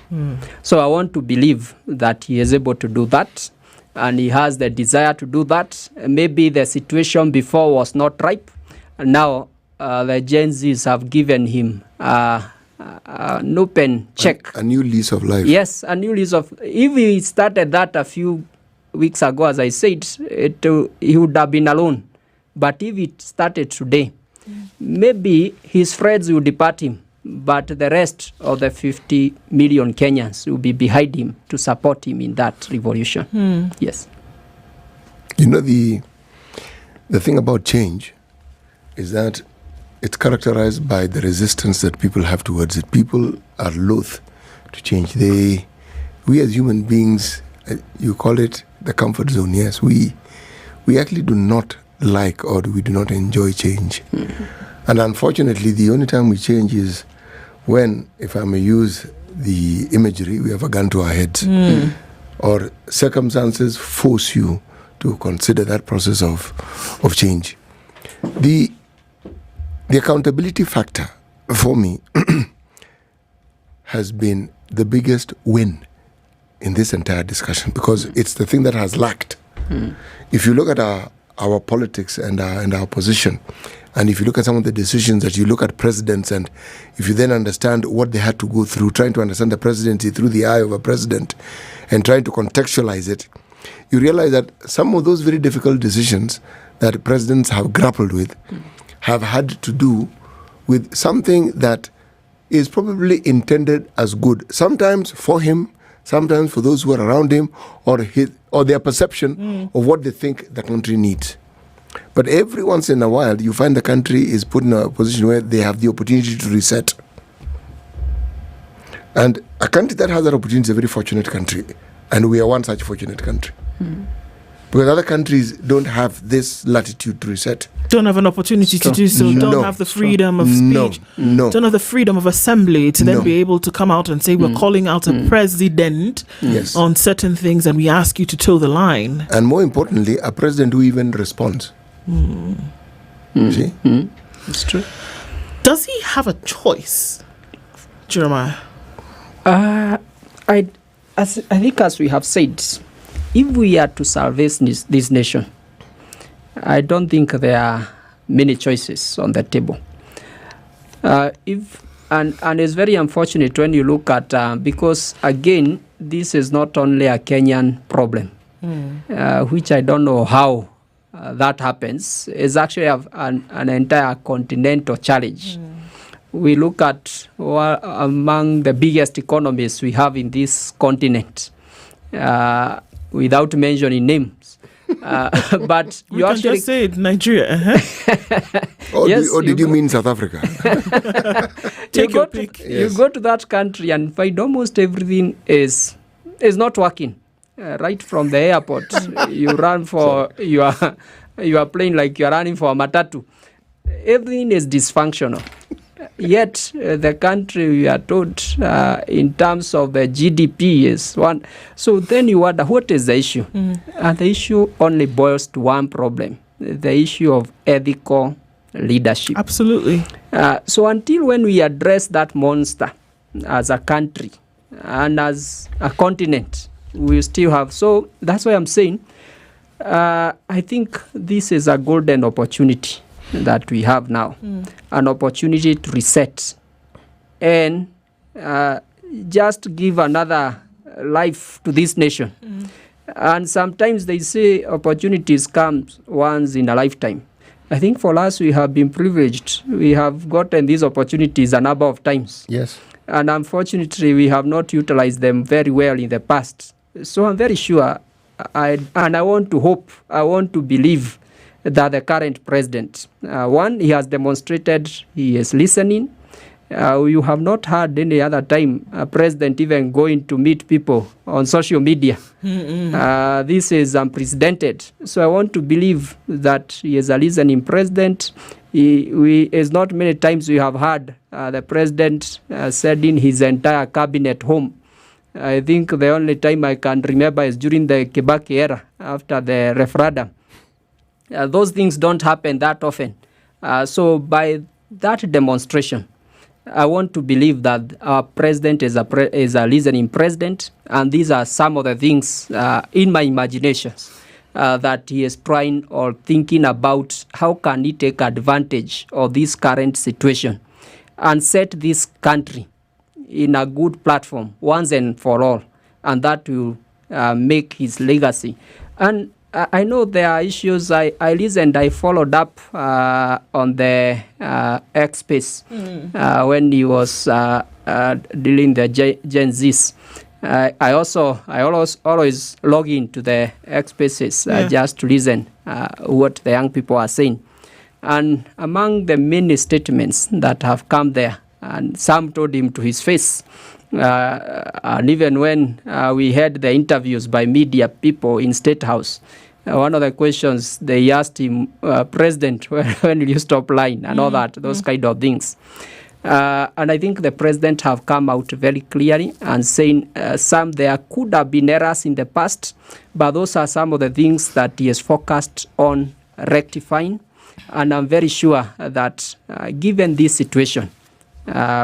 So I want to believe that he is able to do that, and he has the desire to do that. Maybe the situation before was not ripe, and now the Gen Zs have given him an open check. A new lease of life. Yes, a new lease of. If he started that a few weeks ago, as I said, he would have been alone. But if it started today, maybe his friends will depart him, but the rest of the 50 million Kenyans will be behind him to support him in that revolution. Yes. You know, the thing about change is that it's characterized by the resistance that people have towards it. People are loath to change. We as human beings, you call it the comfort zone. Yes, we actually do not like, or we do not enjoy change. And unfortunately, the only time we change is when, if I may use the imagery, we have a gun to our heads, or circumstances force you to consider that process of change. The accountability factor for me has been the biggest win in this entire discussion, because it's the thing that has lacked. If you look at our politics and our position, and if you look at some of the decisions that you look at presidents, and if you then understand what they had to go through, trying to understand the presidency through the eye of a president and trying to contextualize it, you realize that some of those very difficult decisions that presidents have grappled with have had to do with something that is probably intended as good, sometimes for him, sometimes for those who are around him, or their perception of what they think the country needs. But every once in a while, you find the country is put in a position where they have the opportunity to reset. And a country that has that opportunity is a very fortunate country. And we are one such fortunate country. Because other countries don't have this latitude to reset. Don't have an opportunity to do so. Don't have the freedom of speech. Don't have the freedom of assembly to then be able to come out and say we're calling out a president on certain things, and we ask you to toe the line. And more importantly, a president who even responds. See? It's true. Does he have a choice, Jeremiah? I think, as we have said, if we are to salvage this nation, I don't think there are many choices on the table. And it's very unfortunate when you look at, because again, this is not only a Kenyan problem, which I don't know how that happens. It's actually an entire continental challenge. We look at among the biggest economies we have in this continent, without mentioning names. But you actually just say Nigeria. Or did you mean South Africa? Take your pick. You go to that country and find almost everything is not working. Right from the airport, you run for you are playing like you are running for a matatu. Everything is dysfunctional. Yet the country, we are told, in terms of the GDP is one. So then you wonder, what is the issue? And the issue only boils to one problem: the issue of ethical leadership. Absolutely. So until when we address that monster as a country and as a continent, we still have. So that's why I'm saying, I think this is a golden opportunity that we have now, an opportunity to reset and just give another life to this nation. And sometimes they say opportunities come once in a lifetime. I think for us, we have been privileged. We have gotten these opportunities a number of times. Yes. And unfortunately, we have not utilized them very well in the past. So I'm very sure, I want to hope, I want to believe that the current president, one, he has demonstrated he is listening. You have not heard any other time a president even going to meet people on social media. This is unprecedented. So I want to believe that he is a listening president. It's not many times we have heard the president sending his entire cabinet home I think the only time I can remember is during the Kibaki era, after the referendum. Those things don't happen that often. So by that demonstration, I want to believe that our president is a listening president, and these are some of the things in my imaginations that he is trying or thinking about how can he take advantage of this current situation and set this country in a good platform once and for all, and that will make his legacy. And I know there are issues. I listened, I followed up on the X space when he was dealing the Gen Zs. I always log into the X spaces just to listen what the young people are saying. And among the many statements that have come there, and some told him to his face, and even when we had the interviews by media people in State House, one of the questions they asked him, President, when will you stop lying and all that, those kind of things. And I think the president have come out very clearly and saying there could have been errors in the past, but those are some of the things that he has focused on rectifying. And I'm very sure that given this situation,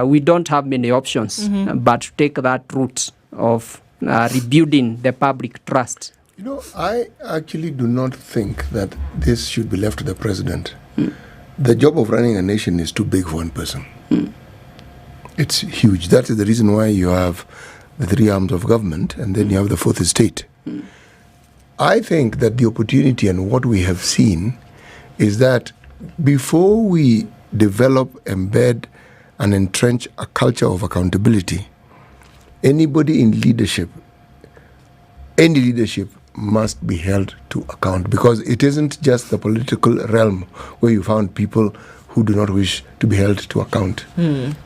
we don't have many options but to take that route of rebuilding the public trust. You know, I actually do not think that this should be left to the president. The job of running a nation is too big for one person. It's huge. That is the reason why you have the three arms of government and then you have the fourth estate. I think that the opportunity and what we have seen is that before we develop, embed, and entrench a culture of accountability, anybody in leadership, any leadership must be held to account, because it isn't just the political realm where you found people who do not wish to be held to account.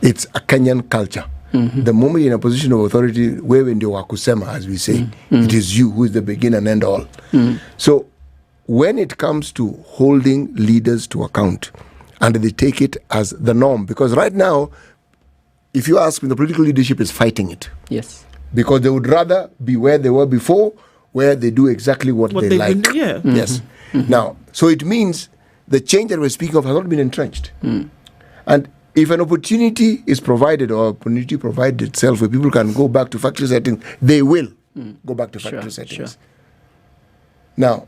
It's a Kenyan culture. The moment you're in a position of authority, wewe ndio wakusema, as we say, it is you who is the begin and end all. So when it comes to holding leaders to account, and they take it as the norm, because right now, if you ask me, the political leadership is fighting it. Yes. Because they would rather be where they were before, where they do exactly what they like. Yes. Now, so it means the change that we're speaking of has not been entrenched. And if an opportunity is provided, or opportunity provided itself where people can go back to factory settings, they will go back to factory settings. Now,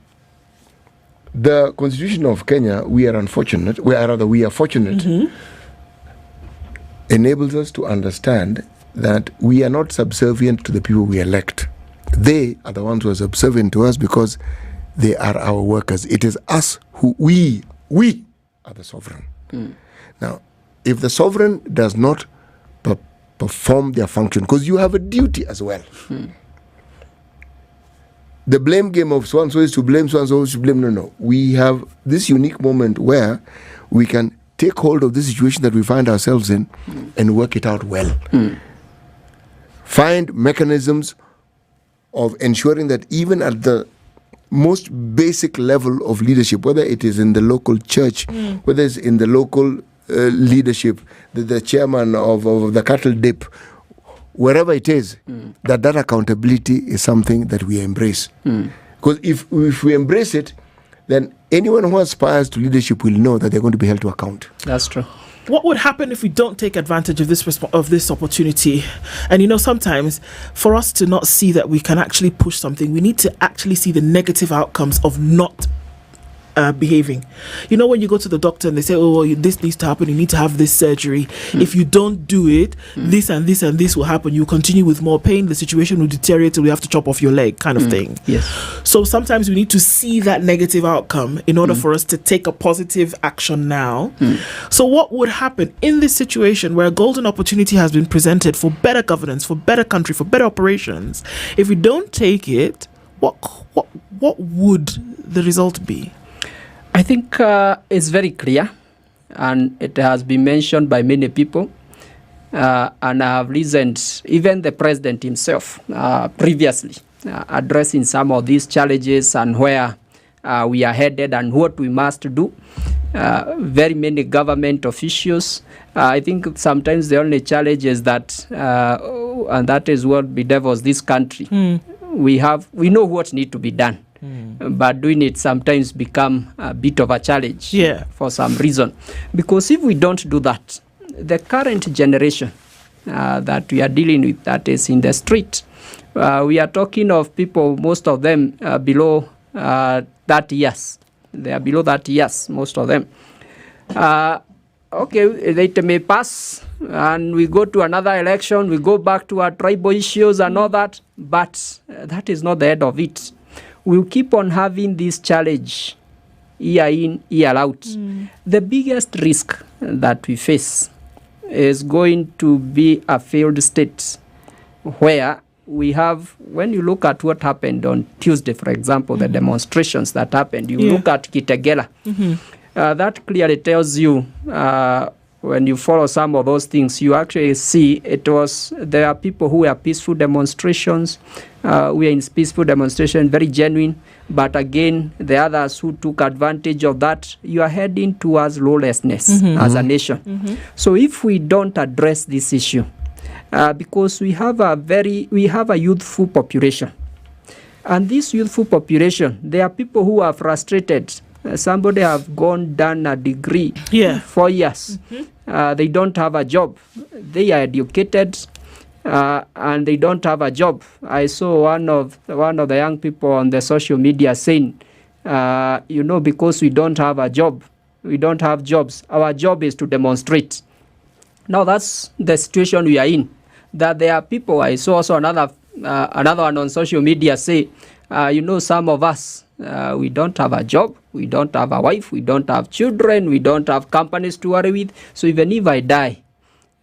the Constitution of Kenya, we are fortunate, enables us to understand that we are not subservient to the people we elect. They are the ones who are subservient to us because they are our workers. It is us who we are the sovereign. Now, if the sovereign does not perform their function, because you have a duty as well. The blame game of so-and-so is to blame, so-and-so is to blame. No. We have this unique moment where we can take hold of this situation that we find ourselves in and work it out well. Find mechanisms of ensuring that even at the most basic level of leadership, whether it is in the local church, whether it's in the local leadership, the chairman of the cattle dip, wherever it is, that accountability is something that we embrace. Because if we embrace it, then anyone who aspires to leadership will know that they're going to be held to account. That's true. What would happen if we don't take advantage of this opportunity? And sometimes for us to not see that we can actually push something, we need to actually see the negative outcomes of not behaving. When you go to the doctor and they say, oh, this needs to happen, you need to have this surgery. If you don't do it, this and this and this will happen. You continue with more pain, the situation will deteriorate till we have to chop off your leg, kind of thing. Yes. So sometimes we need to see that negative outcome in order for us to take a positive action now. So what would happen in this situation where a golden opportunity has been presented for better governance, for better country, for better operations? If we don't take it, what would the result be? I think it's very clear, and it has been mentioned by many people, and I have listened, even the president himself previously, addressing some of these challenges and where we are headed and what we must do. Very many government officials. I think sometimes the only challenge is that and that is what bedevils this country. We know what needs to be done, but doing it sometimes become a bit of a challenge for some reason. Because if we don't do that, the current generation that we are dealing with, that is in the street, we are talking of people, most of them below 30 years. They are below 30 years, most of them. Okay, it may pass, and we go to another election, we go back to our tribal issues and all that, but that is not the end of it. We'll keep on having this challenge year in, year out. The biggest risk that we face is going to be a failed state where we have, when you look at what happened on Tuesday, for example, the demonstrations that happened, you look at Kitengela, that clearly tells you, when you follow some of those things, you actually see there are people who are peaceful demonstrations, we are in peaceful demonstration, very genuine, but again, the others who took advantage of that, you are heading towards lawlessness as a nation. So if we don't address this issue, because we have a youthful population, and this youthful population, there are people who are frustrated. Somebody have done a degree, 4 years. They don't have a job. They are educated, and they don't have a job. I saw one of the young people on the social media saying, because we don't have a job, we don't have jobs. Our job is to demonstrate. Now that's the situation we are in. That there are people. I saw also another one on social media say, some of us, we don't have a job, we don't have a wife, we don't have children, we don't have companies to worry with. So even if I die,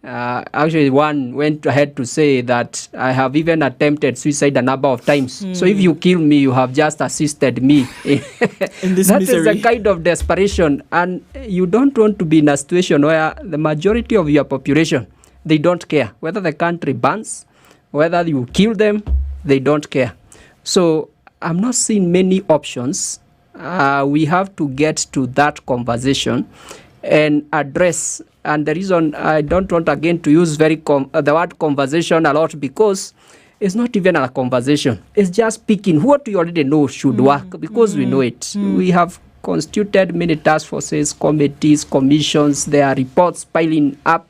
actually one went ahead to say that I have even attempted suicide a number of times. So if you kill me, you have just assisted me. In this that misery. is a kind of desperation, and you don't want to be in a situation where the majority of your population, they don't care whether the country burns, whether you kill them, they don't care. So I'm not seeing many options. We have to get to that conversation and address. And the reason I don't want again to use the word conversation a lot, because it's not even a conversation. It's just picking what we already know should work, because we know it. We have constituted many task forces, committees, commissions. There are reports piling up.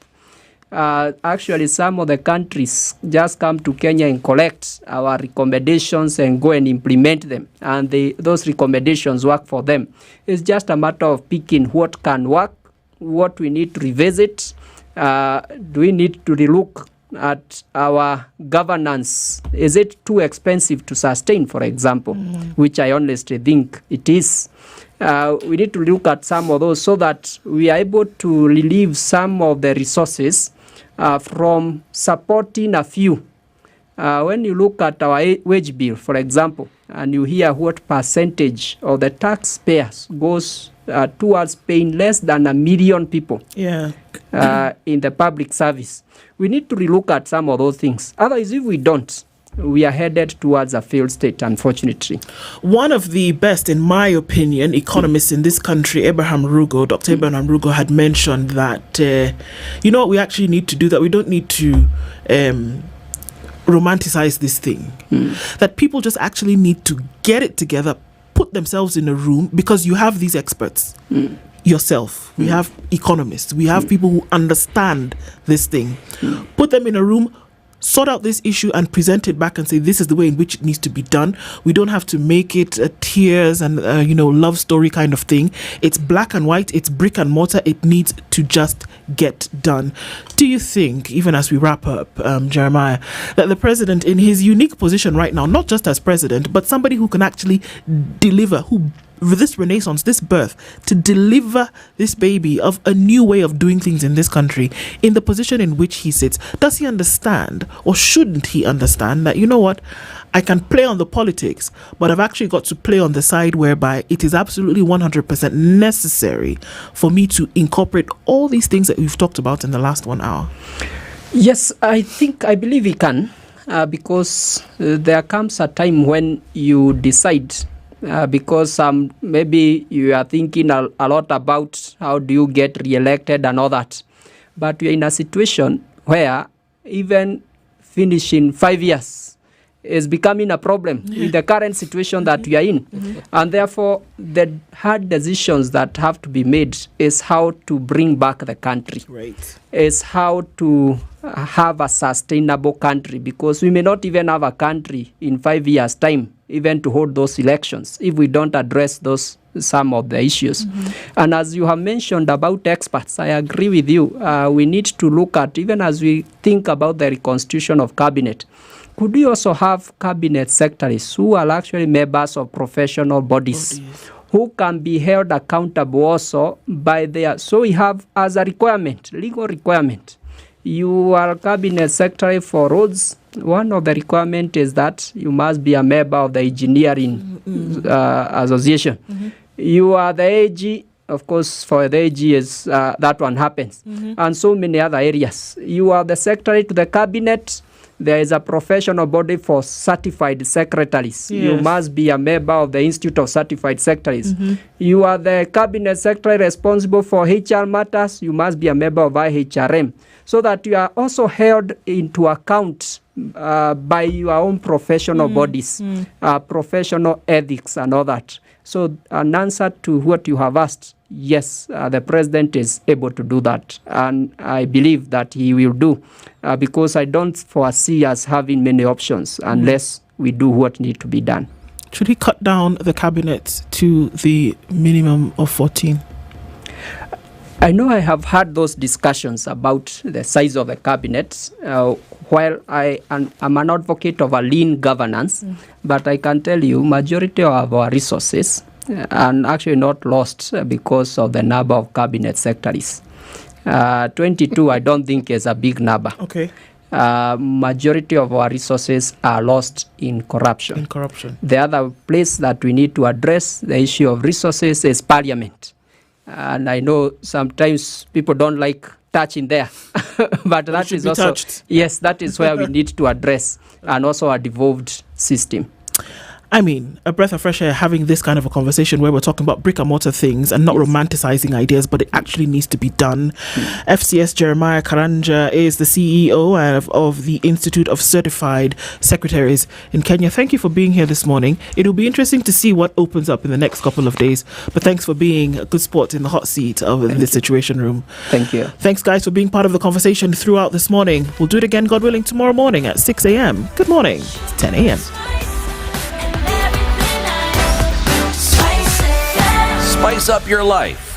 Actually, some of the countries just come to Kenya and collect our recommendations and go and implement them. And those recommendations work for them. It's just a matter of picking what can work, what we need to revisit. Do we need to relook at our governance? Is it too expensive to sustain, for example, which I honestly think it is. We need to look at some of those so that we are able to relieve some of the resources from supporting a few. When you look at our wage bill, for example, and you hear what percentage of the taxpayers goes towards paying less than 1 million people in the public service, we need to relook at some of those things. Otherwise, if we don't, we are headed towards a failed state, unfortunately. One of the best, in my opinion, economists in this country, Dr. Abraham Rugo, had mentioned that, what we actually need to do, that we don't need to romanticize this thing. That people just actually need to get it together, put themselves in a room, because you have these experts. Yourself. We have economists. We have people who understand this thing. Put them in a room, sort out this issue and present it back and say this is the way in which it needs to be done. We don't have to make it a tears and love story kind of thing. It's black and white, it's brick and mortar. It needs to just get done. Do you think, even as we wrap up, Jeremiah, that the president, in his unique position right now, not just as president, but somebody who can actually deliver, this renaissance, this birth, to deliver this baby of a new way of doing things in this country, in the position in which he sits, does he understand, or shouldn't he understand, that, I can play on the politics, but I've actually got to play on the side whereby it is absolutely 100% necessary for me to incorporate all these things that we've talked about in the last 1 hour? Yes, I believe he can, because there comes a time when you decide, because maybe you are thinking a lot about how do you get re-elected and all that. But we are in a situation where even finish in 5 years is becoming a problem in the current situation that we are in. And therefore, the hard decisions that have to be made is how to bring back the country. Right. Is how to have a sustainable country, because we may not even have a country in 5 years' time, even to hold those elections, if we don't address some of the issues. And as you have mentioned about experts, I agree with you. We need to look at, even as we think about the reconstitution of cabinet, could we also have cabinet secretaries who are actually members of professional bodies who can be held accountable also by their, so we have as a requirement, legal requirement, you are cabinet secretary for roads. One of the requirement is that you must be a member of the engineering association. You are the AG, of course, for the AG is that one happens, and so many other areas. You are the secretary to the cabinet. There is a professional body for certified secretaries. Yes. You must be a member of the Institute of Certified Secretaries. You are the cabinet secretary responsible for HR matters. You must be a member of IHRM, so that you are also held into account by your own professional bodies, professional ethics and all that. So an answer to what you have asked, yes, the president is able to do that. And I believe that he will do, because I don't foresee us having many options unless we do what needs to be done. Should he cut down the cabinet to the minimum of 14? I know I have had those discussions about the size of the cabinet. While I'm an advocate of a lean governance, but I can tell you majority of our resources are actually not lost because of the number of cabinet secretaries. 22 I don't think is a big number. Okay. Majority of our resources are lost in corruption. The other place that we need to address the issue of resources is parliament. And I know sometimes people don't like touching there, but that is also touched. Yes, that is where we need to address, and also a devolved system. I mean, a breath of fresh air having this kind of a conversation where we're talking about brick and mortar things and not romanticizing ideas, but it actually needs to be done. FCS Jeremiah Karanja is the CEO of the Institute of Certified Secretaries in Kenya. Thank you for being here this morning. It'll be interesting to see what opens up in the next couple of days, but thanks for being a good sport in the hot seat of the Situation Room. Thank you. Thanks, guys, for being part of the conversation throughout this morning. We'll do it again, God willing, tomorrow morning at 6 a.m. Good morning. It's 10 a.m. Spice up your life.